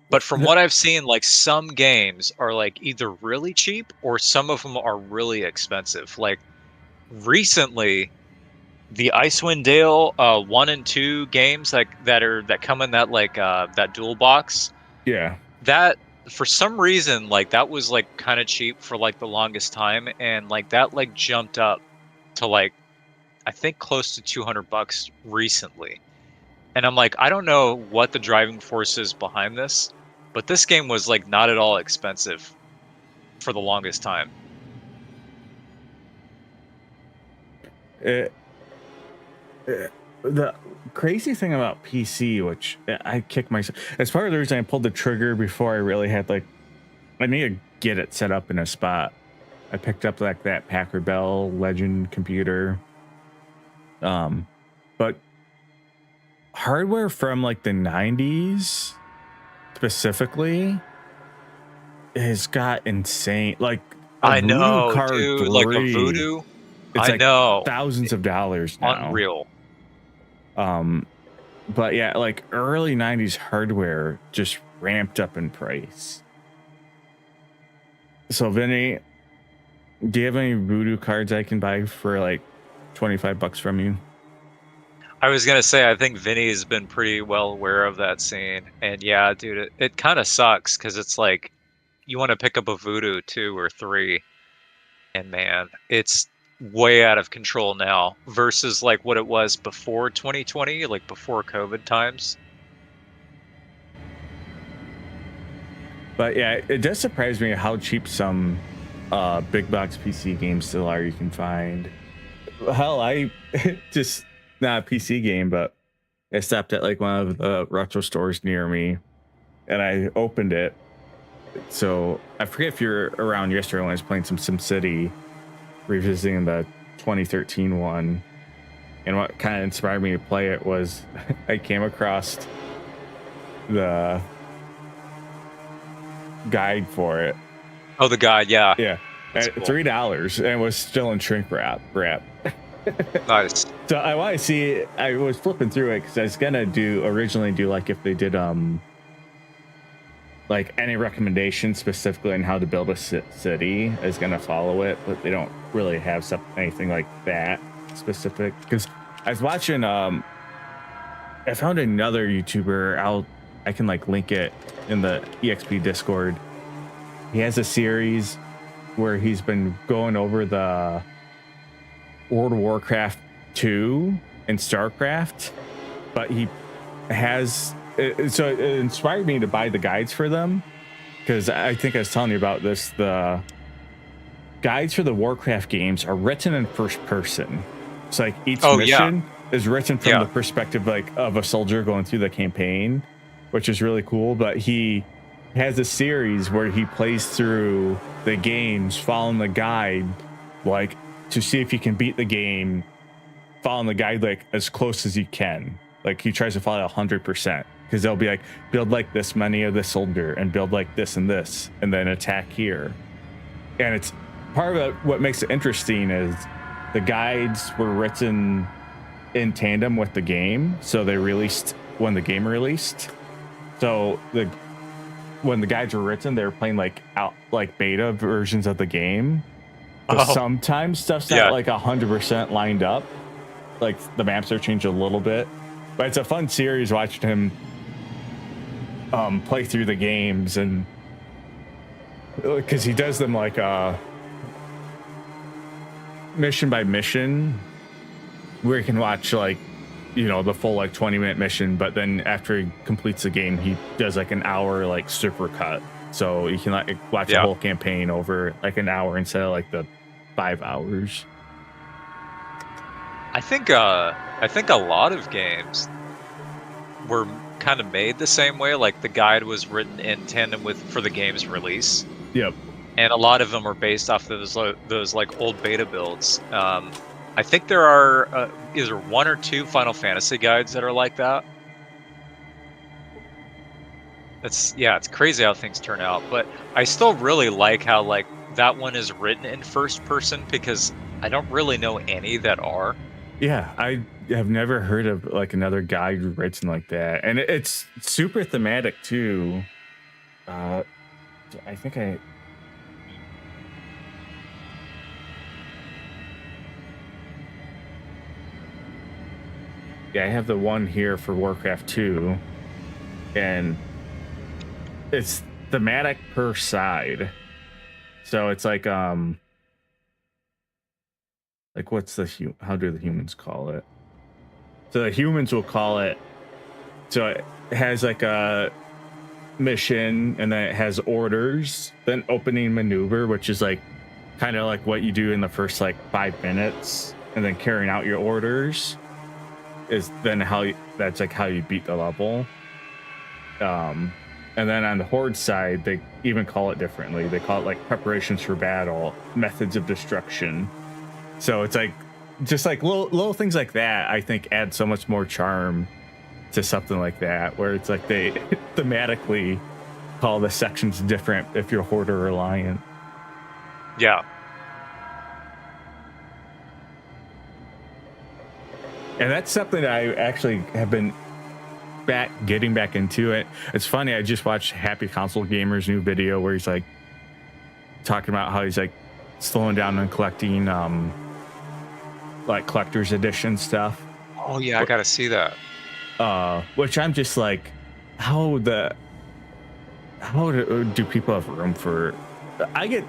But from what I've seen, like some games are like either really cheap or some of them are really expensive. Like recently, the Icewind Dale 1 and 2 games that come in that like that dual box. Yeah. That for some reason like that was like kind of cheap for like the longest time, and like that like jumped up to like I think close to $200 recently. And I'm like, I don't know what the driving force is behind this, but this game was like not at all expensive for the longest time. The crazy thing about PC, which I kick myself, as part of the reason I pulled the trigger before I really had like, I need to get it set up in a spot. I picked up like that Packard Bell Legend computer. But hardware from like the 90s specifically has got insane, like I Voodoo know, Card dude, 3, like a Voodoo. it's I like know. thousands of dollars now. Unreal. But yeah, like early 90s hardware just ramped up in price. So Vinny, do you have any Voodoo cards I can buy for like $25 from you? I was gonna say, I think Vinny has been pretty well aware of that scene, and yeah, dude, it kind of sucks because it's like you want to pick up a Voodoo 2 or 3, and man, it's way out of control now versus like what it was before 2020, like before COVID times. But yeah, it does surprise me how cheap some big box PC games still are. You can find. Hell, I just not a PC game, but I stopped at like one of the retro stores near me, and I opened it. So I forget if you're around yesterday when I was playing some SimCity, revisiting the 2013 one, and what kind of inspired me to play it was I came across the guide for it. Oh, the guide, yeah. Yeah. That's At cool. $3 and was still in shrink wrap. Nice. So I want to see, I was flipping through it because I was gonna originally do like if they did like any recommendations specifically on how to build a city. I was gonna follow it, but they don't really have anything like that specific. Because I was watching I found another YouTuber, I can like link it in the EXP Discord. He has a series where he's been going over the World of Warcraft 2 and StarCraft, but he has so it inspired me to buy the guides for them, because I think I was telling you about this, the guides for the Warcraft games are written in first person. It's like each Oh, mission is written from Yeah. the perspective like of a soldier going through the campaign, which is really cool. But he has a series where he plays through the games following the guide, like to see if he can beat the game, following the guide like as close as he can. Like he tries to follow 100%, because they'll be like, build like this many of this soldier and build like this and this, and then attack here. And it's part of it, what makes it interesting is the guides were written in tandem with the game, so they released when the game released. So when the guides were written, they were playing like beta versions of the game. So sometimes stuff's not like 100% lined up. Like the maps are changed a little bit, but it's a fun series watching him play through the games, and because he does them like mission by mission, where you can watch like, you know, the full like 20-minute mission, but then after he completes the game, he does like an hour like super cut, so you can like watch the whole campaign over like an hour instead of like the 5 hours. I think a lot of games were kind of made the same way. Like the guide was written in tandem for the game's release. Yep. And a lot of them are based off of those like old beta builds. I think there are either 1 or 2 Final Fantasy guides that are like that. It's crazy how things turn out, but I still really like how like that one is written in first person, because I don't really know any that are. Yeah, I have never heard of like another guide written like that, and it's super thematic too. I think I have the one here for Warcraft 2, and it's thematic per side. So it's like what's how do the humans call it? So the humans will call it, so it has like a mission, and then it has orders, then opening maneuver, which is like kind of like what you do in the first like 5 minutes, and then carrying out your orders is then that's like how you beat the level. And then on the Horde side, they even call it differently. They call it like preparations for battle, methods of destruction. So it's like just like little things like that, I think add so much more charm to something like that, where it's like they thematically call the sections different if you're Horde or Reliant. Yeah. And that's something that I actually have been getting back into it. It's funny, I just watched Happy Console Gamer's new video where he's like talking about how he's like slowing down and collecting like collector's edition stuff. Oh yeah, I gotta see that. Which I'm just like, how do people have room for? I get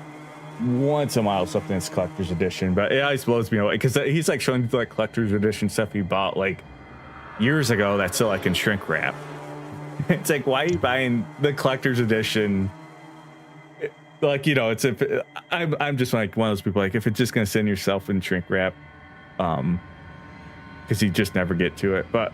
once in a while something that's collector's edition, but it always blows me away because he's like showing like collector's edition stuff he bought like years ago that's still like in shrink wrap. It's like, why are you buying the collector's edition? Like, you know, I'm just like one of those people, like if it's just gonna send yourself in shrink wrap, because you just never get to it. But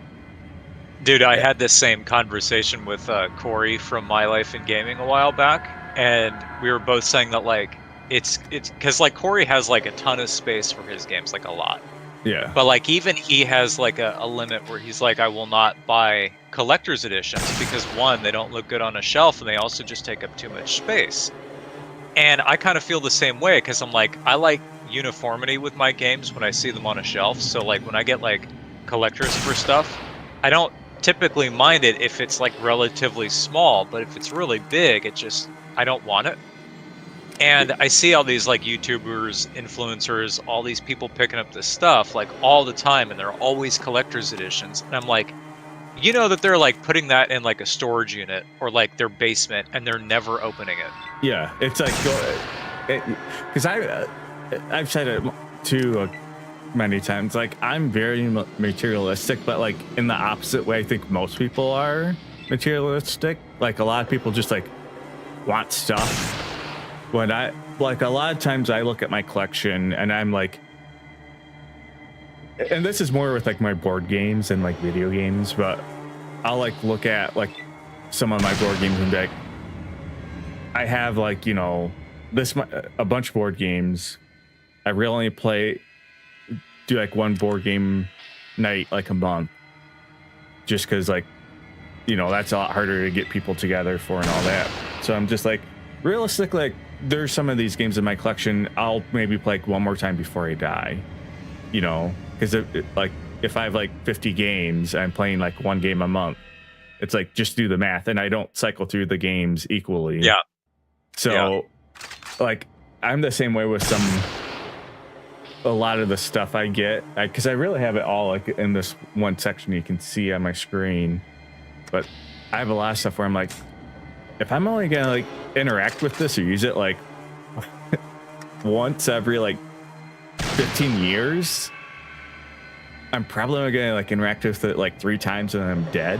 dude, I had this same conversation with Corey from My Life in Gaming a while back, and we were both saying that like it's because like Corey has like a ton of space for his games, like a lot. Yeah. But like even he has like a limit where he's like, I will not buy collector's editions because one, they don't look good on a shelf, and they also just take up too much space. And I kind of feel the same way, because I'm like, I like uniformity with my games when I see them on a shelf. So like when I get like collectors for stuff, I don't typically mind it if it's like relatively small, but if it's really big, I don't want it. And I see all these like YouTubers, influencers, all these people picking up this stuff like all the time, and they're always collector's editions. And I'm like, you know that they're like putting that in like a storage unit or like their basement, and they're never opening it. Yeah, it's like, because I've said it too many times. Like I'm very materialistic, but like in the opposite way, I think most people are materialistic. Like a lot of people just like want stuff. when I like a lot of times I look at my collection and I'm like, and this is more with like my board games and like video games, but I'll like look at like some of my board games and be like, I have like, you know, a bunch of board games. I really only do like one board game night like a month, just because like, you know, that's a lot harder to get people together for and all that. So I'm just like, realistically, like, there's some of these games in my collection I'll maybe play like one more time before I die, you know, because like if I have like 50 games, I'm playing like one game a month. It's like, just do the math, and I don't cycle through the games equally. Yeah. So like I'm the same way with a lot of the stuff I get, because I really have it all like in this one section you can see on my screen. But I have a lot of stuff where I'm like, if I'm only gonna like interact with this or use it like once every like 15 years, I'm probably only gonna like interact with it like 3 times and I'm dead.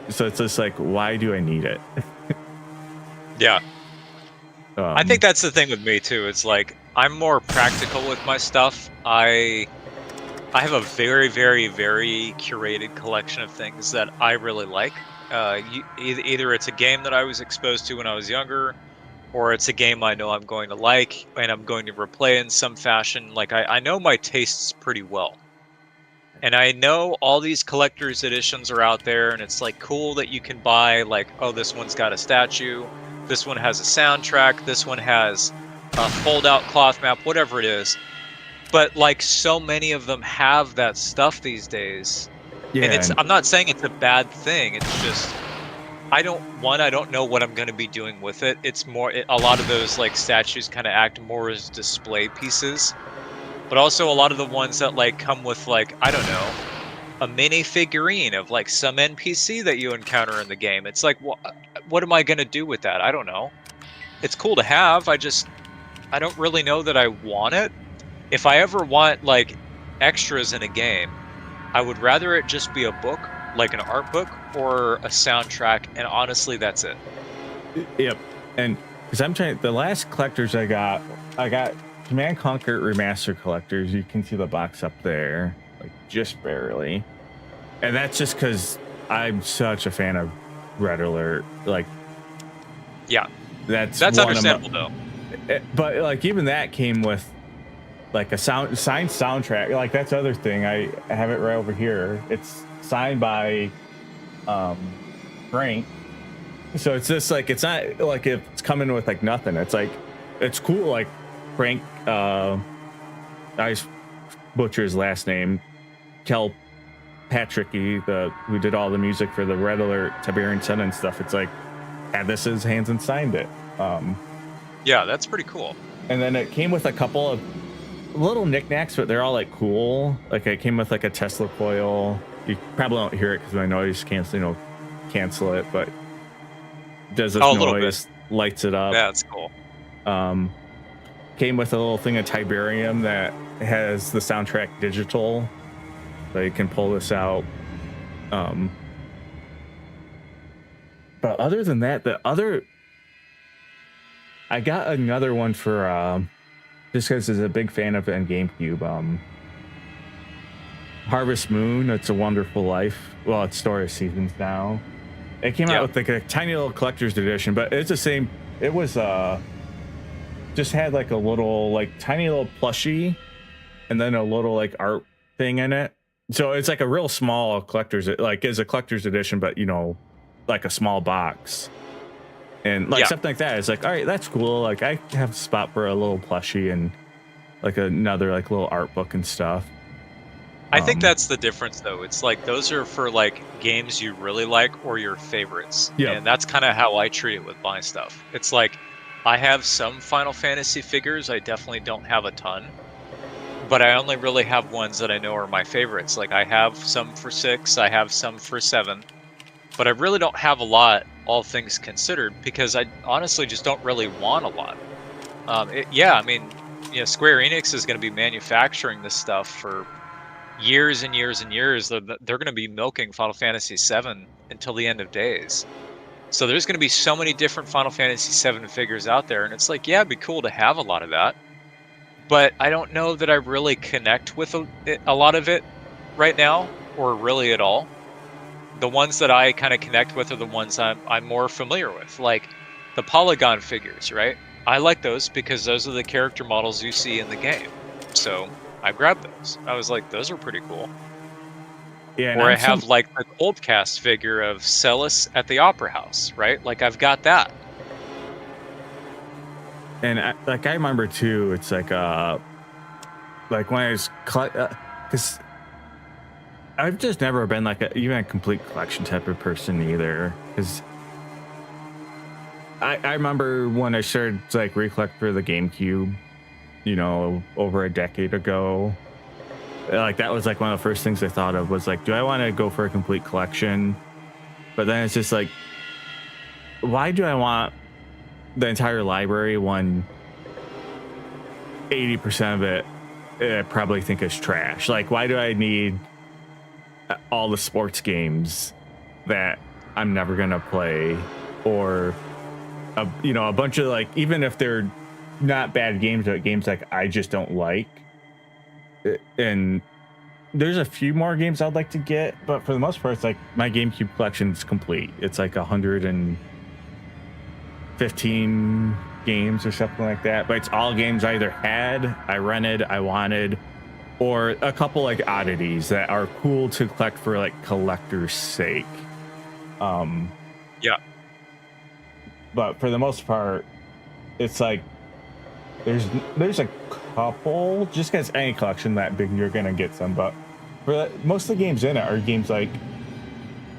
So it's just like, why do I need it? Yeah. I think that's the thing with me too. It's like, I'm more practical with my stuff. I have a very, very, very curated collection of things that I really like. Either it's a game that I was exposed to when I was younger, or it's a game I know I'm going to like and I'm going to replay in some fashion. Like I know my tastes pretty well. And I know all these collector's editions are out there, and it's like cool that you can buy like, oh, this one's got a statue, this one has a soundtrack, this one has a fold-out cloth map, whatever it is. But like so many of them have that stuff these days. Yeah, and I'm not saying it's a bad thing. It's just I don't know what I'm going to be doing with it. It's more a lot of those like statues kind of act more as display pieces. But also a lot of the ones that like come with like, I don't know, a mini figurine of like some NPC that you encounter in the game. It's like, what am I going to do with that? I don't know. It's cool to have. I don't really know that I want it. If I ever want like extras in a game, I would rather it just be a book, like an art book or a soundtrack. And honestly, that's it. Yep. And because the last collectors I got Command Conquer Remastered collectors. You can see the box up there, like just barely. And that's just because I'm such a fan of Red Alert. Like, yeah, that's understandable though. But like even that came with like a signed soundtrack. Like that's the other thing. I have it right over here. It's signed by Frank. So it's just like, it's not like it's coming with like nothing. It's like, it's cool. Like Frank, I butcher his last name, Patricky, who did all the music for the Red Alert, Tiberian Sun and stuff. It's like, had this in his hands and signed it. Yeah, that's pretty cool. And then it came with a couple of little knickknacks, but they're all like cool. Like it came with like a Tesla coil. You probably don't hear it because my noise cancel it, but it does this noise, lights it up. Yeah, that's cool. Came with a little thing of Tiberium that has the soundtrack digital, so you can pull this out. But other than that, I got another one for just because I'm a big fan of it in GameCube. Harvest Moon, It's a Wonderful Life. Well, it's Story of Seasons now. It came out with like a tiny little collector's edition, but it's the same. It was just had like a little like tiny little plushie and then a little like art thing in it. So it's like a real small collector's, like is a collector's edition, but you know, like a small box. And like something like that. It's like, all right, that's cool. Like I have a spot for a little plushie and like another like little art book and stuff. I think that's the difference though. It's like those are for like games you really like or your favorites. Yeah. And that's kind of how I treat it with my stuff. It's like I have some Final Fantasy figures. I definitely don't have a ton. But I only really have ones that I know are my favorites. Like I have some for 6, I have some for 7. But I really don't have a lot, all things considered, because I honestly just don't really want a lot. I mean, you know, Square Enix is going to be manufacturing this stuff for years and years and years. They're going to be milking Final Fantasy VII until the end of days. So there's going to be so many different Final Fantasy VII figures out there, and it's like, yeah, it'd be cool to have a lot of that, but I don't know that I really connect with a lot of it right now, or really at all. The ones that I kind of connect with are the ones I'm more familiar with, like the polygon figures, right? I like those because those are the character models you see in the game. So I grabbed those. I was like, those are pretty cool. Yeah, or I have like the cold cast figure of Celis at the Opera House, right? Like I've got that. And I remember too, it's like when I was because I've just never been like even a complete collection type of person either. Because I remember when I started to like recollect for the GameCube, you know, over a decade ago. Like that was like one of the first things I thought of was like, do I want to go for a complete collection? But then it's just like, why do I want the entire library when 80% of it I probably think is trash? Like, why do I need all the sports games that I'm never gonna play, or a bunch of like, even if they're not bad games, but games like I just don't like. And there's a few more games I'd like to get, but for the most part, it's like my GameCube collection is complete. It's like 115 games or something like that, but it's all games I either had, I rented, I wanted, or a couple like oddities that are cool to collect for like collector's sake. Yeah. But for the most part, it's like there's a couple, just because any collection that big, you're gonna get some, but for most of the games in it are games like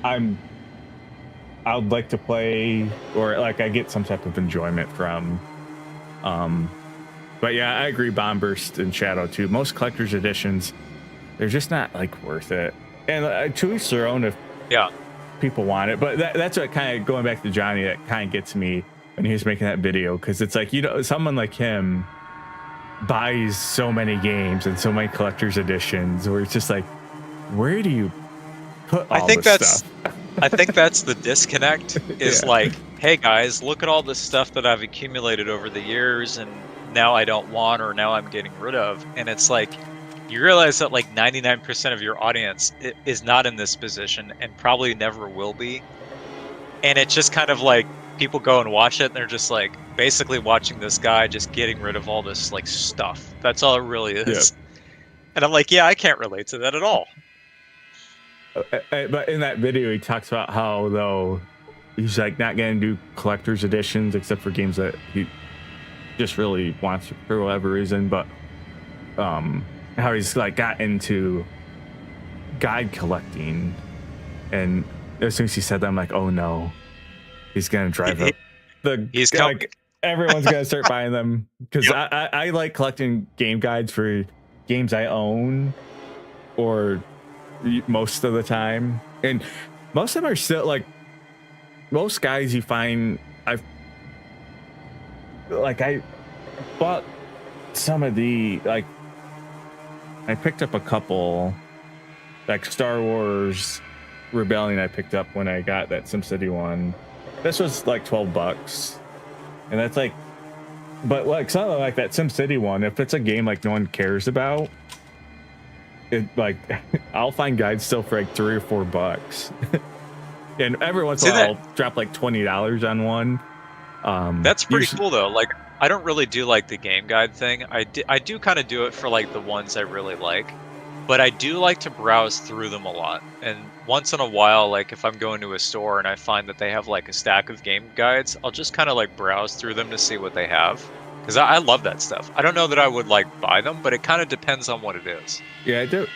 I would like to play, or like I get some type of enjoyment from. But yeah, I agree, Bombburst and Shadow too. Most collector's editions, they're just not like worth it. And to each their own if people want it. But that's what kind of, going back to Johnny, that kind of gets me when he was making that video, because it's like, someone like him buys so many games and so many collector's editions where it's just like, where do you put all this stuff? I think that's the disconnect is like, hey guys, look at all this stuff that I've accumulated over the years and now I don't want, or now I'm getting rid of. And it's like, you realize that like 99% of your audience is not in this position and probably never will be. And it's just kind of like, people go and watch it and they're just like basically watching this guy just getting rid of all this like stuff. That's all it really is. Yep. And I'm like, yeah, I can't relate to that at all. But in that video, he talks about how, though, he's like not going to do collector's editions except for games that he just really wants for whatever reason. But how he's like got into guide collecting, and as soon as he said that, I'm like, oh no, he's going to drive up everyone's going to start buying them, because I like collecting game guides for games I own, or most of the time, and most of them are still like, most guys you find, I bought some of the, like, I picked up a couple, like Star Wars Rebellion I picked up when I got that SimCity one. This was like $12, and that's like, but like something like that SimCity one, if it's a game like no one cares about, it, like, I'll find guides still for like $3 or $4, and every once in a while I'll drop like $20 on one. That's pretty cool though. Like, I don't really do like the game guide thing. I do kind of do it for like the ones I really like, but I do like to browse through them a lot. And once in a while, like if I'm going to a store and I find that they have like a stack of game guides, I'll just kind of like browse through them to see what they have. Because I love that stuff. I don't know that I would like buy them, but it kind of depends on what it is. Yeah, I do.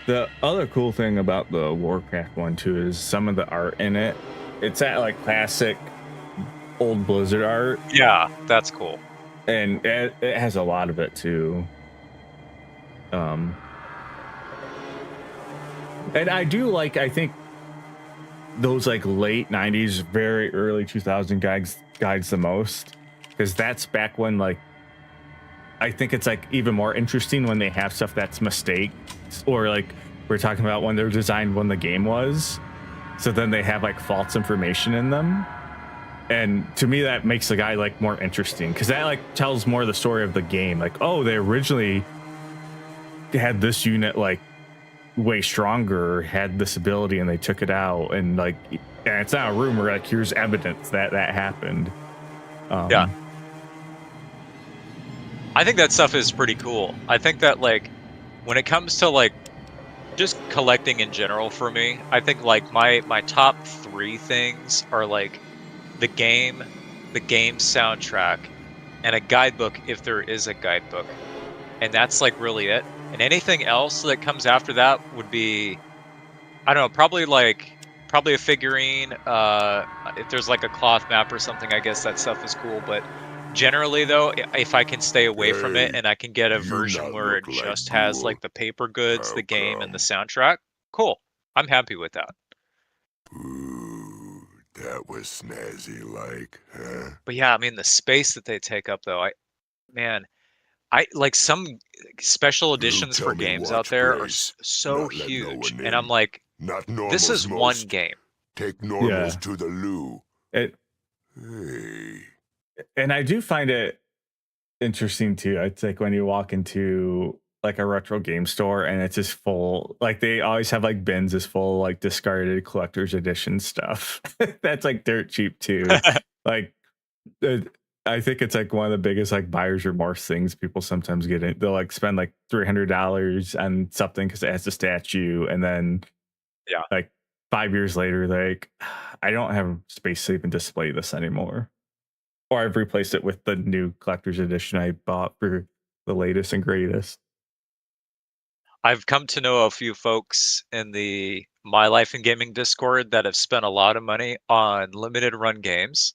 The other cool thing about the Warcraft one too is some of the art in it. It's that like classic old Blizzard art. Yeah, that's cool. And it has a lot of it too. And I do like, I think those like late 90s, very early 2000 guides the most, because that's back when, like, I think it's like even more interesting when they have stuff that's mistakes, or like we're talking about when they're designed when the game was, so then they have like false information in them. And to me, that makes the guy like more interesting because that like tells more of the story of the game. Like, oh, they originally had this unit like way stronger, had this ability, and they took it out. And like, and it's not a rumor. Like, here's evidence that that happened. Yeah. I think that stuff is pretty cool. I think that like when it comes to like just collecting in general for me, I think like my top 3 things are like the game soundtrack, and a guidebook if there is a guidebook. And that's like really it. And anything else that comes after that would be, I don't know, probably a figurine. If there's like a cloth map or something, I guess that stuff is cool. But generally though, if I can stay away from it and I can get a version where it just has like the paper goods, the game, and the soundtrack, cool. I'm happy with that. Ooh, that was snazzy like, huh? But yeah, I mean the space that they take up though, I like some special editions for games out there are so huge, and I'm like, this is one game. Take normals to the loo. Hey. And I do find it interesting too. It's like when you walk into like a retro game store and it's just full, like they always have like bins is full like discarded collector's edition stuff. That's like dirt cheap too. Like I think it's like one of the biggest like buyer's remorse things people sometimes get in. They'll like spend like $300 on something because it has a statue, and then like 5 years later, like I don't have space to even display this anymore. Or I've replaced it with the new collector's edition I bought for the latest and greatest. I've come to know a few folks in the My Life in Gaming Discord that have spent a lot of money on limited run games.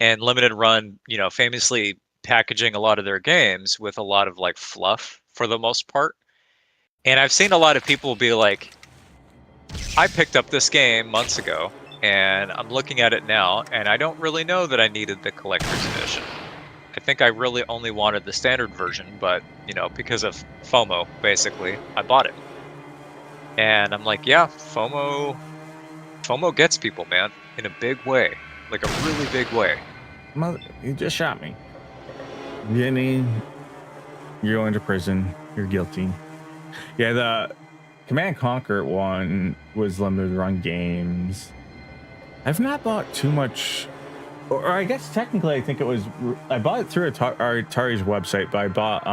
And limited run, you know, famously packaging a lot of their games with a lot of like fluff for the most part. And I've seen a lot of people be like, I picked up this game months ago and I'm looking at it now and I don't really know that I needed the collector's edition. I think I really only wanted the standard version, but you know, because of FOMO, basically, I bought it. And I'm like, yeah, FOMO gets people, man, in a big way, like a really big way. Mother, you just shot me. Jenny, you're going to prison. You're guilty. Yeah, the Command & Conquer one was limited run games. I've not bought too much, or I guess technically I think it was, I bought it through Atari's website, but I bought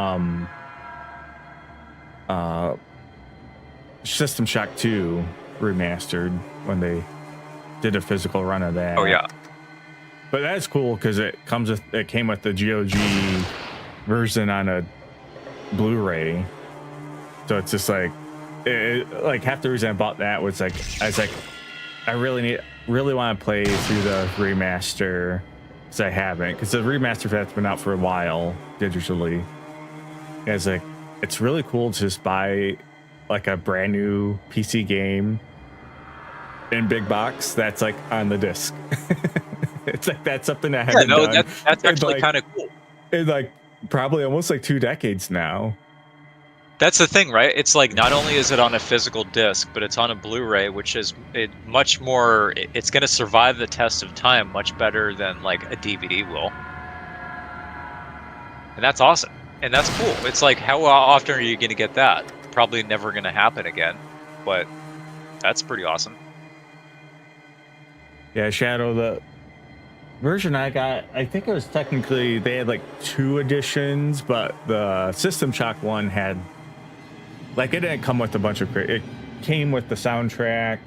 System Shock 2 remastered when they did a physical run of that. Oh yeah. But that's cool because it came with the GOG version on a Blu-ray, so it's just like, like half the reason I bought that was like I was like, I really want to play through the remaster because I haven't, because the remaster for that's been out for a while digitally. And it's like, it's really cool to just buy like a brand new PC game in big box that's like on the disc. It's like that's something I haven't done. That's actually like, kind of cool. In like probably almost like 2 decades now. That's the thing, right? It's like not only is it on a physical disc, but it's on a Blu-ray, which is much more. It's going to survive the test of time much better than like a DVD will, and that's awesome. And that's cool. It's like, how often are you going to get that? Probably never going to happen again, but that's pretty awesome. Yeah, Shadow, the version I got, I think it was technically, they had like 2 editions, but the System Shock one had, like, it didn't come with a bunch of, it came with the soundtrack,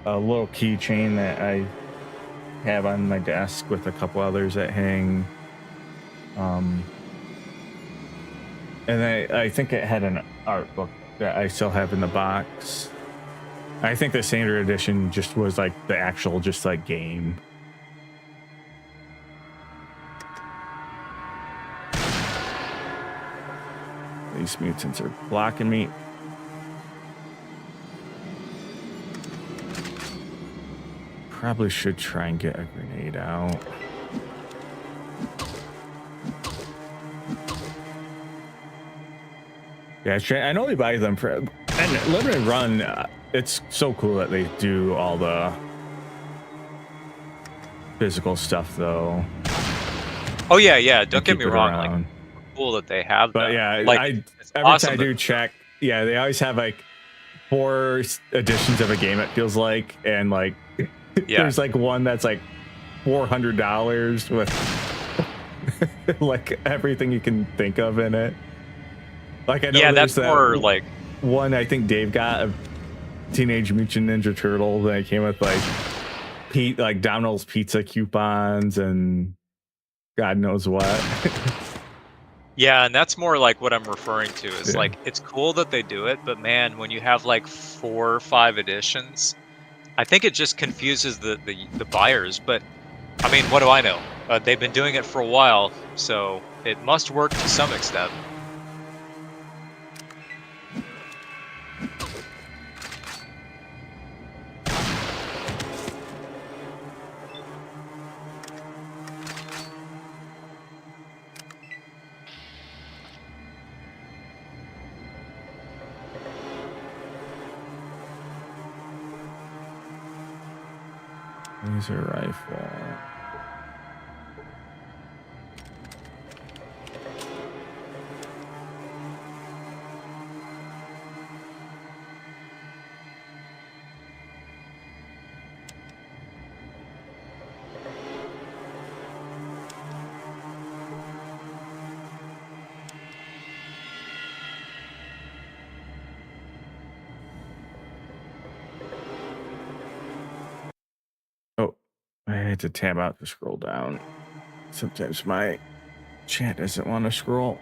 a little keychain that I have on my desk with a couple others that hang. And I think it had an art book that I still have in the box. I think the standard edition just was like the actual just like game. These mutants are blocking me. Probably should try and get a grenade out. Yeah, I know they buy them for, and limited run. It's so cool that they do all the physical stuff though. Oh yeah, yeah. Don't get keep me it wrong. around. Like, cool that they have But that. yeah, like, it's every awesome time I do that- check, yeah, they always have like 4 editions of a game. It feels like, and like Yeah. there's like one that's like $400 with like everything you can think of in it. Like I know Yeah, there's that's that more like one I think Dave got of Teenage Mutant Ninja Turtles, and it came with like Domino's pizza coupons and God knows what. yeah, and that's more like what I'm referring to is Yeah. like it's cool that they do it, but man, when you have like 4 or 5 editions, I think it just confuses the buyers. But I mean, what do I know? They've been doing it for a while, so it must work to some extent. Laser rifle. Oh, I had to tab out to scroll down. Sometimes my chat doesn't want to scroll.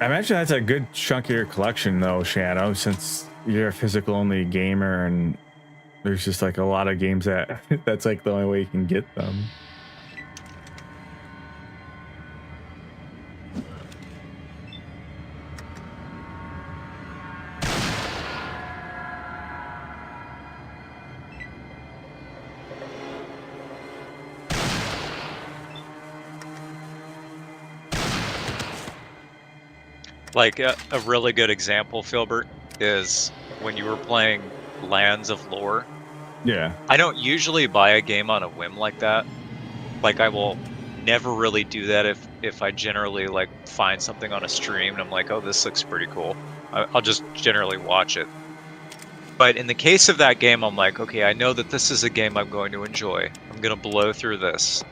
I imagine that's a good chunk of your collection, though, Shadow, since you're a physical only gamer and there's just like a lot of games that that's like the only way you can get them. Like a really good example, Filbert, is when you were playing Lands of Lore. Yeah. I don't usually buy a game on a whim like that. Like I will never really do that if I generally like find something on a stream and I'm like, oh, this looks pretty cool. I'll just generally watch it. But in the case of that game, I'm like, okay, I know that this is a game I'm going to enjoy. I'm going to blow through this.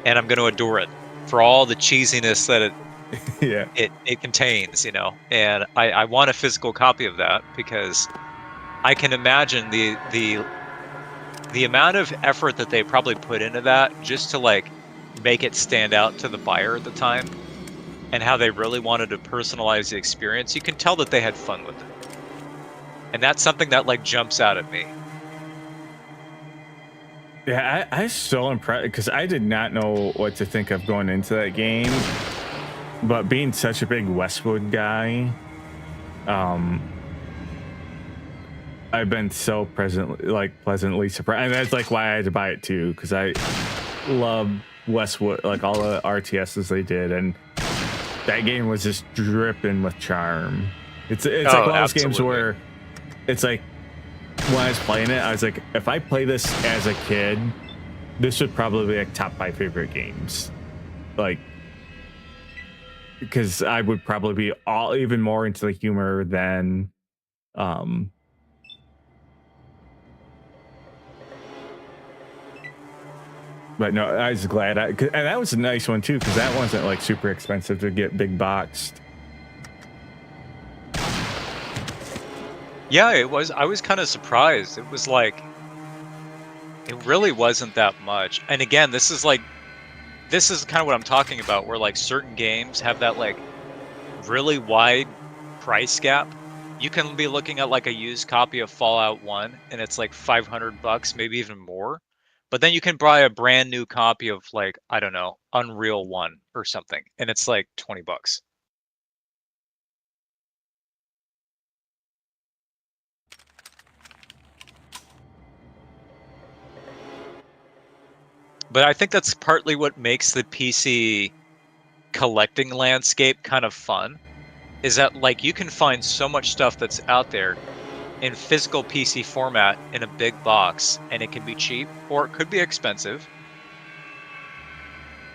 And I'm going to adore it for all the cheesiness that yeah. it contains, you know. And I want a physical copy of that because I can imagine the amount of effort that they probably put into that just to like make it stand out to the buyer at the time, and how they really wanted to personalize the experience. You can tell that they had fun with it. And that's something that like jumps out at me. Yeah, I was so impressed because I did not know what to think of going into that game. But being such a big Westwood guy, I've been so pleasantly surprised. And that's like why I had to buy it too, because I love Westwood, like all the RTSs they did, and that game was just dripping with charm. It's like one of those games where it's like when I was playing it, I was like, if I play this as a kid, this would probably be like top 5 favorite games. Like, because I would probably be even more into the humor than but no, I was glad and that was a nice one too, because that wasn't like super expensive to get big boxed. Yeah, it was. I was kind of surprised. It was like, it really wasn't that much. And again, this is kind of what I'm talking about, where like certain games have that like really wide price gap. You can be looking at like a used copy of Fallout 1 and it's like $500, maybe even more. But then you can buy a brand new copy of like, I don't know, Unreal 1 or something, and it's like $20. But I think that's partly what makes the PC collecting landscape kind of fun, is that like you can find so much stuff that's out there in physical PC format in a big box, and it can be cheap or it could be expensive.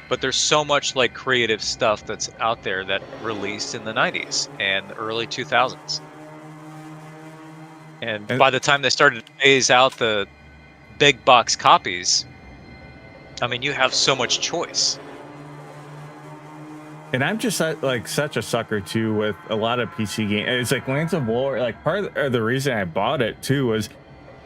But there's so much like creative stuff that's out there that released in the 90s and the early 2000s. And by the time they started to phase out the big box copies, I mean, you have so much choice. And I'm just like such a sucker too with a lot of PC games. It's like Lands of War. Like part of the reason I bought it too was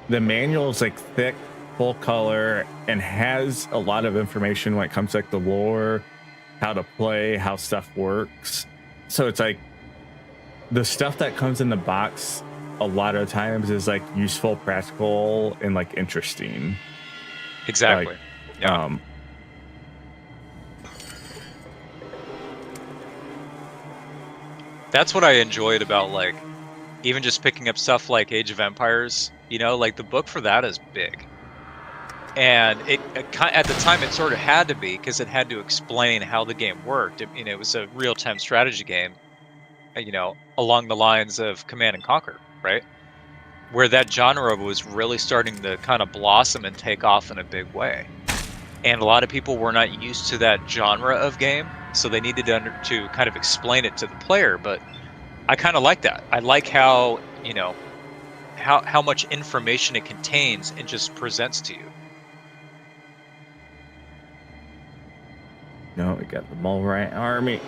the manual is like thick, full color, and has a lot of information when it comes to like the lore, how to play, how stuff works. So it's like the stuff that comes in the box a lot of times is like useful, practical, and like interesting. Exactly. Like, yeah. That's what I enjoyed about like even just picking up stuff like Age of Empires. You know, like the book for that is big, and it at the time it sort of had to be because it had to explain how the game worked. It was a real-time strategy game, you know, along the lines of Command and Conquer, right? Where that genre was really starting to kind of blossom and take off in a big way. And a lot of people were not used to that genre of game, so they needed to kind of explain it to the player. But I kind of like that. I like how, you know, how much information it contains and just presents to you. No, we got the Mole Rat Army.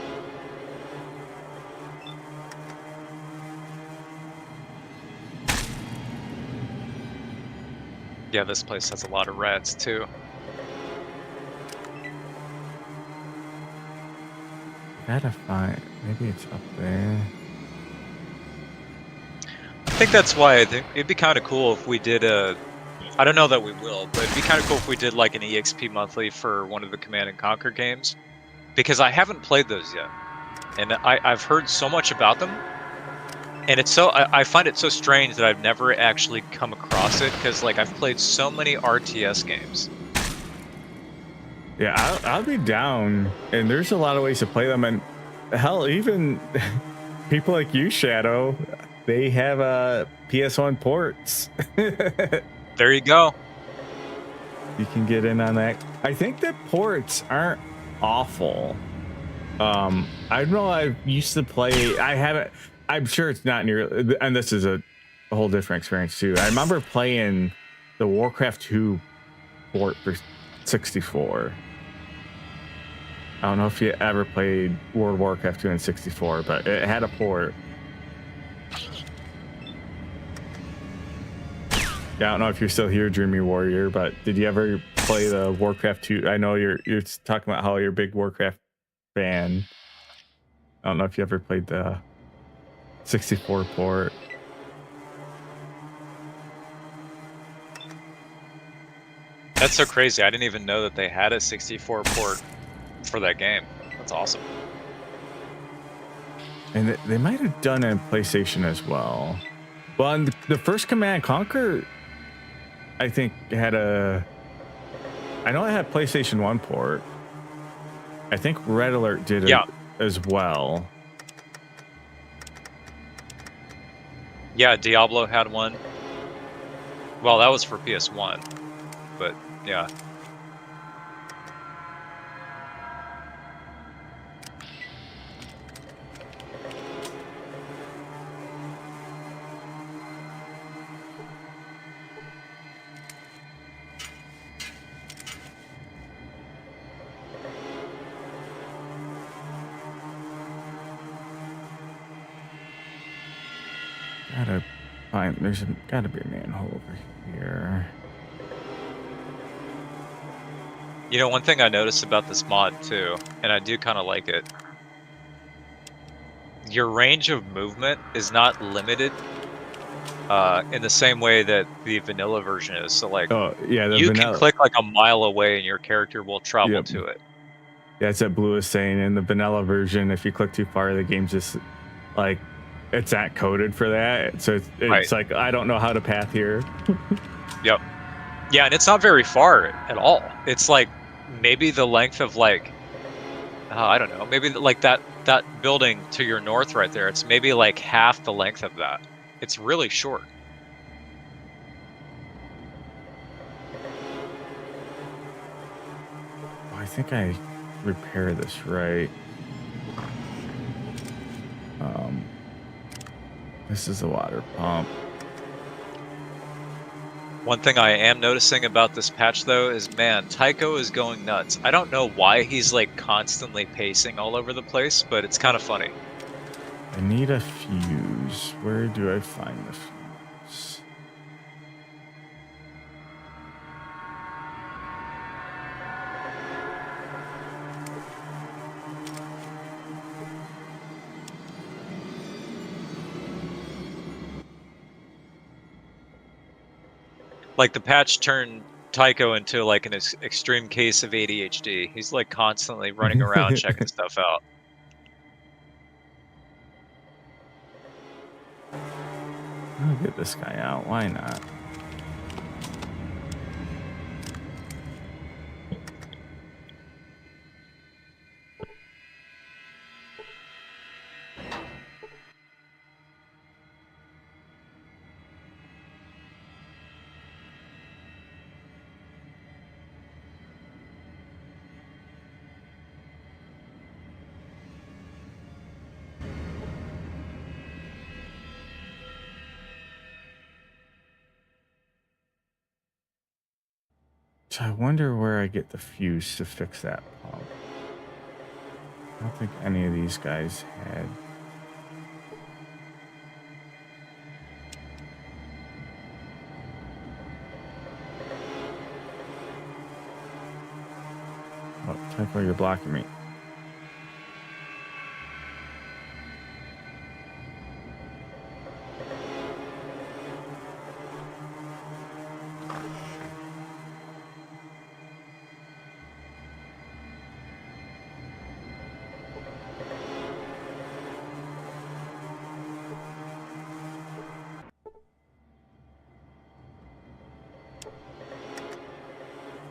Yeah, this place has a lot of rats too. Gotta find. Maybe it's up there. I think that's why I think it'd be kind of cool if we did a. I don't know that we will, but it'd be kind of cool if we did like an EXP monthly for one of the Command and Conquer games, because I haven't played those yet, and I've heard so much about them, and it's so I find it so strange that I've never actually come across it because like I've played so many RTS games. Yeah, I'll be down, and there's a lot of ways to play them, and hell, even people like you, Shadow, they have PS1 ports. There you go. You can get in on that. I think the ports aren't awful. I know I used to play. I haven't. I'm sure it's not near. And this is a whole different experience too. I remember playing the Warcraft 2 port for 64. I don't know if you ever played World of Warcraft 2 in 64, but it had a port. Yeah, I don't know if you're still here, Dreamy Warrior, but did you ever play the Warcraft 2? I know you're talking about how you're a big Warcraft fan. I don't know if you ever played the 64 port. That's so crazy. I didn't even know that they had a 64 port for that game. That's awesome. And they might have done it in PlayStation as well. Well, and the first Command & Conquer, I think, had a... I know it had PlayStation 1 port. I think Red Alert did it as well. Yeah, Diablo had one. Well, that was for PS1, but yeah. Gotta find. There's gotta be a manhole over here. You know, one thing I noticed about this mod too, and I do kind of like it, your range of movement is not limited in the same way that the vanilla version is. So like, you can click like a mile away and your character will travel to it. Yeah, it's that Blue is saying in the vanilla version, if you click too far, the game's just like, it's not coded for that. So it's like, I don't know how to path here. Yep. Yeah, and it's not very far at all. It's like maybe the length of like, I don't know, maybe like that building to your north right there. It's maybe like half the length of that. It's really short. think I repair this right. This is a water pump. One thing I am noticing about this patch, though, is, man, Tycho is going nuts. I don't know why he's, like, constantly pacing all over the place, but it's kind of funny. I need a fuse. Where do I find the fuse? Like, the patch turned Tycho into, like, an extreme case of ADHD. He's, like, constantly running around checking stuff out. I'll get this guy out. Why not? So I wonder where I get the fuse to fix that pump. I don't think any of these guys had. Oh, Tycho, you're blocking me.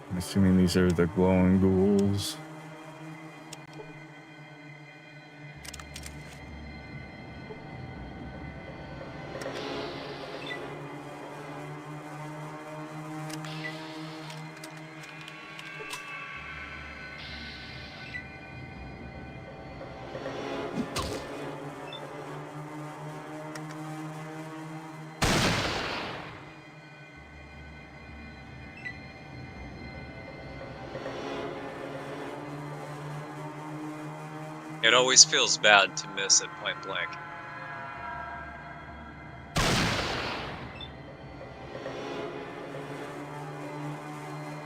I'm assuming these are the glowing ghouls. It always feels bad to miss at point blank.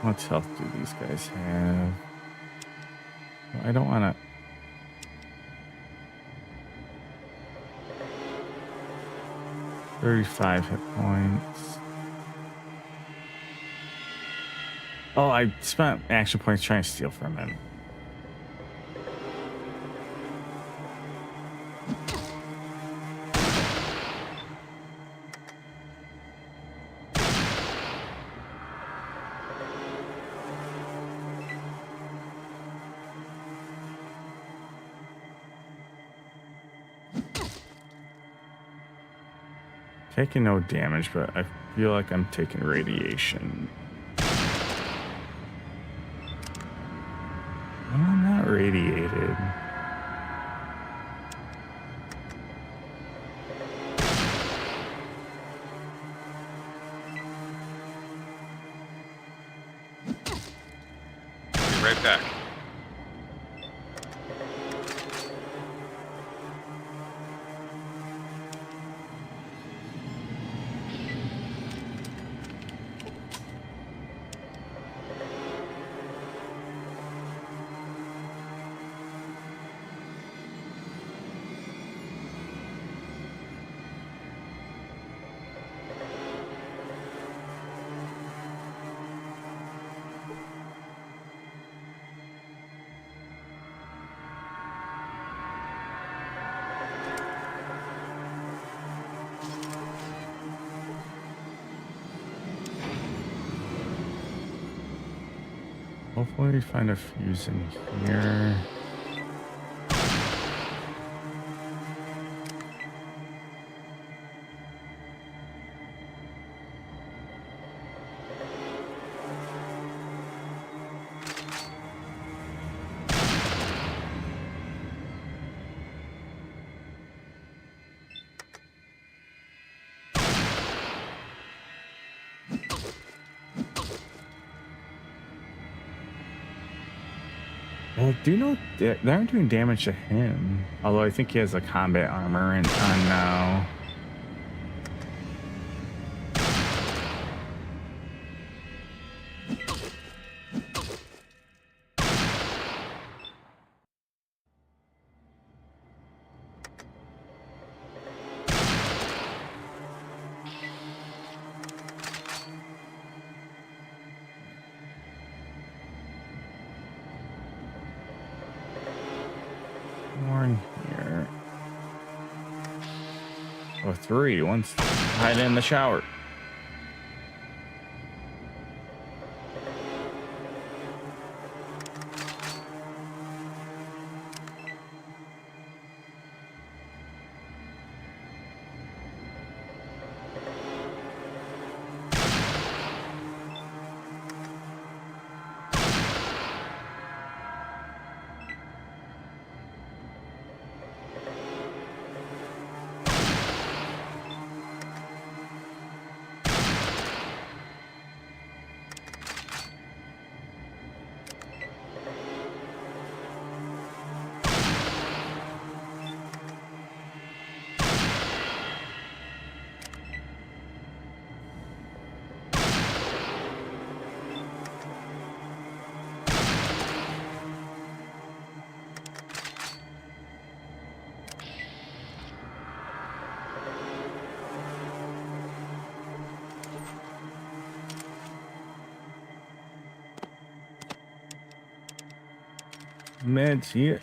What health do these guys have? I don't want to. $35 hit points. Oh, I spent action points trying to steal from him. Taking no damage, but I feel like I'm taking radiation. I'm not radiated. Be right back. Hopefully we find a fuse in here. Well, do you know they aren't doing damage to him? Although I think he has a combat armor on now. More in here. Oh, 3. One's hiding in the shower. Meds here.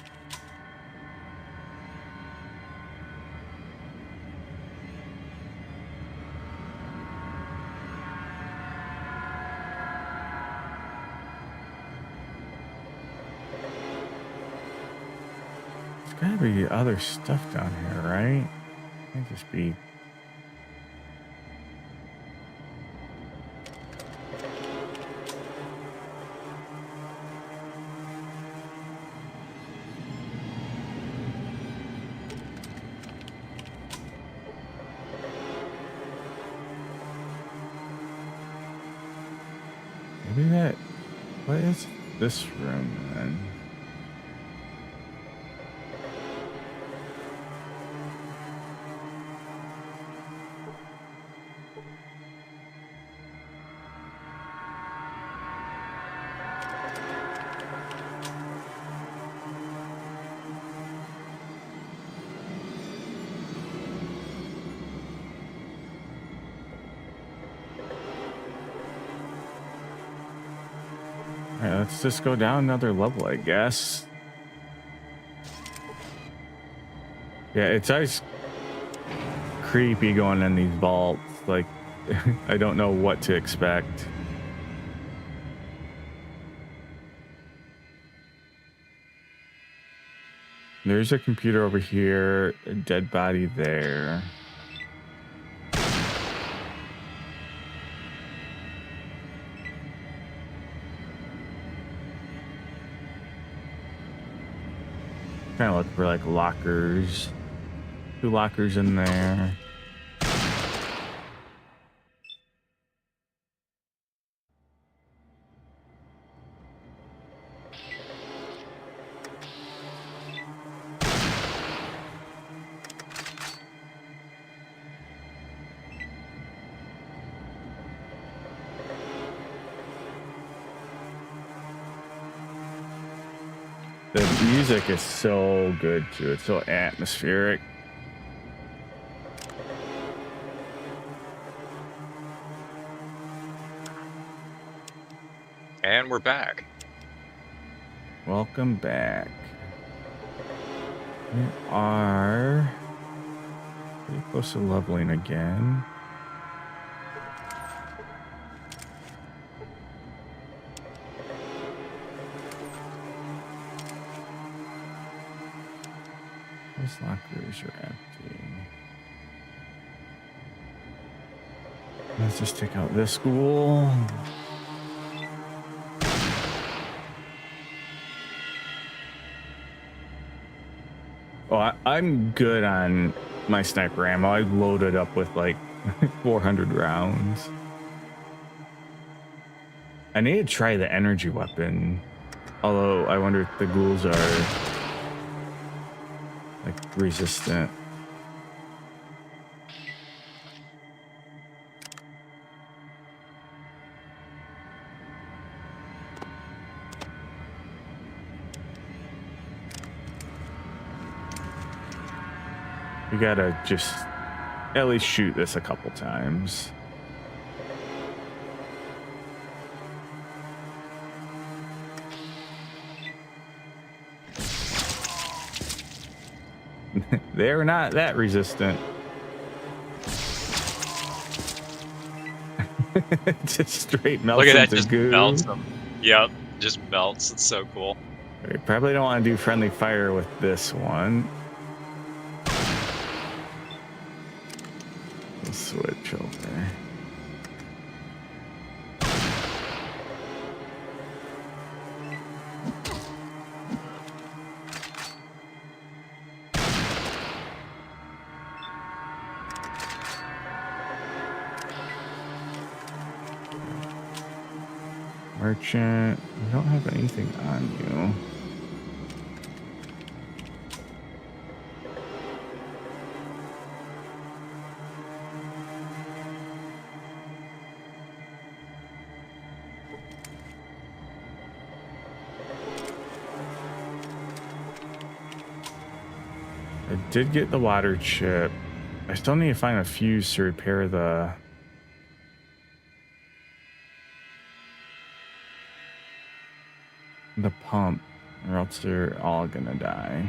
There's gotta be other stuff down here, right? Can't just be. Maybe that. What is this room then? All right, let's just go down another level, I guess. Yeah, it's always creepy going in these vaults. Like, I don't know what to expect. There's a computer over here, a dead body there. Kind of look for like lockers. 2 lockers in there. The music is so good too. It's so atmospheric. And we're back. Welcome back. We are pretty close to leveling again. Those lockers are empty. Let's just take out this school. Oh, I'm good on my sniper ammo. I loaded up with like 400 rounds. I need to try the energy weapon. Although I wonder if the ghouls are like resistant. We gotta just at least shoot this a couple times. They're not that resistant. Just straight melts Look at that, into just goo. melts them. Yep, just melts. It's so cool. We probably don't want to do friendly fire with this one. We'll switch over. Merchant, we don't have anything on you. I did get the water chip. I still need to find a fuse to repair the pump, or else they're all gonna die.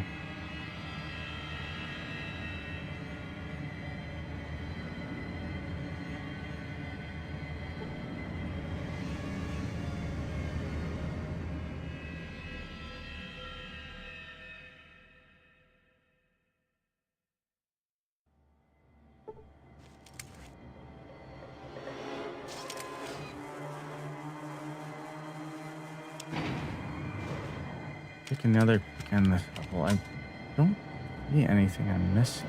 Take another pick on this level. I don't see anything I'm missing.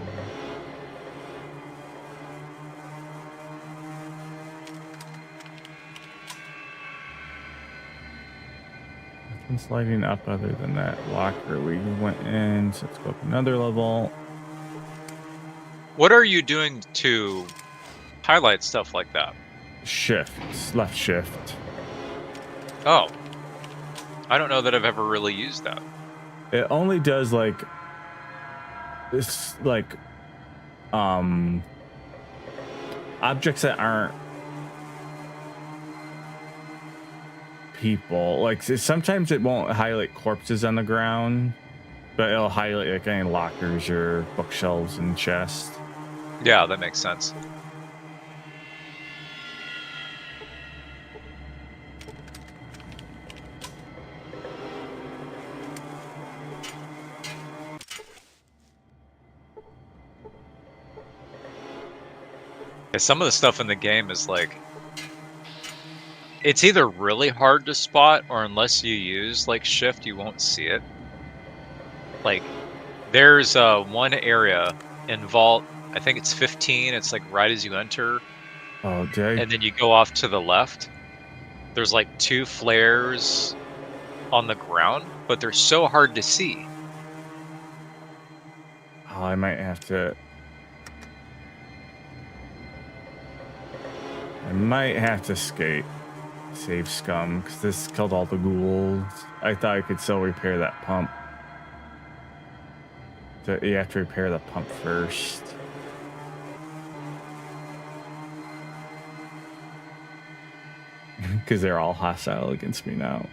Nothing's lighting up other than that locker we went in. So let's go up another level. What are you doing to highlight stuff like that? Shift, left shift. Oh. I don't know that I've ever really used that. It only does like this, like objects that aren't people. Like sometimes it won't highlight corpses on the ground, but it'll highlight like any lockers or bookshelves and chests. Yeah, that makes sense. Yeah, some of the stuff in the game is like, it's either really hard to spot, or unless you use like shift, you won't see it. Like, there's one area in Vault, I think it's 15. It's like right as you enter. Oh, dang. And then you go off to the left. There's like 2 flares on the ground, but they're so hard to see. Oh, I might have to. I might have to save scum, because this killed all the ghouls. I thought I could still repair that pump. So you have to repair the pump first. Because they're all hostile against me now.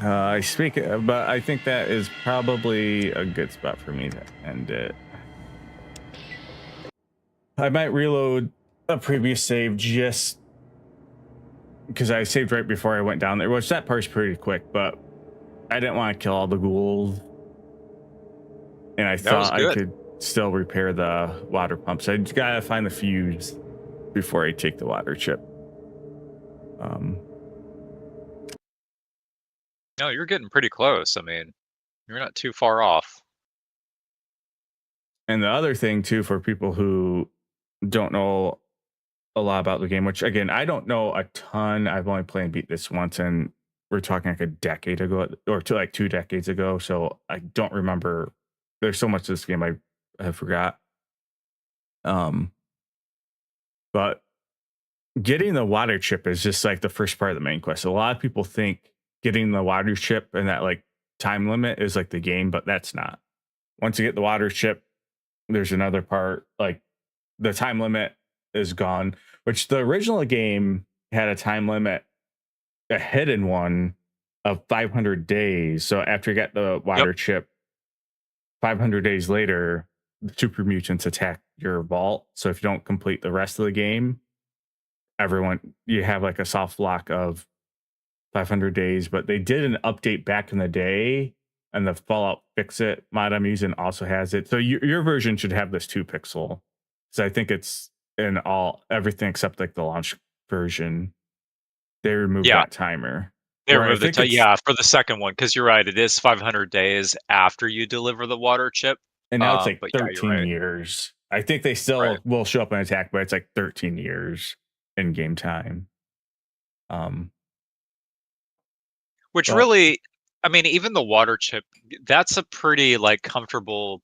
I speak, but I think that is probably a good spot for me to end it. I might reload a previous save just because I saved right before I went down there, which that part's pretty quick, but I didn't want to kill all the ghouls. And I thought I could still repair the water pumps. I just gotta find the fuse before I take the water chip. No, you're getting pretty close. I mean, you're not too far off. And the other thing too, for people who don't know a lot about the game, which again, I don't know a ton. I've only played and beat this once, and we're talking like a decade ago or like 2 decades ago. So I don't remember. There's so much of this game I forgot. But getting the water chip is just like the first part of the main quest. A lot of people think getting the water chip and that like time limit is like the game, but that's not. Once you get the water chip, there's another part, like the time limit is gone, which the original game had a time limit, a hidden one of 500 days. So after you get the water chip, 500 days later, the super mutants attack your vault. So if you don't complete the rest of the game, you have like a soft lock of 500 days. But they did an update back in the day, and the Fallout Fix It mod I'm using also has it. So your version should have this 2 pixel. So I think it's in everything except like the launch version. They removed that timer. They removed for the second one, because you're right, it is 500 days after you deliver the water chip. And now it's like but 13 years. I think they still will show up and attack, but it's like 13 years in game time. Which really, I mean, even the water chip, that's a pretty like comfortable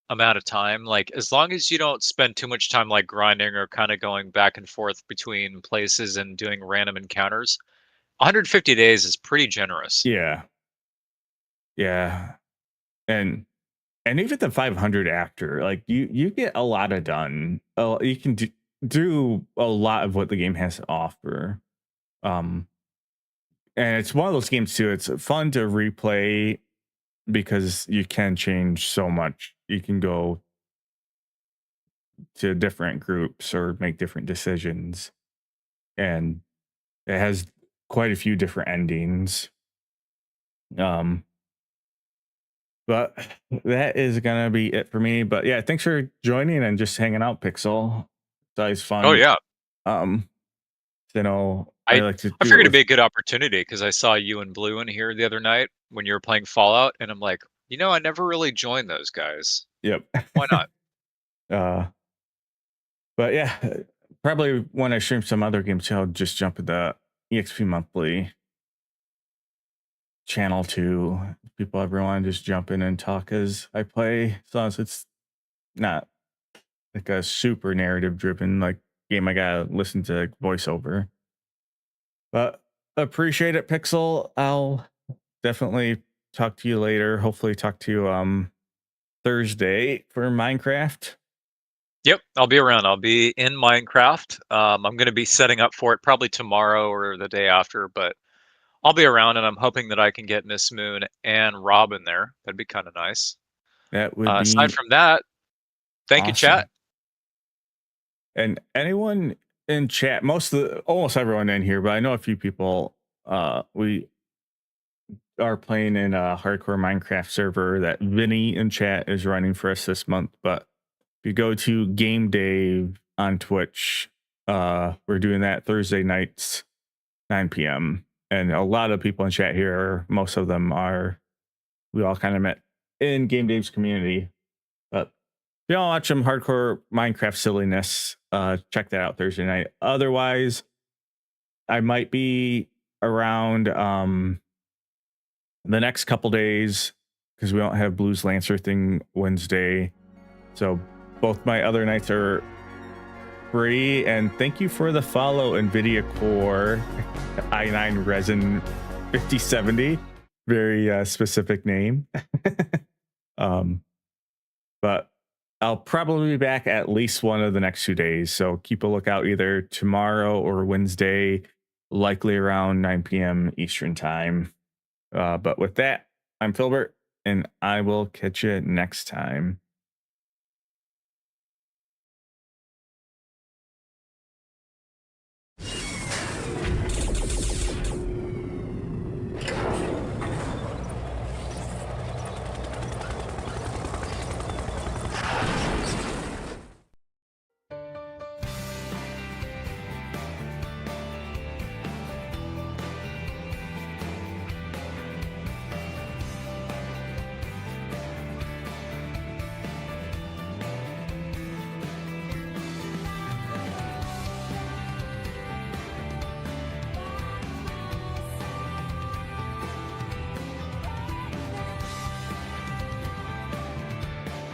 amount of time. Like as long as you don't spend too much time like grinding or kind of going back and forth between places and doing random encounters, 150 days is pretty generous. Yeah. And even the 500 after, like you get a lot of done. You can do a lot of what the game has to offer. And it's one of those games too. It's fun to replay because you can change so much. You can go to different groups or make different decisions, and it has quite a few different endings. But that is gonna be it for me. But yeah, thanks for joining and just hanging out, Pixel. It's always fun. Oh yeah. I like to. I figured it'd be a good opportunity because I saw you and Blue in here the other night when you were playing Fallout, and I'm like, I never really joined those guys. Yep. Why not? But yeah, probably when I stream some other games, I'll just jump in the EXP Monthly channel too. People ever want to just jump in and talk as I play, as long as it's not like a super narrative driven like game I gotta listen to voiceover. But appreciate it, Pixel. I'll definitely talk to you later. Hopefully talk to you Thursday for Minecraft. Yep, I'll be around. I'll be in Minecraft. I'm going to be setting up for it probably tomorrow or the day after, but I'll be around, and I'm hoping that I can get Miss Moon and Rob in there. That'd be kind of nice. That would be aside from that, thank you, chat. And anyone in chat, almost everyone in here, but I know a few people. We are playing in a hardcore Minecraft server that Vinny in chat is running for us this month. But if you go to Game Dave on Twitch, we're doing that Thursday nights, 9 p.m. And a lot of people in chat here, most of them we all kind of met in Game Dave's community. But if you all watch some hardcore Minecraft silliness, check that out Thursday night. Otherwise, I might be around the next couple days because we don't have Blues Lancer thing Wednesday. So both my other nights are free. And thank you for the follow, NVIDIA Core i9 Resin 5070. Very specific name. But I'll probably be back at least one of the next 2 days. So keep a lookout either tomorrow or Wednesday, likely around 9 p.m. Eastern time. But with that, I'm Filbert, and I will catch you next time.